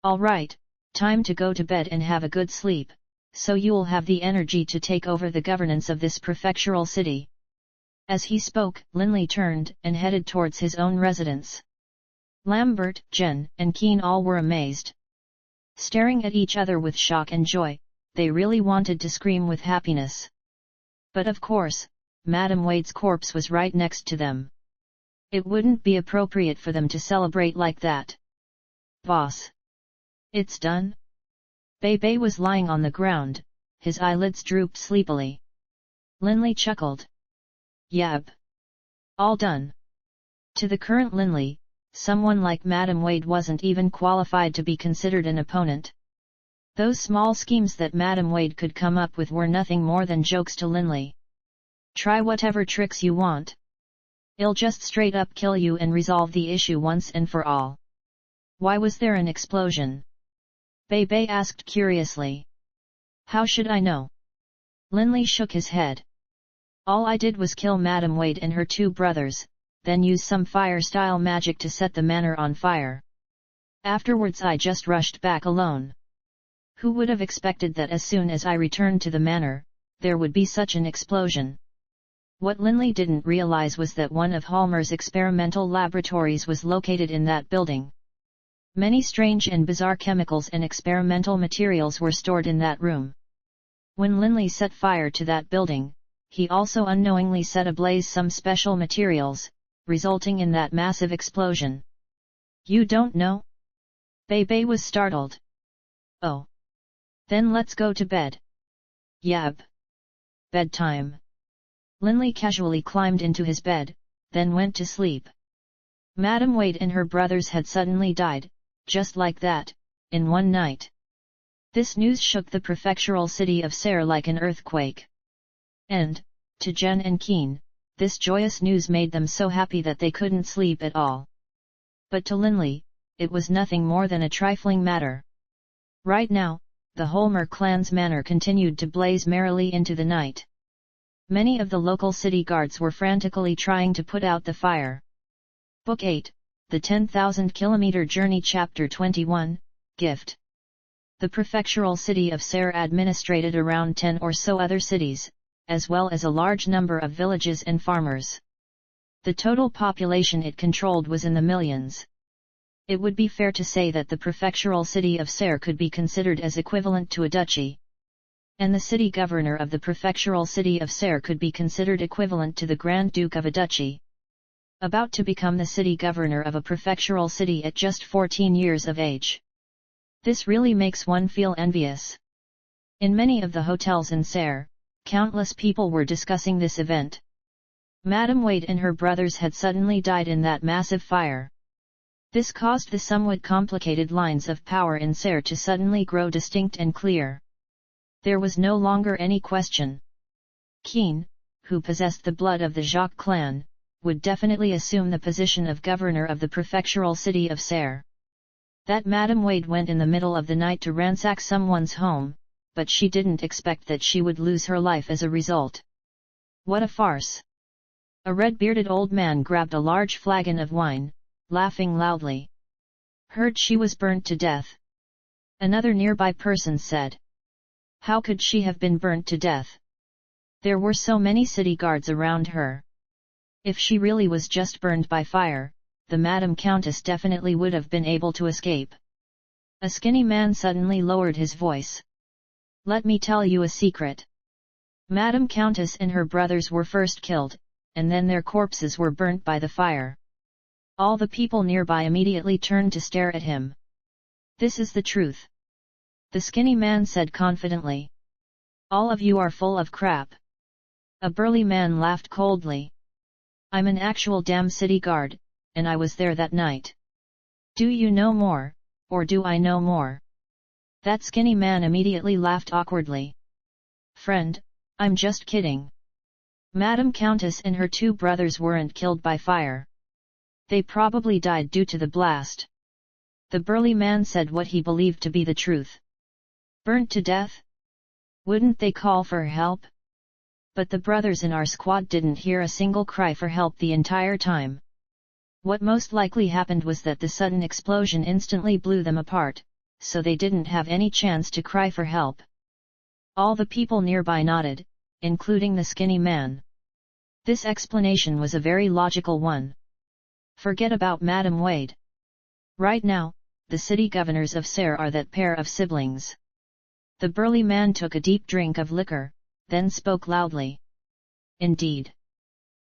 All right, time to go to bed and have a good sleep, so you'll have the energy to take over the governance of this prefectural city." As he spoke, Linley turned and headed towards his own residence. Lambert, Jen, and Keen all were amazed. Staring at each other with shock and joy, they really wanted to scream with happiness. But of course, Madam Wade's corpse was right next to them. It wouldn't be appropriate for them to celebrate like that. "Boss. It's done?" Bebe was lying on the ground, his eyelids drooped sleepily. Linley chuckled. "Yep. All done." To the current Linley, someone like Madam Wade wasn't even qualified to be considered an opponent. Those small schemes that Madam Wade could come up with were nothing more than jokes to Linley. "Try whatever tricks you want. I'll just straight up kill you and resolve the issue once and for all." "Why was there an explosion?" Bebe asked curiously. "How should I know?" Linley shook his head. "All I did was kill Madam Wade and her 2 brothers, then use some fire-style magic to set the manor on fire. Afterwards I just rushed back alone. Who would have expected that as soon as I returned to the manor, there would be such an explosion?" What Linley didn't realize was that one of Halmer's experimental laboratories was located in that building. Many strange and bizarre chemicals and experimental materials were stored in that room. When Linley set fire to that building, he also unknowingly set ablaze some special materials, resulting in that massive explosion. You don't know? Bebe was startled. Oh. Then let's go to bed. Yab. Bedtime. Linley casually climbed into his bed, then went to sleep. Madame Wade and her brothers had suddenly died, just like that, in one night. This news shook the prefectural city of Serre like an earthquake. And, to Jen and Keen, this joyous news made them so happy that they couldn't sleep at all. But to Linley, it was nothing more than a trifling matter. Right now, the Holmer clan's manor continued to blaze merrily into the night. Many of the local city guards were frantically trying to put out the fire. Book 8, The 10,000 Kilometer Journey Chapter 21, Gift. The prefectural city of Serre administrated around 10 or so other cities, as well as a large number of villages and farmers. The total population it controlled was in the millions. It would be fair to say that the prefectural city of Serre could be considered as equivalent to a duchy. And the city governor of the prefectural city of Serre could be considered equivalent to the Grand Duke of a duchy. About to become the city governor of a prefectural city at just 14 years of age. This really makes one feel envious. In many of the hotels in Serre, countless people were discussing this event. Madame Wade and her brothers had suddenly died in that massive fire. This caused the somewhat complicated lines of power in Serre to suddenly grow distinct and clear. There was no longer any question. Keen, who possessed the blood of the Jacques clan, would definitely assume the position of governor of the prefectural city of Serre. That Madame Wade went in the middle of the night to ransack someone's home, but she didn't expect that she would lose her life as a result. What a farce! A red-bearded old man grabbed a large flagon of wine, laughing loudly. Heard she was burnt to death. Another nearby person said. How could she have been burnt to death? There were so many city guards around her. If she really was just burned by fire, the Madame Countess definitely would have been able to escape. A skinny man suddenly lowered his voice. Let me tell you a secret. Madame Countess and her brothers were first killed, and then their corpses were burnt by the fire. All the people nearby immediately turned to stare at him. This is the truth. The skinny man said confidently. All of you are full of crap. A burly man laughed coldly. I'm an actual damn city guard, and I was there that night. Do you know more, or do I know more? That skinny man immediately laughed awkwardly. Friend, I'm just kidding. Madame Countess and her two brothers weren't killed by fire. They probably died due to the blast. The burly man said what he believed to be the truth. Burnt to death? Wouldn't they call for help? But the brothers in our squad didn't hear a single cry for help the entire time. What most likely happened was that the sudden explosion instantly blew them apart, so they didn't have any chance to cry for help. All the people nearby nodded, including the skinny man. This explanation was a very logical one. Forget about Madame Wade. Right now, the city governors of Serre are that pair of siblings. The burly man took a deep drink of liquor, then spoke loudly. Indeed.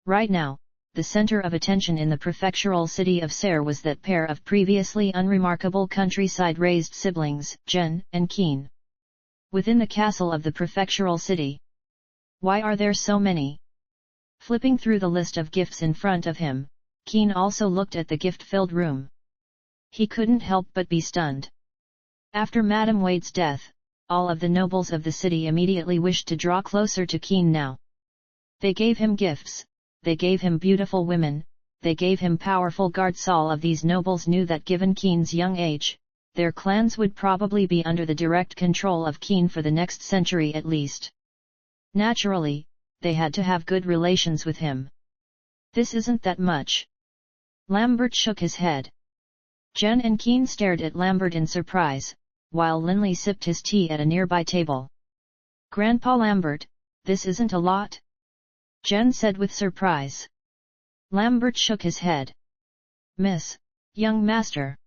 Right now, the center of attention in the prefectural city of Serre was that pair of previously unremarkable countryside-raised siblings, Jen and Keen. Within the castle of the prefectural city. Why are there so many? Flipping through the list of gifts in front of him, Keen also looked at the gift-filled room. He couldn't help but be stunned. After Madame Wade's death, all of the nobles of the city immediately wished to draw closer to Keen now. They gave him gifts, they gave him beautiful women, they gave him powerful guards. All of these nobles knew that given Keen's young age, their clans would probably be under the direct control of Keen for the next century at least. Naturally, they had to have good relations with him. This isn't that much. Lambert shook his head. Jen and Keen stared at Lambert in surprise, while Linley sipped his tea at a nearby table. Grandpa Lambert, this isn't a lot? Jen said with surprise. Lambert shook his head. Miss, young master.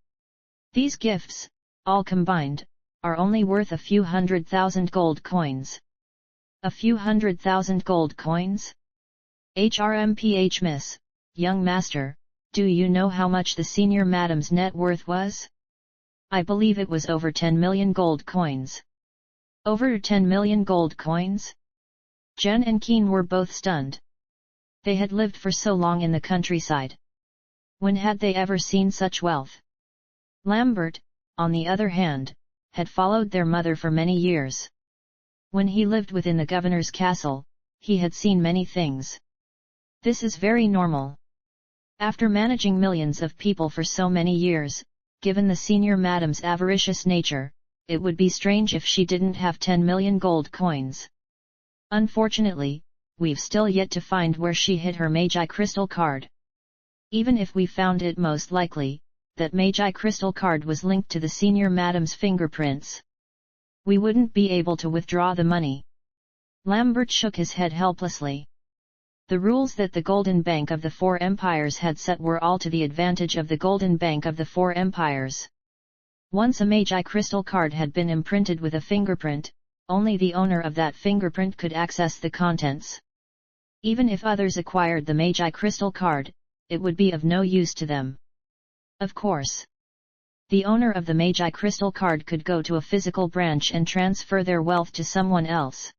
These gifts, all combined, are only worth a few 100,000 gold coins. A few 100,000 gold coins? HRMPH Miss, young master, do you know how much the senior madam's net worth was? I believe it was over 10 million gold coins. Over 10 million gold coins? Jen and Keen were both stunned. They had lived for so long in the countryside. When had they ever seen such wealth? Lambert, on the other hand, had followed their mother for many years. When he lived within the governor's castle, he had seen many things. This is very normal. After managing millions of people for so many years, given the senior madam's avaricious nature, it would be strange if she didn't have 10 million gold coins. Unfortunately, we've still yet to find where she hid her Magi crystal card. Even if we found it, most likely, that Magi crystal card was linked to the senior madam's fingerprints. We wouldn't be able to withdraw the money. Lambert shook his head helplessly. The rules that the Golden Bank of the Four Empires had set were all to the advantage of the Golden Bank of the Four Empires. Once a Magi crystal card had been imprinted with a fingerprint, only the owner of that fingerprint could access the contents. Even if others acquired the Magi crystal card, it would be of no use to them. Of course, the owner of the Magi crystal card could go to a physical branch and transfer their wealth to someone else.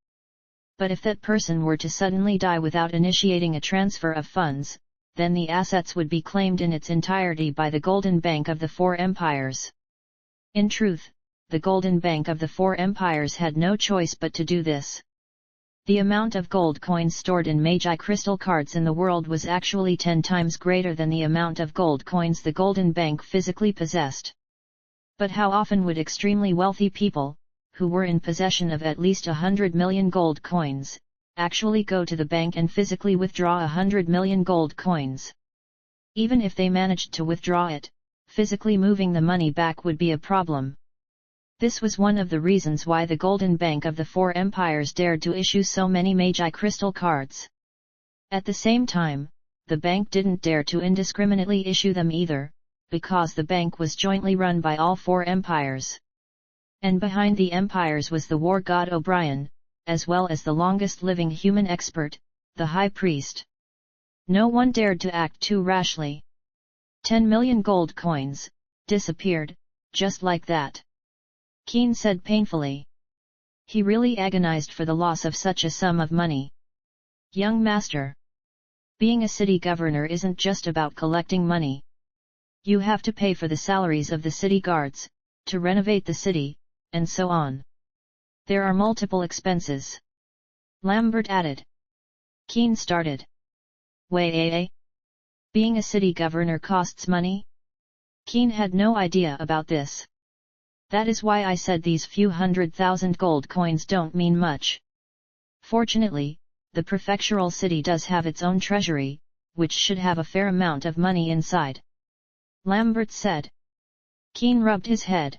But if that person were to suddenly die without initiating a transfer of funds, then the assets would be claimed in its entirety by the Golden Bank of the Four Empires. In truth, the Golden Bank of the Four Empires had no choice but to do this. The amount of gold coins stored in Magi crystal cards in the world was actually 10 times greater than the amount of gold coins the Golden Bank physically possessed. But how often would extremely wealthy people, who were in possession of at least 100 million gold coins, actually go to the bank and physically withdraw 100 million gold coins? Even if they managed to withdraw it, physically moving the money back would be a problem. This was one of the reasons why the Golden Bank of the Four Empires dared to issue so many Magi crystal cards. At the same time, the bank didn't dare to indiscriminately issue them either, because the bank was jointly run by all four empires. And behind the empires was the war god O'Brien, as well as the longest living human expert, the High Priest. No one dared to act too rashly. 10 million gold coins disappeared, just like that. Keen said painfully. He really agonized for the loss of such a sum of money. Young master, being a city governor isn't just about collecting money. You have to pay for the salaries of the city guards, to renovate the city, and so on. There are multiple expenses. Lambert added. Keen started. Wait, being a city governor costs money? Keen had no idea about this. That is why I said these few 100,000 gold coins don't mean much. Fortunately, the prefectural city does have its own treasury, which should have a fair amount of money inside. Lambert said. Keen rubbed his head.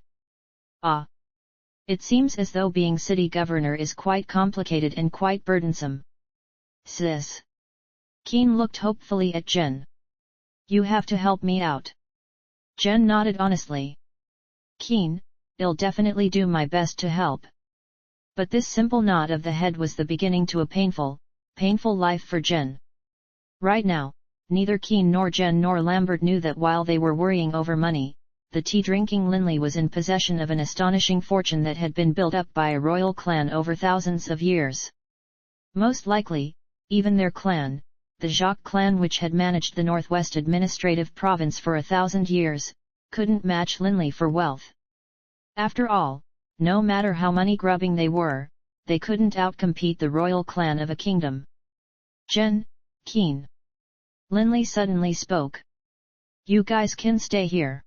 Ah. It seems as though being city governor is quite complicated and quite burdensome. Sis. Keen looked hopefully at Jen. You have to help me out. Jen nodded honestly. Keen, I'll definitely do my best to help. But this simple nod of the head was the beginning to a painful life for Jen. Right now, neither Keen nor Jen nor Lambert knew that while they were worrying over money, the tea-drinking Linley was in possession of an astonishing fortune that had been built up by a royal clan over thousands of years. Most likely, even their clan, the Jacques clan which had managed the Northwest Administrative Province for 1,000 years, couldn't match Linley for wealth. After all, no matter how money-grubbing they were, they couldn't outcompete the royal clan of a kingdom. Jen, Keen. Linley suddenly spoke. You guys can stay here.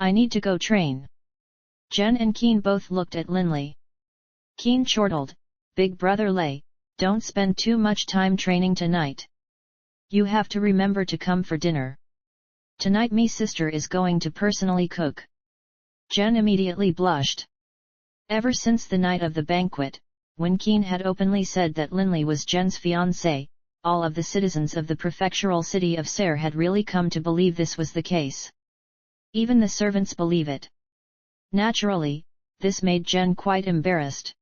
I need to go train. Jen and Keen both looked at Linley. Keen chortled, Big Brother Lay, don't spend too much time training tonight. You have to remember to come for dinner. Tonight me sister is going to personally cook. Jen immediately blushed. Ever since the night of the banquet, when Keen had openly said that Linley was Jen's fiancé, all of the citizens of the prefectural city of Serre had really come to believe this was the case. Even the servants believe it. Naturally, this made Jen quite embarrassed.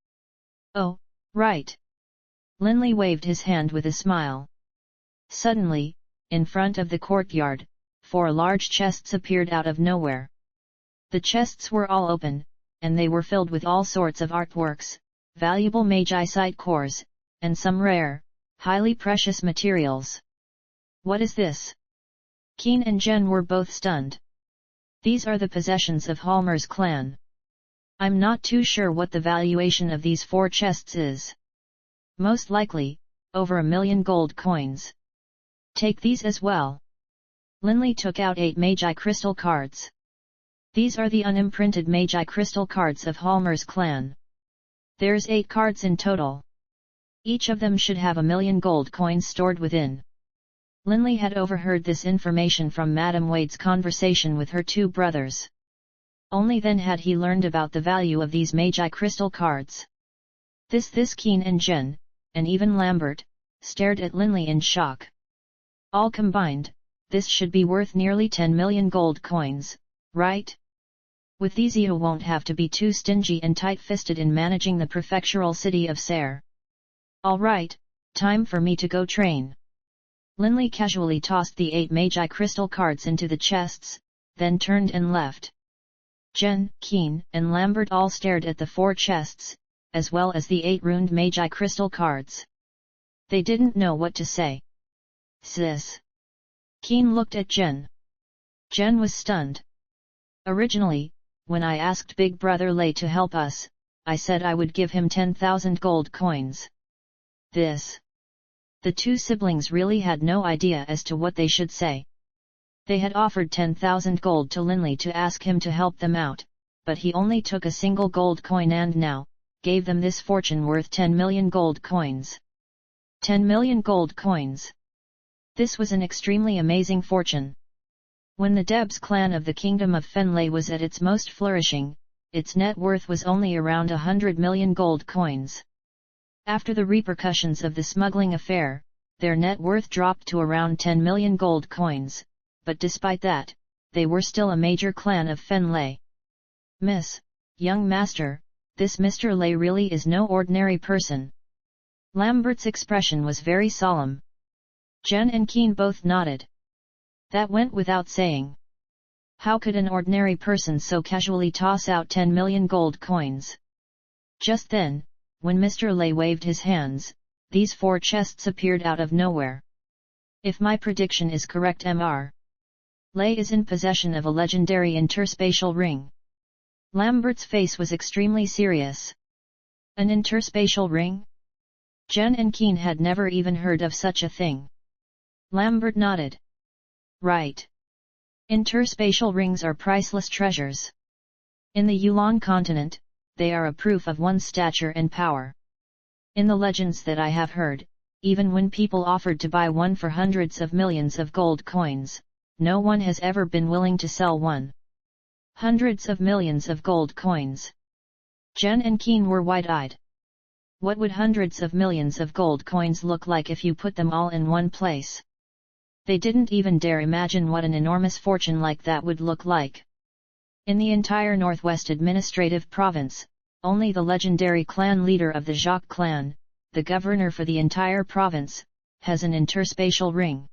Oh, right. Linley waved his hand with a smile. Suddenly, in front of the courtyard, 4 large chests appeared out of nowhere. The chests were all open, and they were filled with all sorts of artworks, valuable magicite cores, and some rare, highly precious materials. What is this? Keen and Jen were both stunned. These are the possessions of Halmer's clan. I'm not too sure what the valuation of these 4 chests is. Most likely, over 1 million gold coins. Take these as well. Linley took out 8 magi crystal cards. These are the unimprinted magi crystal cards of Halmer's clan. There's 8 cards in total. Each of them should have 1 million gold coins stored within. Linley had overheard this information from Madame Wade's conversation with her 2 brothers. Only then had he learned about the value of these magi crystal cards. This Keen and Jen, and even Lambert, stared at Linley in shock. All combined, this should be worth nearly 10 million gold coins, right? With these you won't have to be too stingy and tight-fisted in managing the prefectural city of Serre. All right, time for me to go train. Linley casually tossed the 8 magi crystal cards into the chests, then turned and left. Jen, Keen, and Lambert all stared at the 4 chests, as well as the 8 runed magi crystal cards. They didn't know what to say. Sis. Keen looked at Jen. Jen was stunned. Originally, when I asked Big Brother Lay to help us, I said I would give him 10,000 gold coins. This. The 2 siblings really had no idea as to what they should say. They had offered 10,000 gold to Linley to ask him to help them out, but he only took a single gold coin and now, gave them this fortune worth 10 million gold coins. 10 million gold coins. This was an extremely amazing fortune. When the Debs clan of the Kingdom of Fenley was at its most flourishing, its net worth was only around 100 million gold coins. After the repercussions of the smuggling affair, their net worth dropped to around 10 million gold coins, but despite that, they were still a major clan of Fenley. Miss, young master, this Mr. Lay really is no ordinary person. Lambert's expression was very solemn. Jen and Keen both nodded. That went without saying. How could an ordinary person so casually toss out 10 million gold coins? Just then, when Mr. Lay waved his hands, these 4 chests appeared out of nowhere. If my prediction is correct, Mr. Lay is in possession of a legendary interspatial ring. Lambert's face was extremely serious. An interspatial ring? Jen and Keen had never even heard of such a thing. Lambert nodded. Right. Interspatial rings are priceless treasures. In the Yulan continent, they are a proof of one's stature and power. In the legends that I have heard, even when people offered to buy one for hundreds of millions of gold coins, no one has ever been willing to sell one. Hundreds of millions of gold coins. Jen and Keen were wide-eyed. What would hundreds of millions of gold coins look like if you put them all in one place? They didn't even dare imagine what an enormous fortune like that would look like. In the entire Northwest Administrative Province, only the legendary clan leader of the Jacques clan, the governor for the entire province, has an interspatial ring.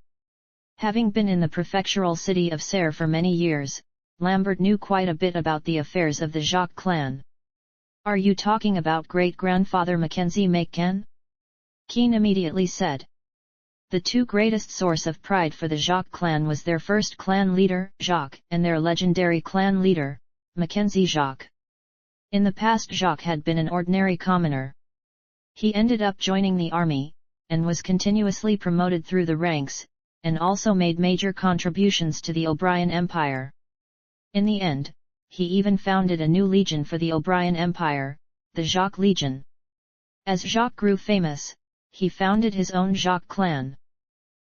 Having been in the prefectural city of Serre for many years, Lambert knew quite a bit about the affairs of the Jacques clan. Are you talking about great-grandfather Mackenzie Macken? Keen immediately said. The 2 greatest source of pride for the Jacques clan was their first clan leader, Jacques, and their legendary clan leader, Mackenzie Jacques. In the past, Jacques had been an ordinary commoner. He ended up joining the army, and was continuously promoted through the ranks, and also made major contributions to the O'Brien Empire. In the end, he even founded a new legion for the O'Brien Empire, the Jacques Legion. As Jacques grew famous, he founded his own Jacques clan.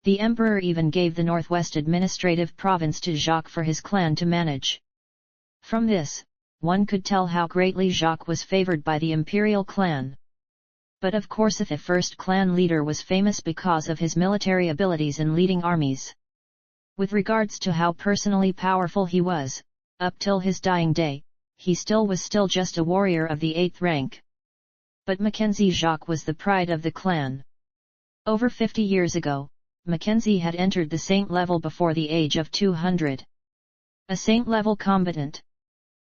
The emperor even gave the Northwest Administrative Province to Jacques for his clan to manage. From this, one could tell how greatly Jacques was favored by the imperial clan. But of course the first clan leader was famous because of his military abilities in leading armies. With regards to how personally powerful he was, Up till his dying day, he was still just a warrior of the 8th rank. But Mackenzie Jacques was the pride of the clan. Over 50 years ago, Mackenzie had entered the saint level before the age of 200. A saint-level combatant.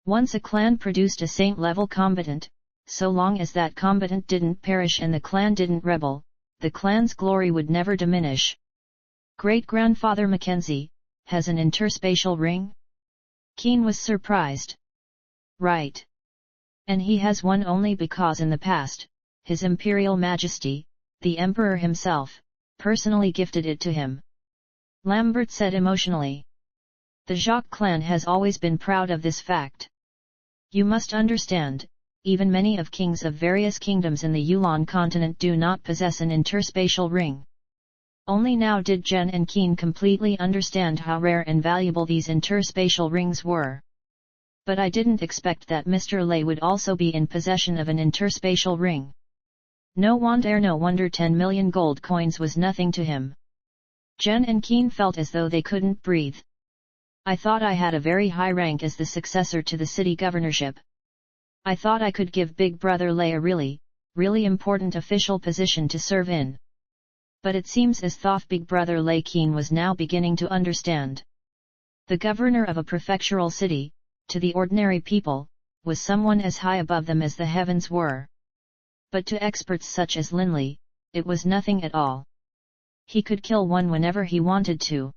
Once a clan produced a saint-level combatant, so long as that combatant didn't perish and the clan didn't rebel, the clan's glory would never diminish. Great-grandfather Mackenzie has an interspatial ring? Keen was surprised. Right. And he has one only because in the past, His Imperial Majesty, the Emperor himself, personally gifted it to him. Lambert said emotionally. The Jacques clan has always been proud of this fact. You must understand, even many of kings of various kingdoms in the Yulon continent do not possess an interspatial ring. Only now did Jen and Keen completely understand how rare and valuable these interspatial rings were. But I didn't expect that Mr. Lay would also be in possession of an interspatial ring. No wonder 10 million gold coins was nothing to him. Jen and Keen felt as though they couldn't breathe. I thought I had a very high rank as the successor to the city governorship. I thought I could give Big Brother Lay a really important official position to serve in. But it seems as though Big Brother Lay Keen was now beginning to understand. The governor of a prefectural city, to the ordinary people, was someone as high above them as the heavens were. But to experts such as Linley, it was nothing at all. He could kill one whenever he wanted to.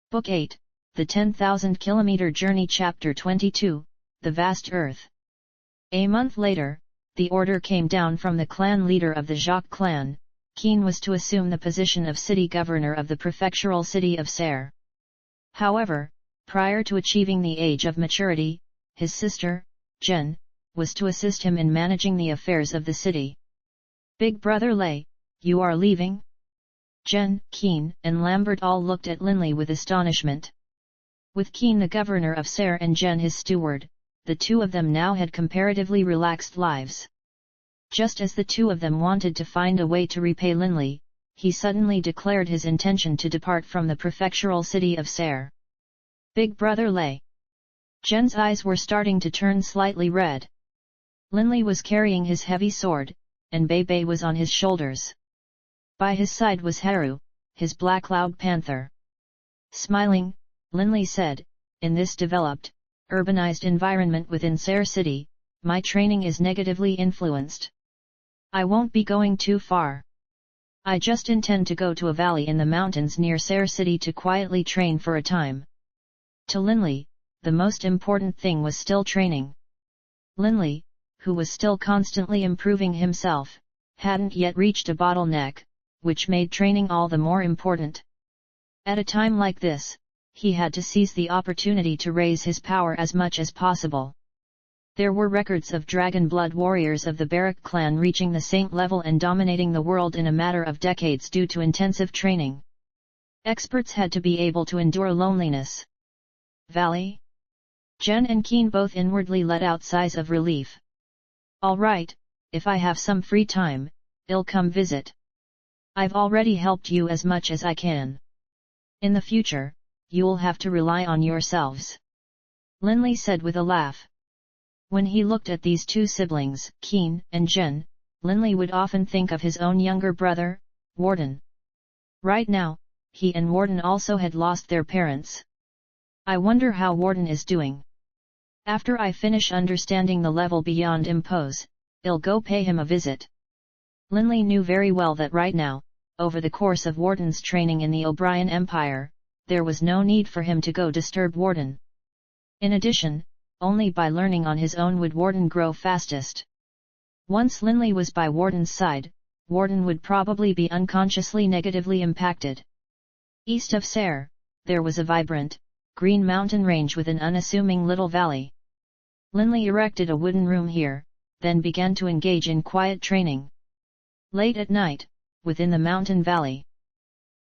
Book 8, The 10,000 Kilometer Journey Chapter 22, The Vast Earth. A month later, the order came down from the clan leader of the Jacques clan. Keen was to assume the position of city governor of the prefectural city of Serre. However, prior to achieving the age of maturity, his sister, Jen, was to assist him in managing the affairs of the city. Big Brother Lay, you are leaving? Jen, Keen, and Lambert all looked at Linley with astonishment. With Keen the governor of Serre and Jen his steward, the two of them now had comparatively relaxed lives. Just as the two of them wanted to find a way to repay Linley, he suddenly declared his intention to depart from the prefectural city of Serre. Big Brother Lay. Jen's eyes were starting to turn slightly red. Linley was carrying his heavy sword, and Bebe was on his shoulders. By his side was Haru, his black loud panther. Smiling, Linley said, in this developed, urbanized environment within Serre City, my training is negatively influenced. I won't be going too far. I just intend to go to a valley in the mountains near Serre City to quietly train for a time. To Linley, the most important thing was still training. Linley, who was still constantly improving himself, hadn't yet reached a bottleneck, which made training all the more important. At a time like this, he had to seize the opportunity to raise his power as much as possible. There were records of dragon blood warriors of the Barak clan reaching the saint level and dominating the world in a matter of decades due to intensive training. Experts had to be able to endure loneliness. Valley? Jen and Keen both inwardly let out sighs of relief. All right, if I have some free time, I'll come visit. I've already helped you as much as I can. In the future, you'll have to rely on yourselves. Linley said with a laugh. When he looked at these two siblings, Keen and Jen, Linley would often think of his own younger brother, Warden. Right now, he and Warden also had lost their parents. I wonder how Warden is doing. After I finish understanding the level beyond impose, I'll go pay him a visit. Linley knew very well that right now, over the course of Warden's training in the O'Brien Empire, there was no need for him to go disturb Warden. In addition, only by learning on his own would Warden grow fastest. Once Linley was by Warden's side, Warden would probably be unconsciously negatively impacted. East of Serre, there was a vibrant, green mountain range with an unassuming little valley. Linley erected a wooden room here, then began to engage in quiet training. Late at night, within the mountain valley,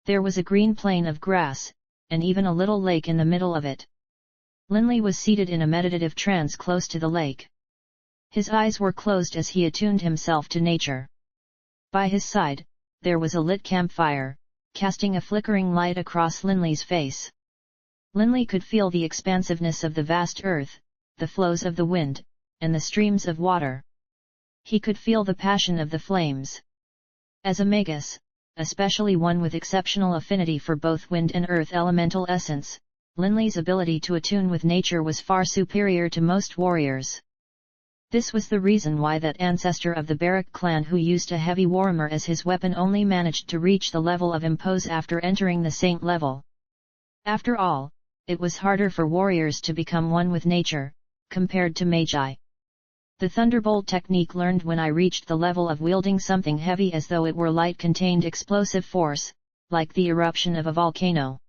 there was a green plain of grass, and even a little lake in the middle of it. Linley was seated in a meditative trance close to the lake. His eyes were closed as he attuned himself to nature. By his side, there was a lit campfire, casting a flickering light across Linley's face. Linley could feel the expansiveness of the vast earth, the flows of the wind, and the streams of water. He could feel the passion of the flames. As a magus, especially one with exceptional affinity for both wind and earth elemental essence, Linley's ability to attune with nature was far superior to most warriors. This was the reason why that ancestor of the Barak clan who used a heavy warhammer as his weapon only managed to reach the level of impose after entering the saint level. After all, it was harder for warriors to become one with nature, compared to magi. The thunderbolt technique learned when I reached the level of wielding something heavy as though it were light contained explosive force, like the eruption of a volcano.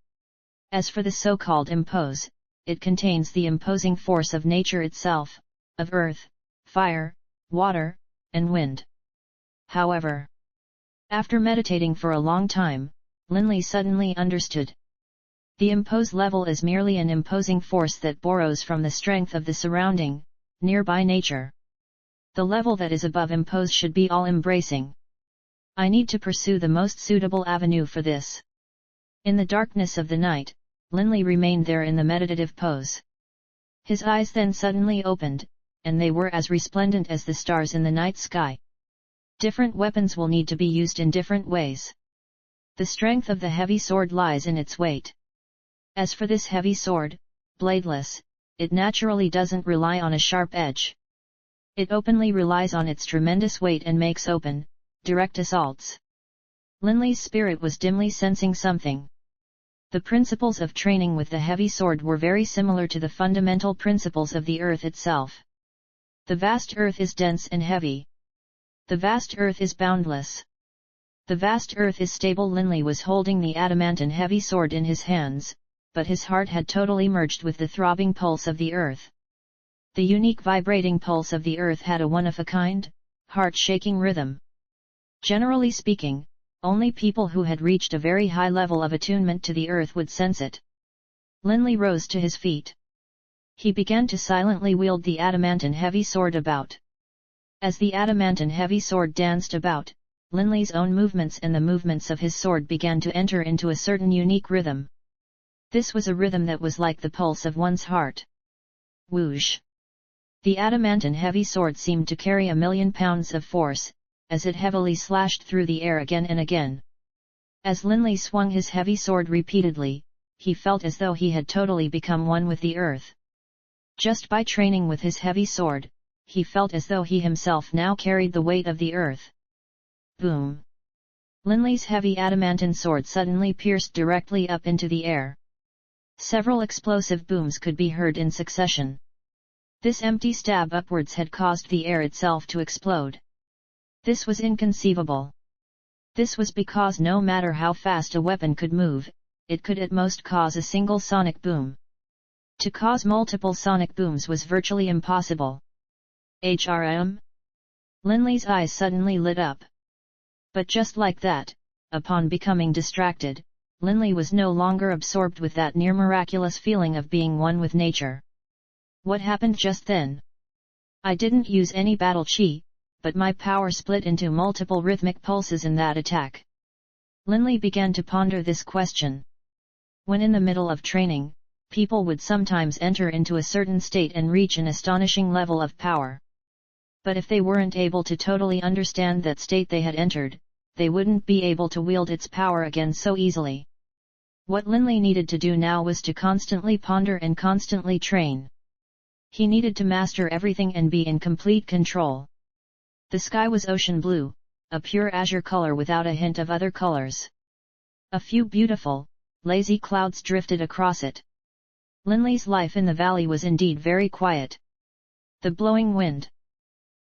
As for the so-called impose, it contains the imposing force of nature itself, of earth, fire, water, and wind. However, after meditating for a long time, Linley suddenly understood. The impose level is merely an imposing force that borrows from the strength of the surrounding, nearby nature. The level that is above impose should be all-embracing. I need to pursue the most suitable avenue for this. In the darkness of the night, Linley remained there in the meditative pose. His eyes then suddenly opened, and they were as resplendent as the stars in the night sky. Different weapons will need to be used in different ways. The strength of the heavy sword lies in its weight. As for this heavy sword, bladeless, it naturally doesn't rely on a sharp edge. It openly relies on its tremendous weight and makes open, direct assaults. Linley's spirit was dimly sensing something. The principles of training with the heavy sword were very similar to the fundamental principles of the earth itself. The vast earth is dense and heavy. The vast earth is boundless. The vast earth is stable. Linley was holding the adamantine heavy sword in his hands, but his heart had totally merged with the throbbing pulse of the earth. The unique vibrating pulse of the earth had a one-of-a-kind, heart-shaking rhythm. Generally speaking, only people who had reached a very high level of attunement to the earth would sense it. Linley rose to his feet. He began to silently wield the adamantine heavy sword about. As the adamantine heavy sword danced about, Linley's own movements and the movements of his sword began to enter into a certain unique rhythm. This was a rhythm that was like the pulse of one's heart. Whoosh! The adamantine heavy sword seemed to carry 1,000,000 pounds of force, as it heavily slashed through the air again and again. As Linley swung his heavy sword repeatedly, he felt as though he had totally become one with the earth. Just by training with his heavy sword, he felt as though he himself now carried the weight of the earth. Boom! Linley's heavy adamantine sword suddenly pierced directly up into the air. Several explosive booms could be heard in succession. This empty stab upwards had caused the air itself to explode. This was inconceivable. This was because no matter how fast a weapon could move, it could at most cause a single sonic boom. To cause multiple sonic booms was virtually impossible. HRM? Linley's eyes suddenly lit up. But just like that, upon becoming distracted, Linley was no longer absorbed with that near miraculous feeling of being one with nature. What happened just then? I didn't use any battle chi, but my power split into multiple rhythmic pulses in that attack. Linley began to ponder this question. When in the middle of training, people would sometimes enter into a certain state and reach an astonishing level of power. But if they weren't able to totally understand that state they had entered, they wouldn't be able to wield its power again so easily. What Linley needed to do now was to constantly ponder and constantly train. He needed to master everything and be in complete control. The sky was ocean blue, a pure azure color without a hint of other colors. A few beautiful, lazy clouds drifted across it. Linley's life in the valley was indeed very quiet. The blowing wind.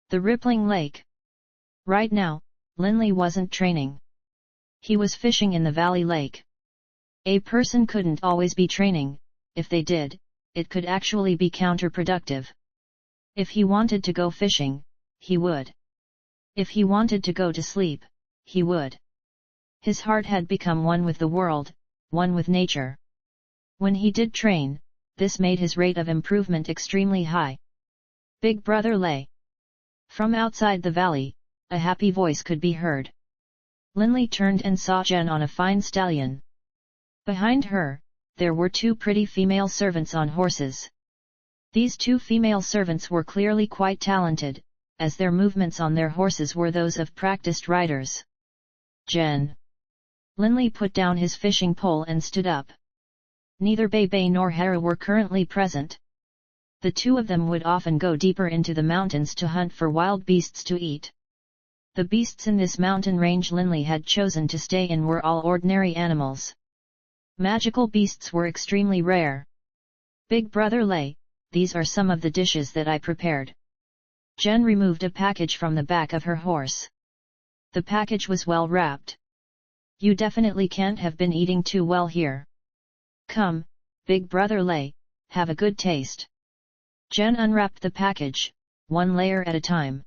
The rippling lake. Right now, Linley wasn't training. He was fishing in the valley lake. A person couldn't always be training. If they did, it could actually be counterproductive. If he wanted to go fishing, he would. If he wanted to go to sleep, he would. His heart had become one with the world, one with nature. When he did train, this made his rate of improvement extremely high. Big Brother lay. From outside the valley, a happy voice could be heard. Linley turned and saw Jen on a fine stallion. Behind her, there were two pretty female servants on horses. These two female servants were clearly quite talented, as their movements on their horses were those of practiced riders. Jen. Linley put down his fishing pole and stood up. Neither Bebe nor Hera were currently present. The two of them would often go deeper into the mountains to hunt for wild beasts to eat. The beasts in this mountain range Linley had chosen to stay in were all ordinary animals. Magical beasts were extremely rare. Big Brother Lay, these are some of the dishes that I prepared. Jen removed a package from the back of her horse. The package was well wrapped. You definitely can't have been eating too well here. Come, Big Brother Lay, have a good taste. Jen unwrapped the package, one layer at a time.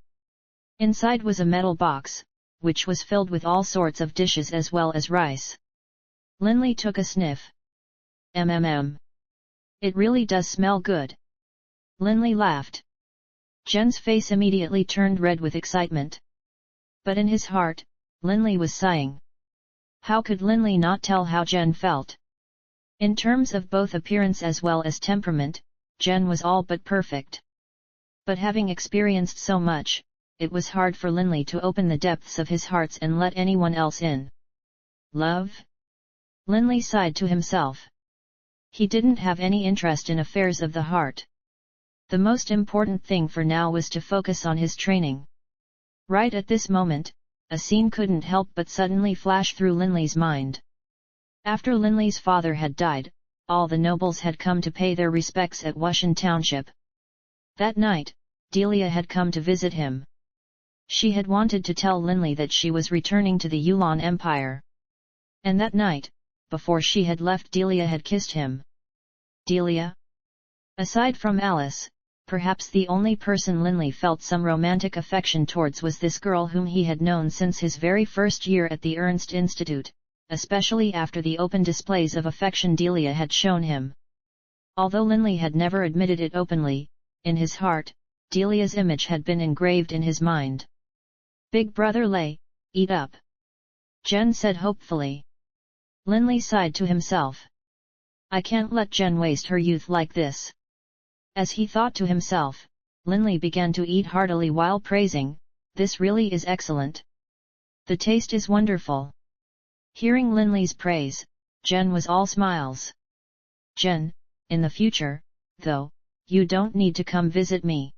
Inside was a metal box, which was filled with all sorts of dishes as well as rice. Linley took a sniff. It really does smell good. Linley laughed. Jen's face immediately turned red with excitement. But in his heart, Linley was sighing. How could Linley not tell how Jen felt? In terms of both appearance as well as temperament, Jen was all but perfect. But having experienced so much, it was hard for Linley to open the depths of his heart and let anyone else in. Love? Linley sighed to himself. He didn't have any interest in affairs of the heart. The most important thing for now was to focus on his training. Right at this moment, a scene couldn't help but suddenly flash through Linley's mind. After Linley's father had died, all the nobles had come to pay their respects at Wushan Township. That night, Delia had come to visit him. She had wanted to tell Linley that she was returning to the Yuan Empire. And that night, before she had left, Delia had kissed him. Delia? Aside from Alice, perhaps the only person Linley felt some romantic affection towards was this girl whom he had known since his very first year at the Ernst Institute, especially after the open displays of affection Delia had shown him. Although Linley had never admitted it openly, in his heart, Delia's image had been engraved in his mind. Big Brother Lay, eat up. Jen said hopefully. Linley sighed to himself. I can't let Jen waste her youth like this. As he thought to himself, Linley began to eat heartily while praising, this really is excellent. The taste is wonderful. Hearing Linley's praise, Jen was all smiles. Jen, in the future, though, you don't need to come visit me.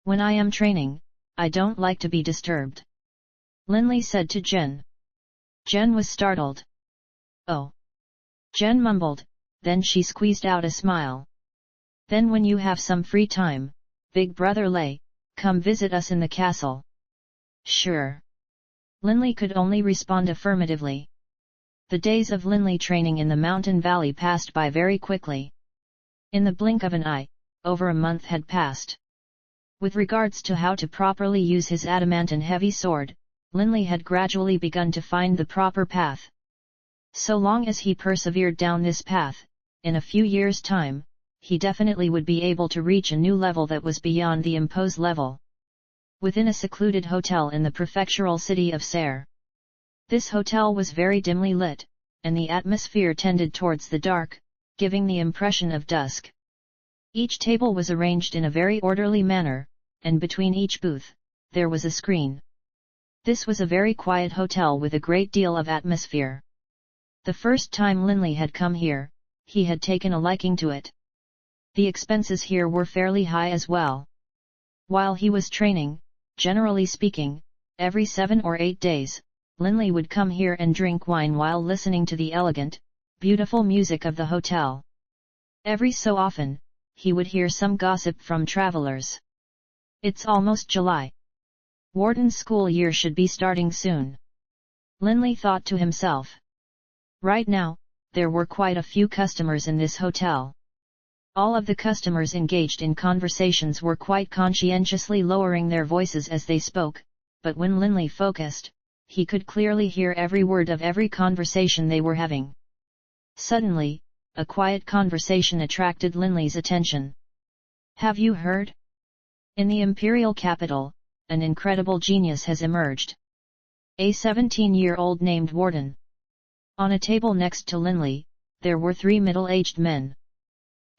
When I am training, I don't like to be disturbed. Linley said to Jen. Jen was startled. Oh. Jen mumbled, then she squeezed out a smile. Then when you have some free time, Big Brother Lay, come visit us in the castle. Sure. Linley could only respond affirmatively. The days of Linley training in the mountain valley passed by very quickly. In the blink of an eye, over a month had passed. With regards to how to properly use his adamant heavy sword, Linley had gradually begun to find the proper path. So long as he persevered down this path, in a few years' time, he definitely would be able to reach a new level that was beyond the imposed level. Within a secluded hotel in the prefectural city of Serre. This hotel was very dimly lit, and the atmosphere tended towards the dark, giving the impression of dusk. Each table was arranged in a very orderly manner, and between each booth, there was a screen. This was a very quiet hotel with a great deal of atmosphere. The first time Linley had come here, he had taken a liking to it. The expenses here were fairly high as well. While he was training, generally speaking, every 7 or 8 days, Linley would come here and drink wine while listening to the elegant, beautiful music of the hotel. Every so often, he would hear some gossip from travelers. It's almost July. Warden's school year should be starting soon. Linley thought to himself. Right now, there were quite a few customers in this hotel. All of the customers engaged in conversations were quite conscientiously lowering their voices as they spoke, but when Linley focused, he could clearly hear every word of every conversation they were having. Suddenly, a quiet conversation attracted Linley's attention. Have you heard? In the imperial capital, an incredible genius has emerged. A 17-year-old named Warden. On a table next to Linley, there were 3 middle-aged men.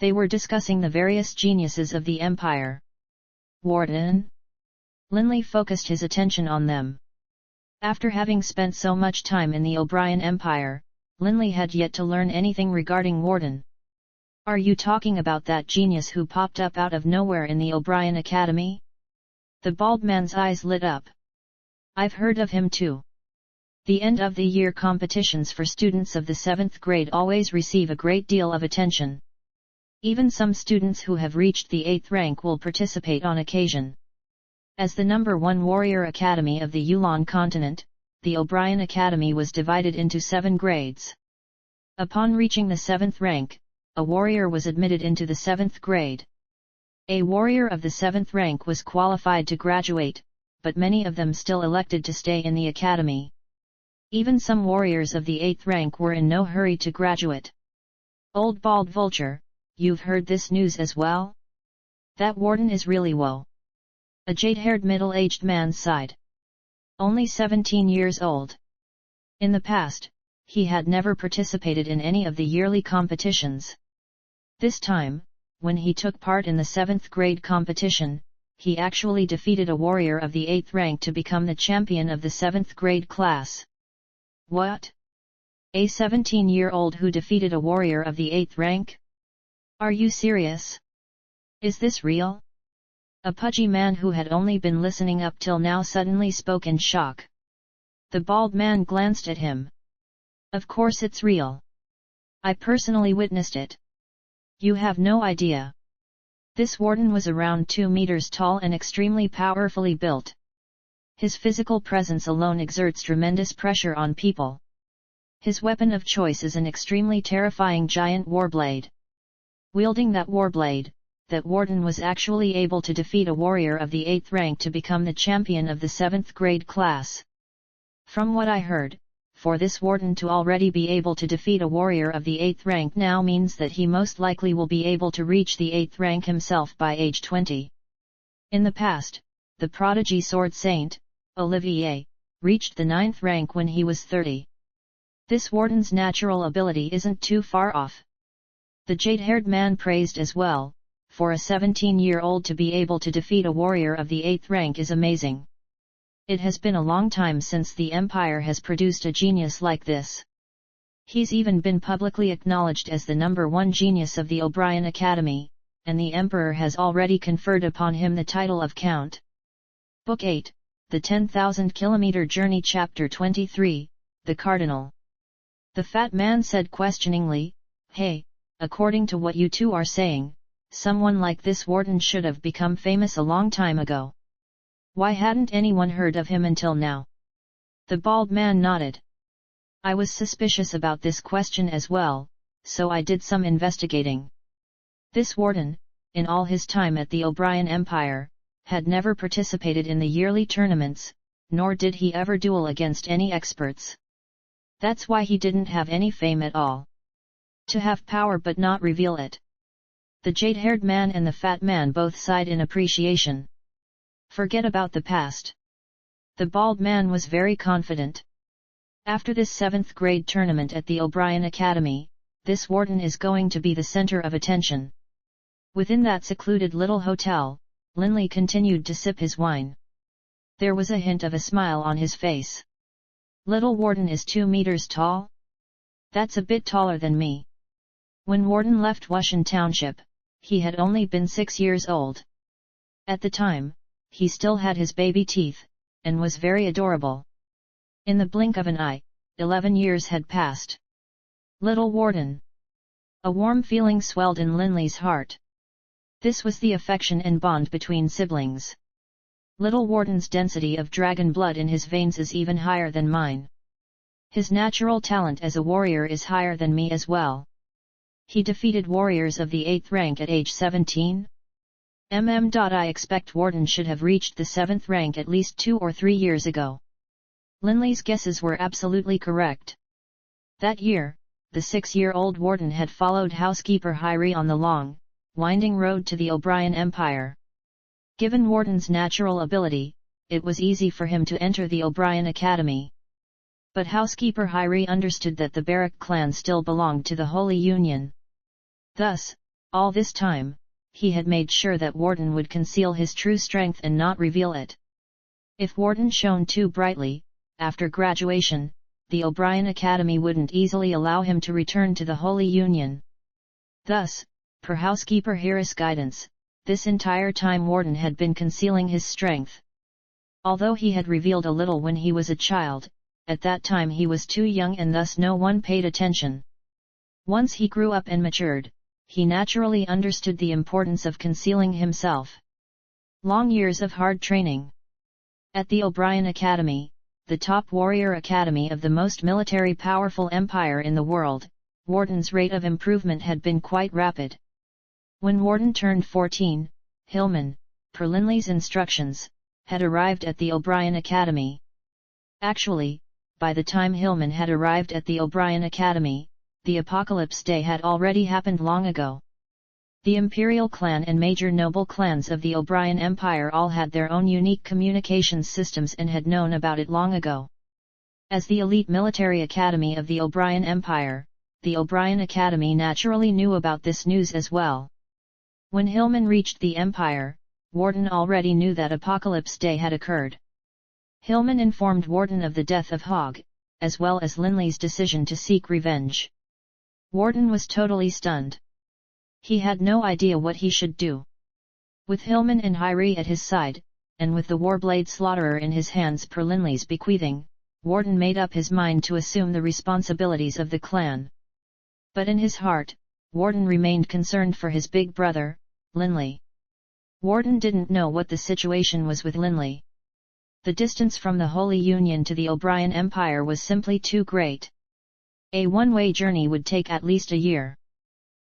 They were discussing the various geniuses of the empire. Warden? Linley focused his attention on them. After having spent so much time in the O'Brien Empire, Linley had yet to learn anything regarding Warden. Are you talking about that genius who popped up out of nowhere in the O'Brien Academy? The bald man's eyes lit up. I've heard of him too. The end-of-the-year competitions for students of the 7th grade always receive a great deal of attention. Even some students who have reached the 8th rank will participate on occasion. As the number 1 warrior academy of the Yulon continent, the O'Brien Academy was divided into 7 grades. Upon reaching the 7th rank, a warrior was admitted into the 7th grade. A warrior of the 7th rank was qualified to graduate, but many of them still elected to stay in the academy. Even some warriors of the 8th rank were in no hurry to graduate. Old Bald Vulture, you've heard this news as well? That Warden is really woe. A jade-haired middle-aged man sighed. Only 17 years old. In the past, he had never participated in any of the yearly competitions. This time, when he took part in the 7th grade competition, he actually defeated a warrior of the 8th rank to become the champion of the 7th grade class. What? A 17-year-old who defeated a warrior of the 8th rank? Are you serious? Is this real? A pudgy man who had only been listening up till now suddenly spoke in shock. The bald man glanced at him. Of course it's real. I personally witnessed it. You have no idea. This warden was around 2 meters tall and extremely powerfully built. His physical presence alone exerts tremendous pressure on people. His weapon of choice is an extremely terrifying giant warblade. Wielding that warblade, that warden was actually able to defeat a warrior of the 8th rank to become the champion of the 7th grade class. From what I heard, for this warden to already be able to defeat a warrior of the 8th rank now means that he most likely will be able to reach the 8th rank himself by age 20. In the past, the prodigy sword saint, Olivier, reached the 9th rank when he was 30. This warden's natural ability isn't too far off. The jade-haired man praised as well, for a 17-year-old to be able to defeat a warrior of the 8th rank is amazing. It has been a long time since the Empire has produced a genius like this. He's even been publicly acknowledged as the number 1 genius of the O'Brien Academy, and the Emperor has already conferred upon him the title of Count. Book 8, The 10,000 Kilometer Journey Chapter 23, The Cardinal. The fat man said questioningly, Hey, according to what you two are saying, someone like this warden should have become famous a long time ago. Why hadn't anyone heard of him until now? The bald man nodded. I was suspicious about this question as well, so I did some investigating. This warden, in all his time at the O'Brien Empire, had never participated in the yearly tournaments, nor did he ever duel against any experts. That's why he didn't have any fame at all. To have power but not reveal it. The jade-haired man and the fat man both sighed in appreciation. Forget about the past. The bald man was very confident. After this 7th grade tournament at the O'Brien Academy, this warden is going to be the center of attention. Within that secluded little hotel, Linley continued to sip his wine. There was a hint of a smile on his face. Little warden is 2 meters tall? That's a bit taller than me. When warden left Wushan Township, he had only been 6 years old. At the time, he still had his baby teeth, and was very adorable. In the blink of an eye, 11 years had passed. Little warden. A warm feeling swelled in Linley's heart. This was the affection and bond between siblings. Little warden's density of dragon blood in his veins is even higher than mine. His natural talent as a warrior is higher than me as well. He defeated warriors of the 8th rank at age 17? I expect warden should have reached the 7th rank at least 2 or 3 years ago. Linley's guesses were absolutely correct. That year, the 6-year-old warden had followed housekeeper Hyrie on the long, winding road to the O'Brien Empire. Given warden's natural ability, it was easy for him to enter the O'Brien Academy. But housekeeper Hyrie understood that the Barak clan still belonged to the Holy Union. Thus, all this time, he had made sure that Warden would conceal his true strength and not reveal it. If Warden shone too brightly, after graduation, the O'Brien Academy wouldn't easily allow him to return to the Holy Union. Thus, per housekeeper Harris' guidance, this entire time Warden had been concealing his strength. Although he had revealed a little when he was a child, at that time he was too young and thus no one paid attention. Once he grew up and matured, he naturally understood the importance of concealing himself. Long years of hard training. At the O'Brien Academy, the top warrior academy of the most military powerful empire in the world, Warden's rate of improvement had been quite rapid. When Warden turned 14, Hillman, per Linley's instructions, had arrived at the O'Brien Academy. Actually, by the time Hillman had arrived at the O'Brien Academy, the Apocalypse Day had already happened long ago. The Imperial clan and major noble clans of the O'Brien Empire all had their own unique communications systems and had known about it long ago. As the elite military academy of the O'Brien Empire, the O'Brien Academy naturally knew about this news as well. When Hillman reached the Empire, Warden already knew that Apocalypse Day had occurred. Hillman informed Warden of the death of Hogg, as well as Linley's decision to seek revenge. Warden was totally stunned. He had no idea what he should do. With Hillman and Hyrie at his side, and with the Warblade Slaughterer in his hands per Linley's bequeathing, Warden made up his mind to assume the responsibilities of the clan. But in his heart, Warden remained concerned for his big brother, Linley. Warden didn't know what the situation was with Linley. The distance from the Holy Union to the O'Brien Empire was simply too great. A one-way journey would take at least a year.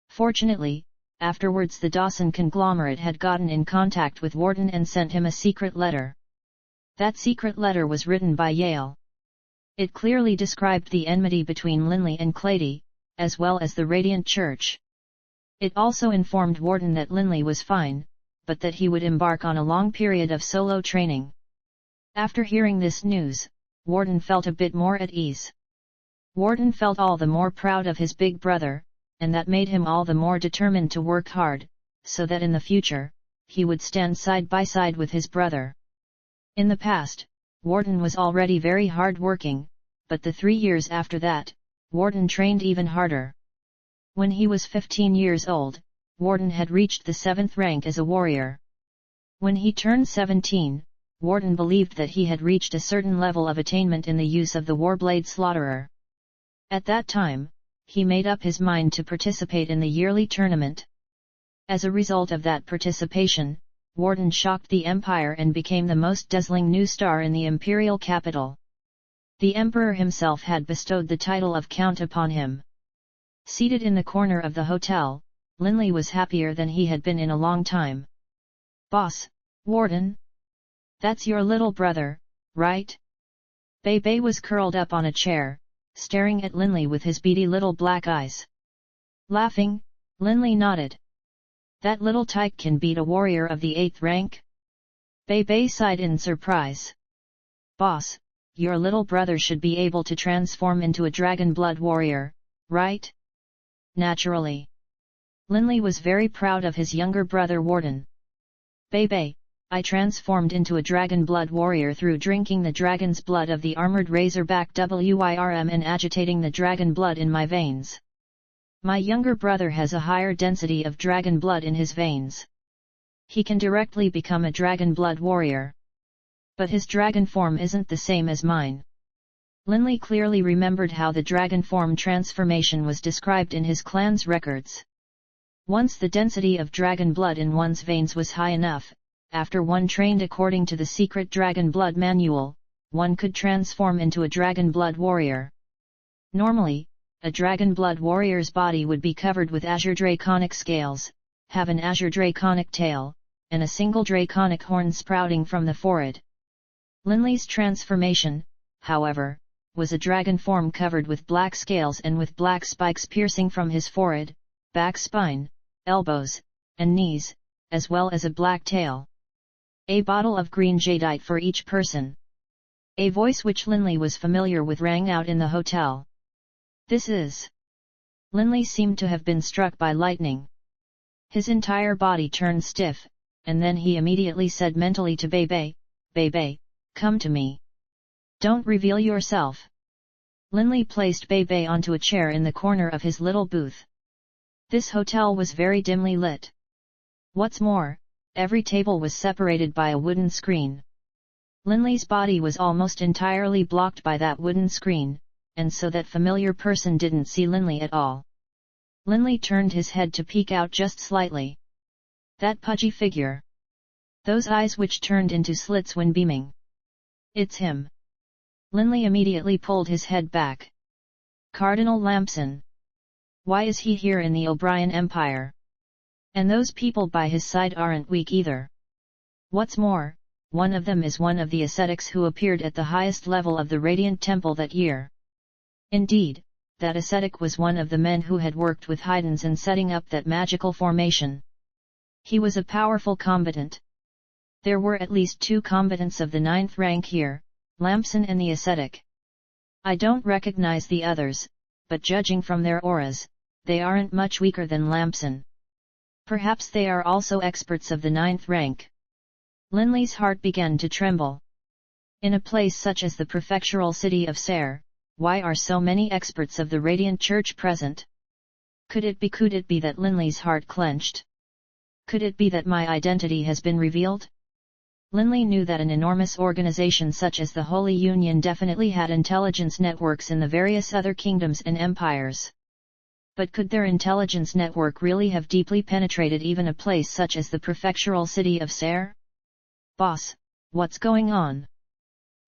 Fortunately, afterwards the Dawson conglomerate had gotten in contact with Warden and sent him a secret letter. That secret letter was written by Yale. It clearly described the enmity between Linley and Clady, as well as the Radiant Church. It also informed Warden that Linley was fine, but that he would embark on a long period of solo training. After hearing this news, Warden felt a bit more at ease. Warden felt all the more proud of his big brother, and that made him all the more determined to work hard, so that in the future, he would stand side by side with his brother. In the past, Warden was already very hard-working, but the 3 years after that, Warden trained even harder. When he was 15 years old, Warden had reached the 7th rank as a warrior. When he turned 17, Warden believed that he had reached a certain level of attainment in the use of the Warblade Slaughterer. At that time, he made up his mind to participate in the yearly tournament. As a result of that participation, Warden shocked the Empire and became the most dazzling new star in the imperial capital. The Emperor himself had bestowed the title of Count upon him. Seated in the corner of the hotel, Linley was happier than he had been in a long time. "Boss, Warden? That's your little brother, right?" Bebe was curled up on a chair, staring at Linley with his beady little black eyes. Laughing, Linley nodded. "That little tyke can beat a warrior of the 8th rank?" Bebe sighed in surprise. "Boss, your little brother should be able to transform into a dragon blood warrior, right?" "Naturally." Linley was very proud of his younger brother Warden. "Bebe, I transformed into a dragon blood warrior through drinking the dragon's blood of the armored razorback Wyrm and agitating the dragon blood in my veins. My younger brother has a higher density of dragon blood in his veins. He can directly become a dragon blood warrior. But his dragon form isn't the same as mine." Linley clearly remembered how the dragon form transformation was described in his clan's records. Once the density of dragon blood in one's veins was high enough, after one trained according to the secret dragon blood manual, one could transform into a dragon blood warrior. Normally, a dragon blood warrior's body would be covered with azure draconic scales, have an azure draconic tail, and a single draconic horn sprouting from the forehead. Linley's transformation, however, was a dragon form covered with black scales and with black spikes piercing from his forehead, back spine, elbows, and knees, as well as a black tail. A bottle of green jadeite for each person. A voice which Linley was familiar with rang out in the hotel. This is... Linley seemed to have been struck by lightning. His entire body turned stiff, and then he immediately said mentally to Bebe, "Bebe, come to me. Don't reveal yourself." Linley placed Bebe onto a chair in the corner of his little booth. This hotel was very dimly lit. What's more, every table was separated by a wooden screen. Linley's body was almost entirely blocked by that wooden screen, and so that familiar person didn't see Linley at all. Linley turned his head to peek out just slightly. That pudgy figure. Those eyes which turned into slits when beaming. It's him. Linley immediately pulled his head back. Cardinal Lampson. Why is he here in the O'Brien Empire? And those people by his side aren't weak either. What's more, one of them is one of the ascetics who appeared at the highest level of the Radiant Temple that year. Indeed, that ascetic was one of the men who had worked with Haydns in setting up that magical formation. He was a powerful combatant. There were at least 2 combatants of the 9th rank here, Lampson and the ascetic. I don't recognize the others, but judging from their auras, they aren't much weaker than Lampson. Perhaps they are also experts of the 9th rank. Linley's heart began to tremble. In a place such as the prefectural city of Serre, why are so many experts of the Radiant Church present? Could it be that Linley's heart clenched? Could it be that my identity has been revealed? Linley knew that an enormous organization such as the Holy Union definitely had intelligence networks in the various other kingdoms and empires. But could their intelligence network really have deeply penetrated even a place such as the prefectural city of Serre? Boss, what's going on?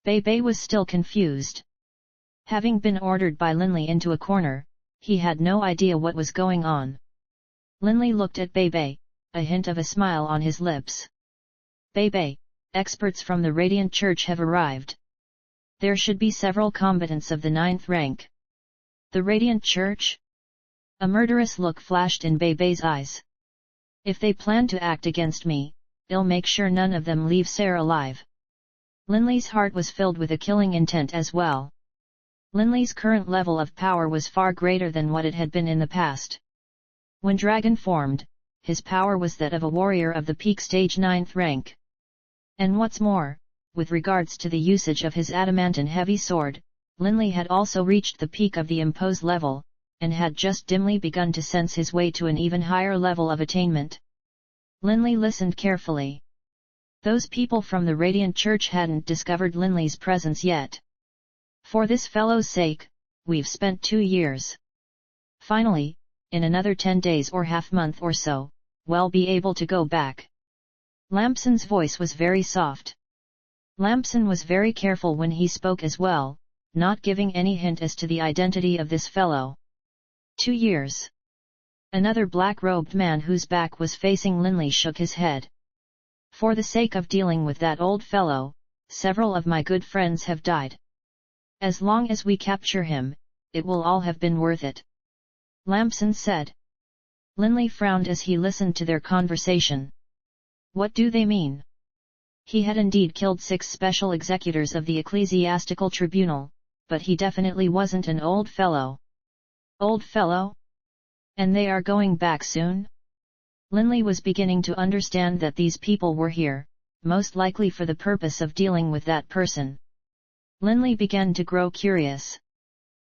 Bebe was still confused. Having been ordered by Linley into a corner, he had no idea what was going on. Linley looked at Bebe, a hint of a smile on his lips. Bebe, experts from the Radiant Church have arrived. There should be several combatants of the 9th rank. The Radiant Church? A murderous look flashed in Bebe's eyes. If they plan to act against me, I'll make sure none of them leave Serre alive. Linley's heart was filled with a killing intent as well. Linley's current level of power was far greater than what it had been in the past. When Dragon formed, his power was that of a warrior of the peak stage 9th rank. And what's more, with regards to the usage of his adamantine heavy sword, Linley had also reached the peak of the impose level, and had just dimly begun to sense his way to an even higher level of attainment. Linley listened carefully. Those people from the Radiant Church hadn't discovered Linley's presence yet. For this fellow's sake, we've spent 2 years. Finally, in another 10 days or half-month or so, we'll be able to go back. Lampson's voice was very soft. Lampson was very careful when he spoke as well, not giving any hint as to the identity of this fellow. 2 years. Another black-robed man whose back was facing Linley shook his head. For the sake of dealing with that old fellow, several of my good friends have died. As long as we capture him, it will all have been worth it. Lampson said. Linley frowned as he listened to their conversation. What do they mean? He had indeed killed 6 special executors of the ecclesiastical tribunal, but he definitely wasn't an old fellow. Old fellow? And they are going back soon? Linley was beginning to understand that these people were here, most likely for the purpose of dealing with that person. Linley began to grow curious.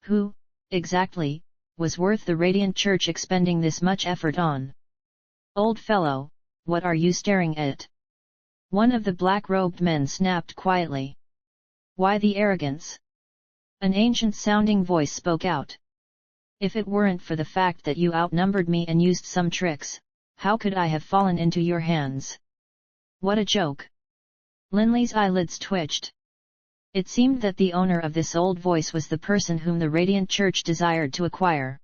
Who, exactly, was worth the Radiant Church expending this much effort on? Old fellow, what are you staring at? One of the black-robed men snapped quietly. Why the arrogance? An ancient-sounding voice spoke out. If it weren't for the fact that you outnumbered me and used some tricks, how could I have fallen into your hands? What a joke! Linley's eyelids twitched. It seemed that the owner of this old voice was the person whom the Radiant Church desired to acquire.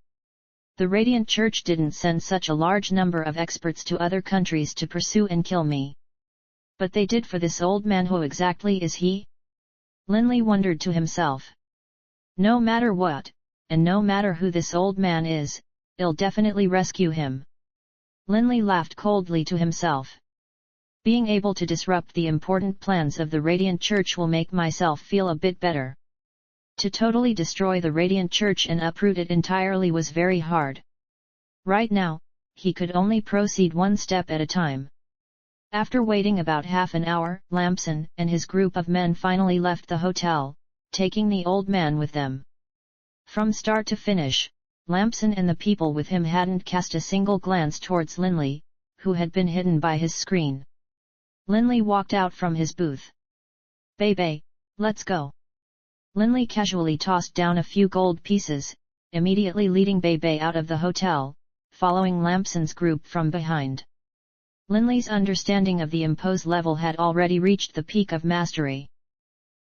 The Radiant Church didn't send such a large number of experts to other countries to pursue and kill me. But they did for this old man. Who exactly is he? Linley wondered to himself. No matter what, and no matter who this old man is, I'll definitely rescue him. Linley laughed coldly to himself. Being able to disrupt the important plans of the Radiant Church will make myself feel a bit better. To totally destroy the Radiant Church and uproot it entirely was very hard. Right now, he could only proceed one step at a time. After waiting about half an hour, Lamson and his group of men finally left the hotel, taking the old man with them. From start to finish, Lamson and the people with him hadn't cast a single glance towards Linley, who had been hidden by his screen. Linley walked out from his booth. "Bebe, let's go." Linley casually tossed down a few gold pieces, immediately leading Bebe out of the hotel, following Lamson's group from behind. Linley's understanding of the impose level had already reached the peak of mastery.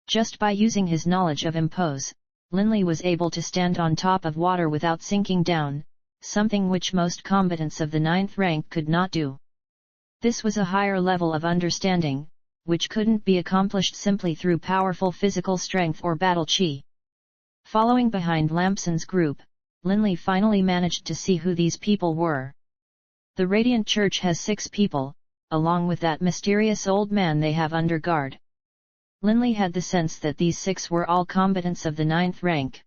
Just by using his knowledge of impose, Linley was able to stand on top of water without sinking down, something which most combatants of the 9th rank could not do. This was a higher level of understanding, which couldn't be accomplished simply through powerful physical strength or battle chi. Following behind Lamson's group, Linley finally managed to see who these people were. The Radiant Church has 6 people, along with that mysterious old man they have under guard. Linley had the sense that these 6 were all combatants of the 9th rank.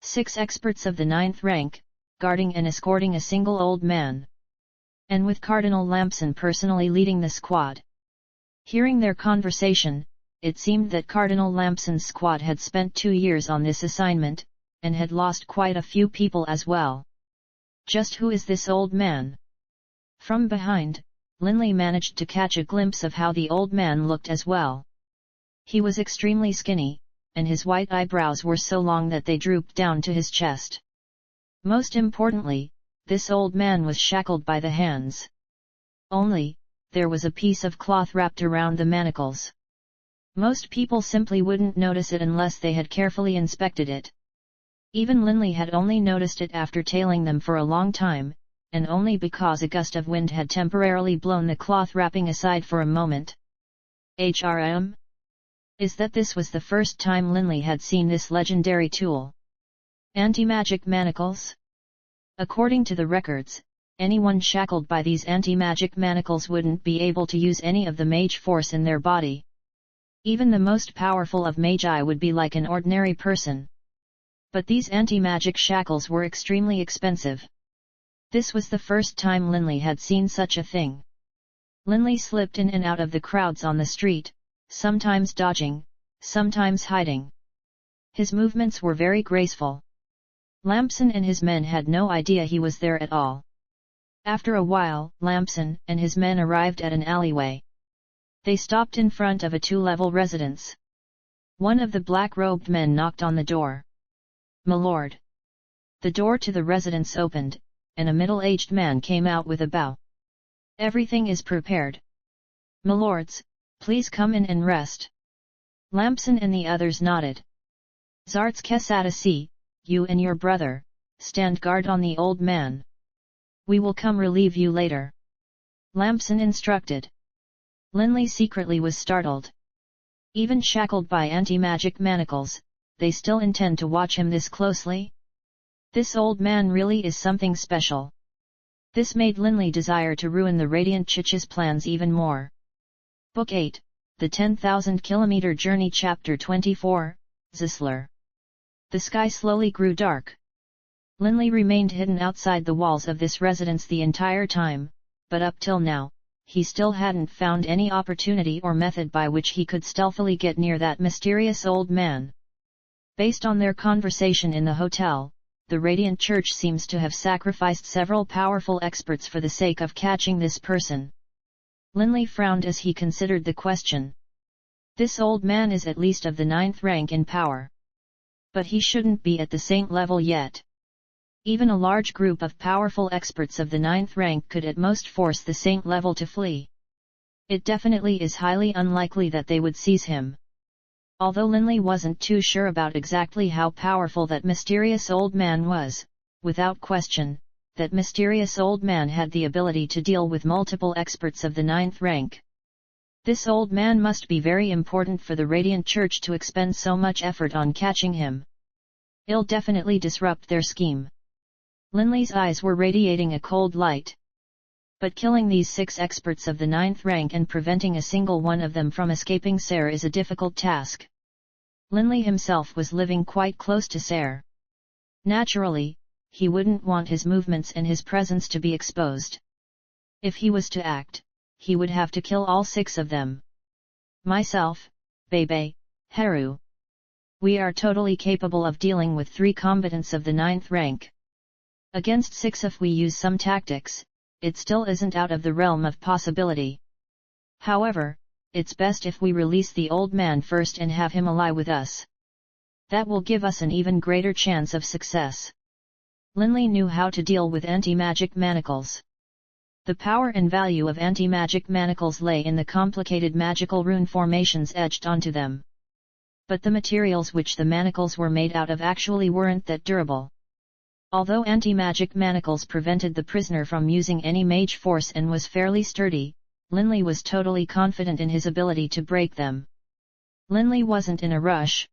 6 experts of the 9th rank, guarding and escorting a single old man. And with Cardinal Lamson personally leading the squad. Hearing their conversation, it seemed that Cardinal Lamson's squad had spent 2 years on this assignment, and had lost quite a few people as well. Just who is this old man? From behind, Linley managed to catch a glimpse of how the old man looked as well. He was extremely skinny, and his white eyebrows were so long that they drooped down to his chest. Most importantly, this old man was shackled by the hands. Only, there was a piece of cloth wrapped around the manacles. Most people simply wouldn't notice it unless they had carefully inspected it. Even Linley had only noticed it after tailing them for a long time, and only because a gust of wind had temporarily blown the cloth wrapping aside for a moment. HRM? Is that this was the first time Linley had seen this legendary tool? Anti-magic manacles? According to the records, anyone shackled by these anti-magic manacles wouldn't be able to use any of the mage force in their body. Even the most powerful of magi would be like an ordinary person. But these anti-magic shackles were extremely expensive. This was the first time Linley had seen such a thing. Linley slipped in and out of the crowds on the street, sometimes dodging, sometimes hiding. His movements were very graceful. Lamson and his men had no idea he was there at all. After a while, Lamson and his men arrived at an alleyway. They stopped in front of a 2-level residence. One of the black-robed men knocked on the door. "My lord." The door to the residence opened, and a middle-aged man came out with a bow. "Everything is prepared. My lords, please come in and rest." Lamson and the others nodded. "Zarts Kesatasi, you and your brother, stand guard on the old man. We will come relieve you later," Lamson instructed. Linley secretly was startled. Even shackled by anti-magic manacles, they still intend to watch him this closely? This old man really is something special. This made Linley desire to ruin the Radiant Chich's plans even more. Book 8, The 10,000 Kilometer Journey Chapter 24, Zisler. The sky slowly grew dark. Linley remained hidden outside the walls of this residence the entire time, but up till now, he still hadn't found any opportunity or method by which he could stealthily get near that mysterious old man. Based on their conversation in the hotel, the Radiant Church seems to have sacrificed several powerful experts for the sake of catching this person. Linley frowned as he considered the question. This old man is at least of the 9th rank in power. But he shouldn't be at the saint level yet. Even a large group of powerful experts of the 9th rank could at most force the saint level to flee. It definitely is highly unlikely that they would seize him. Although Linley wasn't too sure about exactly how powerful that mysterious old man was, without question, that mysterious old man had the ability to deal with multiple experts of the 9th rank. This old man must be very important for the Radiant Church to expend so much effort on catching him. It'll definitely disrupt their scheme. Linley's eyes were radiating a cold light. But killing these 6 experts of the 9th rank and preventing a single one of them from escaping Sayre is a difficult task. Linley himself was living quite close to Sayre. Naturally, he wouldn't want his movements and his presence to be exposed. If he was to act, he would have to kill all 6 of them. Myself, Bebe, Haru. We are totally capable of dealing with 3 combatants of the 9th rank. Against 6 if we use some tactics, it still isn't out of the realm of possibility. However, it's best if we release the old man first and have him ally with us. That will give us an even greater chance of success. Linley knew how to deal with anti-magic manacles. The power and value of anti-magic manacles lay in the complicated magical rune formations etched onto them. But the materials which the manacles were made out of actually weren't that durable. Although anti-magic manacles prevented the prisoner from using any mage force and was fairly sturdy, Linley was totally confident in his ability to break them. Linley wasn't in a rush.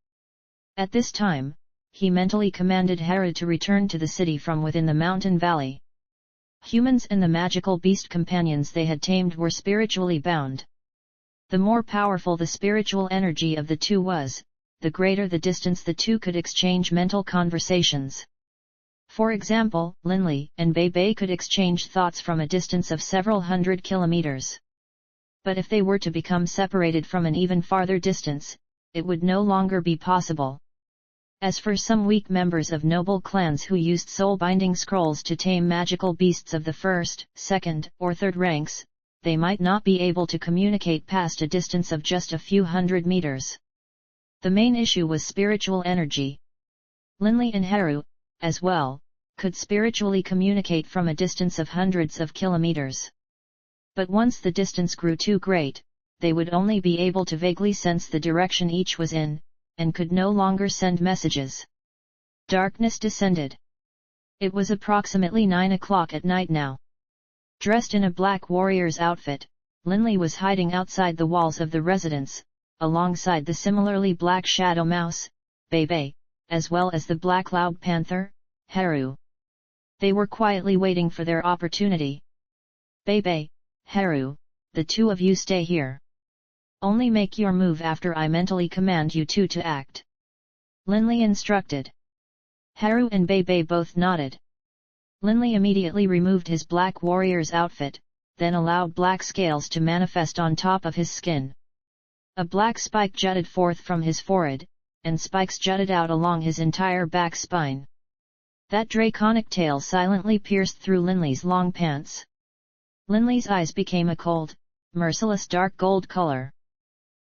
At this time, he mentally commanded Haru to return to the city from within the mountain valley. Humans and the magical beast companions they had tamed were spiritually bound. The more powerful the spiritual energy of the 2 was, the greater the distance the 2 could exchange mental conversations. For example, Linley and Bebe could exchange thoughts from a distance of several hundred kilometers. But if they were to become separated from an even farther distance, it would no longer be possible. As for some weak members of noble clans who used soul-binding scrolls to tame magical beasts of the 1st, 2nd, or 3rd ranks, they might not be able to communicate past a distance of just a few hundred meters. The main issue was spiritual energy. Linley and Haru, as well, could spiritually communicate from a distance of hundreds of kilometers. But once the distance grew too great, they would only be able to vaguely sense the direction each was in, and could no longer send messages. Darkness descended. It was approximately 9 o'clock at night now. Dressed in a black warrior's outfit, Linley was hiding outside the walls of the residence, alongside the similarly black shadow mouse, Bebe, as well as the black loud panther, Haru. They were quietly waiting for their opportunity. Bebe, Haru, the 2 of you stay here. Only make your move after I mentally command you 2 to act. Linley instructed. Haru and Bebe both nodded. Linley immediately removed his black warrior's outfit, then allowed black scales to manifest on top of his skin. A black spike jutted forth from his forehead, and spikes jutted out along his entire back spine. That draconic tail silently pierced through Linley's long pants. Linley's eyes became a cold, merciless dark gold color.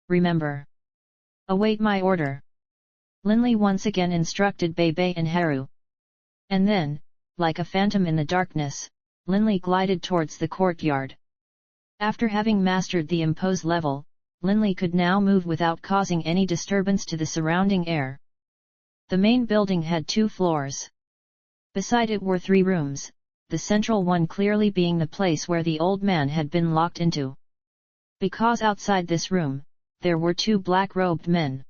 Remember. Await my order. Linley once again instructed Bebe and Haru. And then, like a phantom in the darkness, Linley glided towards the courtyard. After having mastered the impose level, Linley could now move without causing any disturbance to the surrounding air. The main building had 2 floors. Beside it were 3 rooms, the central one clearly being the place where the old man had been locked into. Because outside this room, there were 2 black-robed men.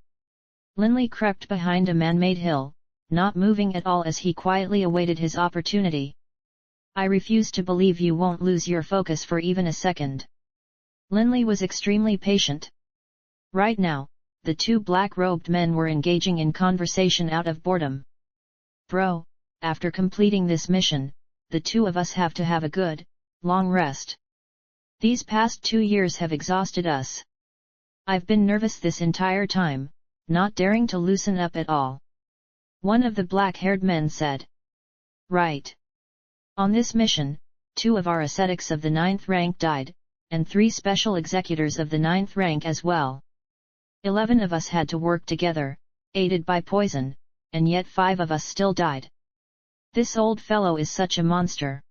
Linley crept behind a man-made hill, not moving at all as he quietly awaited his opportunity. I refuse to believe you won't lose your focus for even a second. Linley was extremely patient. Right now, the 2 black-robed men were engaging in conversation out of boredom. Bro, after completing this mission, the 2 of us have to have a good, long rest. These past 2 years have exhausted us. I've been nervous this entire time, not daring to loosen up at all. One of the black-haired men said. Right. On this mission, 2 of our ascetics of the 9th rank died, and 3 special executors of the 9th rank as well. 11 of us had to work together, aided by poison, and yet 5 of us still died. This old fellow is such a monster.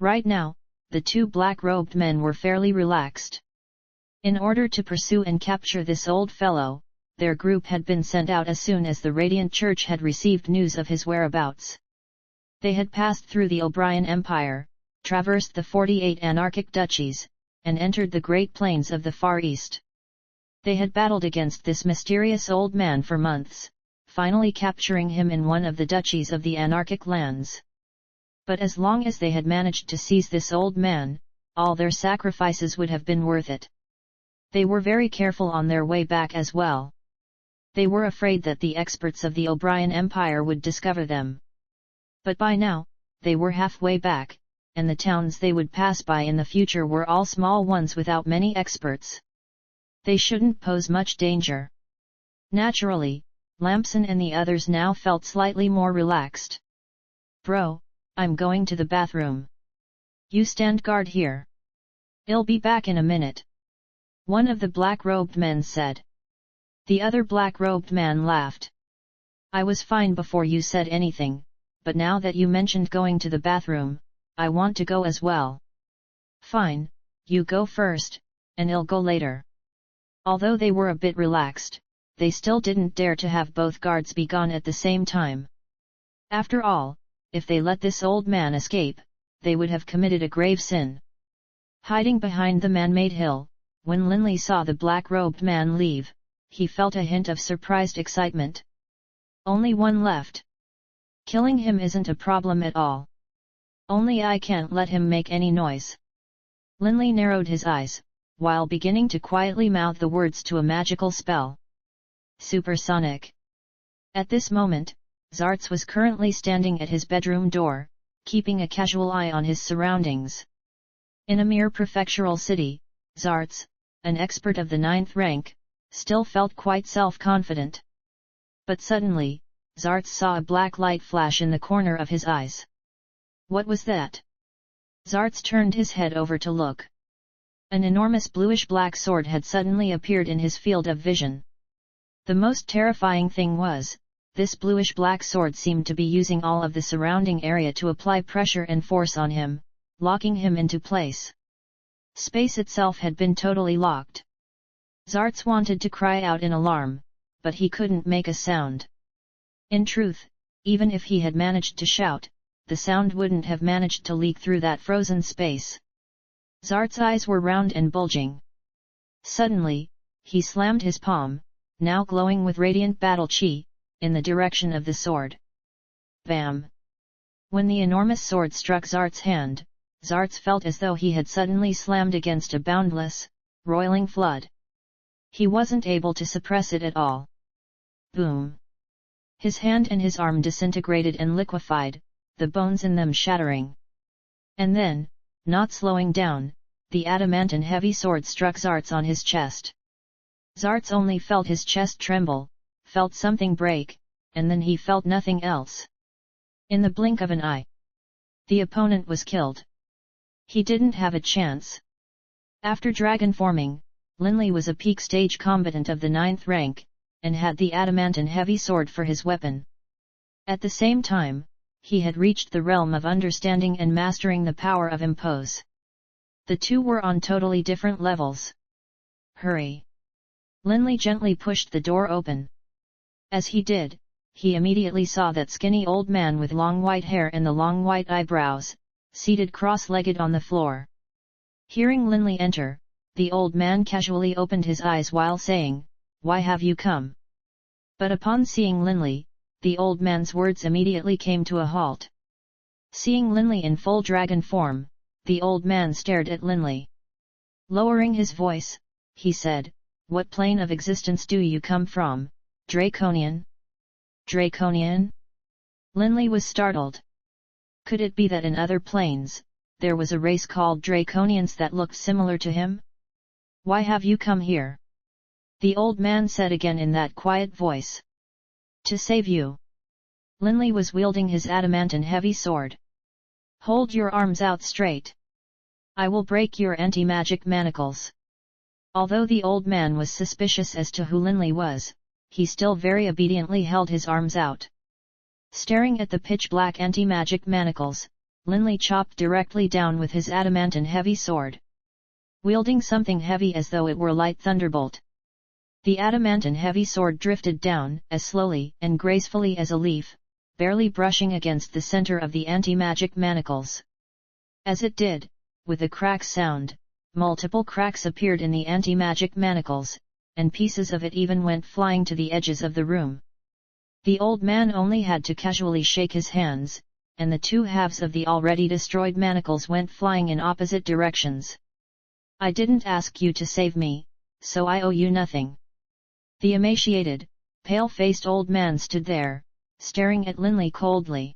Right now, the 2 black-robed men were fairly relaxed. In order to pursue and capture this old fellow, their group had been sent out as soon as the Radiant Church had received news of his whereabouts. They had passed through the O'Brien Empire, traversed the 48 anarchic duchies, and entered the Great Plains of the Far East. They had battled against this mysterious old man for months, finally capturing him in one of the duchies of the anarchic lands. But as long as they had managed to seize this old man, all their sacrifices would have been worth it. They were very careful on their way back as well. They were afraid that the experts of the O'Brien Empire would discover them. But by now, they were halfway back, and the towns they would pass by in the future were all small ones without many experts. They shouldn't pose much danger. Naturally, Lamson and the others now felt slightly more relaxed. "Bro, I'm going to the bathroom. You stand guard here. I'll be back in a minute," one of the black-robed men said. The other black-robed man laughed. "I was fine before you said anything, but now that you mentioned going to the bathroom, I want to go as well." "Fine, you go first, and I'll go later." Although they were a bit relaxed, they still didn't dare to have both guards be gone at the same time. After all, if they let this old man escape, they would have committed a grave sin. Hiding behind the man-made hill, when Linley saw the black-robed man leave, he felt a hint of surprised excitement. "Only one left. Killing him isn't a problem at all. Only I can't let him make any noise." Linley narrowed his eyes, while beginning to quietly mouth the words to a magical spell. Supersonic. At this moment, Zartz was currently standing at his bedroom door, keeping a casual eye on his surroundings. In a mere prefectural city, Zartz, an expert of the 9th rank, still felt quite self-confident. But suddenly, Zartz saw a black light flash in the corner of his eyes. What was that? Zartz turned his head over to look. An enormous bluish-black sword had suddenly appeared in his field of vision. The most terrifying thing was, this bluish-black sword seemed to be using all of the surrounding area to apply pressure and force on him, locking him into place. Space itself had been totally locked. Zartz wanted to cry out in alarm, but he couldn't make a sound. In truth, even if he had managed to shout, the sound wouldn't have managed to leak through that frozen space. Zartz's eyes were round and bulging. Suddenly, he slammed his palm, now glowing with radiant battle chi, in the direction of the sword. Bam! When the enormous sword struck Zartz's hand, Zartz felt as though he had suddenly slammed against a boundless, roiling flood. He wasn't able to suppress it at all. Boom! His hand and his arm disintegrated and liquefied, the bones in them shattering. And then, not slowing down, the adamantine heavy sword struck Zartz on his chest. Zartz only felt his chest tremble, felt something break, and then he felt nothing else. In the blink of an eye, the opponent was killed. He didn't have a chance. After dragon forming, Linley was a peak stage combatant of the 9th rank, and had the adamantine heavy sword for his weapon. At the same time, he had reached the realm of understanding and mastering the power of impose. The two were on totally different levels. Hurry! Linley gently pushed the door open. As he did, he immediately saw that skinny old man with long white hair and the long white eyebrows, seated cross-legged on the floor. Hearing Linley enter, the old man casually opened his eyes while saying, "Why have you come?" But upon seeing Linley, the old man's words immediately came to a halt. Seeing Linley in full dragon form, the old man stared at Linley. Lowering his voice, he said, "What plane of existence do you come from, Draconian?" Draconian? Linley was startled. Could it be that in other planes, there was a race called Draconians that looked similar to him? "Why have you come here?" the old man said again in that quiet voice. "To save you." Linley was wielding his adamantine heavy sword. "Hold your arms out straight. I will break your anti-magic manacles." Although the old man was suspicious as to who Linley was, he still very obediently held his arms out. Staring at the pitch-black anti-magic manacles, Linley chopped directly down with his adamantine heavy sword. Wielding something heavy as though it were light thunderbolt, the adamantine heavy sword drifted down as slowly and gracefully as a leaf, barely brushing against the center of the anti-magic manacles. As it did, with a crack sound, multiple cracks appeared in the anti-magic manacles, and pieces of it even went flying to the edges of the room. The old man only had to casually shake his hands, and the two halves of the already destroyed manacles went flying in opposite directions. "I didn't ask you to save me, so I owe you nothing." The emaciated, pale-faced old man stood there, staring at Linley coldly.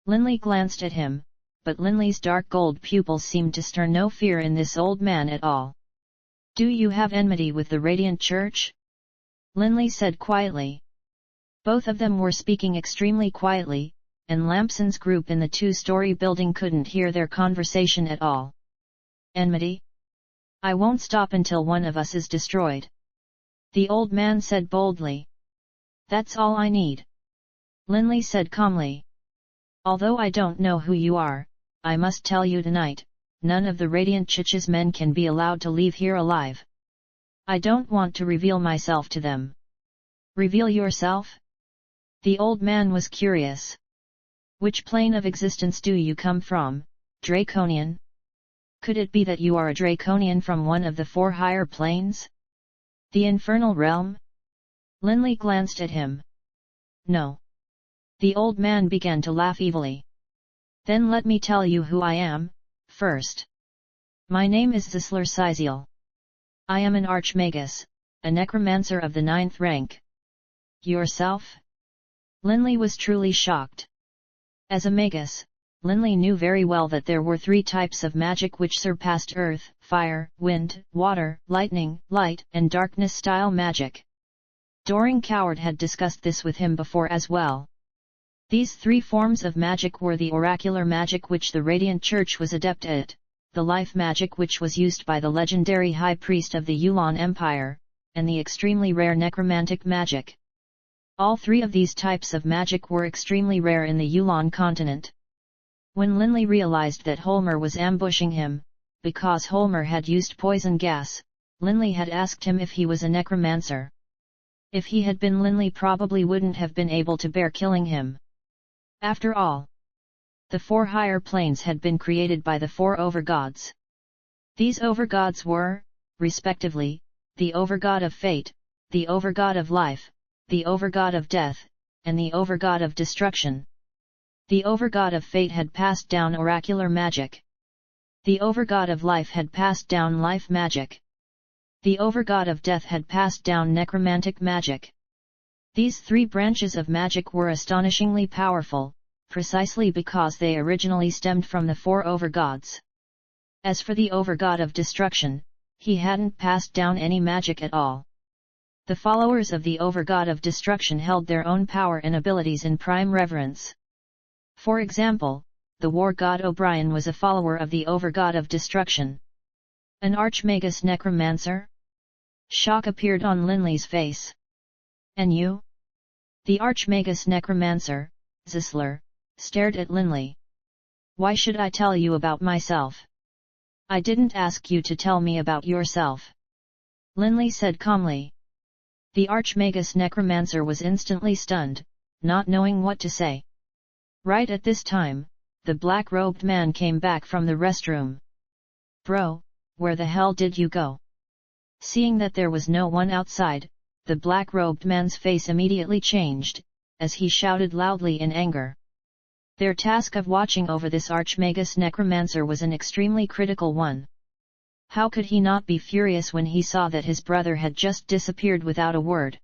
Linley glanced at him, but Linley's dark gold pupils seemed to stir no fear in this old man at all. "Do you have enmity with the Radiant Church?" Linley said quietly. Both of them were speaking extremely quietly, and Lampson's group in the two-story building couldn't hear their conversation at all. "Enmity? I won't stop until one of us is destroyed," the old man said boldly. "That's all I need," Linley said calmly. "Although I don't know who you are, I must tell you tonight, none of the Radiant Church's men can be allowed to leave here alive. I don't want to reveal myself to them." "Reveal yourself?" The old man was curious. "Which plane of existence do you come from, Draconian? Could it be that you are a Draconian from one of the 4 higher planes? The infernal realm?" Linley glanced at him. "No." The old man began to laugh evilly. "Then let me tell you who I am, first. My name is Zisler Siziel. I am an archmagus, a necromancer of the 9th rank." "Yourself?" Linley was truly shocked. As a magus, Linley knew very well that there were 3 types of magic which surpassed earth, fire, wind, water, lightning, light, and darkness-style magic. Doring Coward had discussed this with him before as well. These 3 forms of magic were the oracular magic which the Radiant Church was adept at, the life magic which was used by the legendary High Priest of the Yulan Empire, and the extremely rare necromantic magic. All 3 of these types of magic were extremely rare in the Yulan continent. When Linley realized that Holmer was ambushing him, because Holmer had used poison gas, Linley had asked him if he was a necromancer. If he had been, Linley probably wouldn't have been able to bear killing him. After all, the 4 higher planes had been created by the 4 overgods. These overgods were, respectively, the overgod of fate, the overgod of life, the overgod of death, and the overgod of destruction. The overgod of fate had passed down oracular magic. The overgod of life had passed down life magic. The overgod of death had passed down necromantic magic. These 3 branches of magic were astonishingly powerful, precisely because they originally stemmed from the 4 overgods. As for the overgod of destruction, he hadn't passed down any magic at all. The followers of the overgod of destruction held their own power and abilities in prime reverence. For example, the war god O'Brien was a follower of the overgod of destruction. "An archmagus necromancer?" Shock appeared on Linley's face. "And you?" The archmagus necromancer, Zisler, stared at Linley. "Why should I tell you about myself? I didn't ask you to tell me about yourself," Linley said calmly. The archmagus necromancer was instantly stunned, not knowing what to say. Right at this time, the black-robed man came back from the restroom. "Bro, where the hell did you go?" Seeing that there was no one outside, the black-robed man's face immediately changed, as he shouted loudly in anger. Their task of watching over this archmagus necromancer was an extremely critical one. How could he not be furious when he saw that his brother had just disappeared without a word?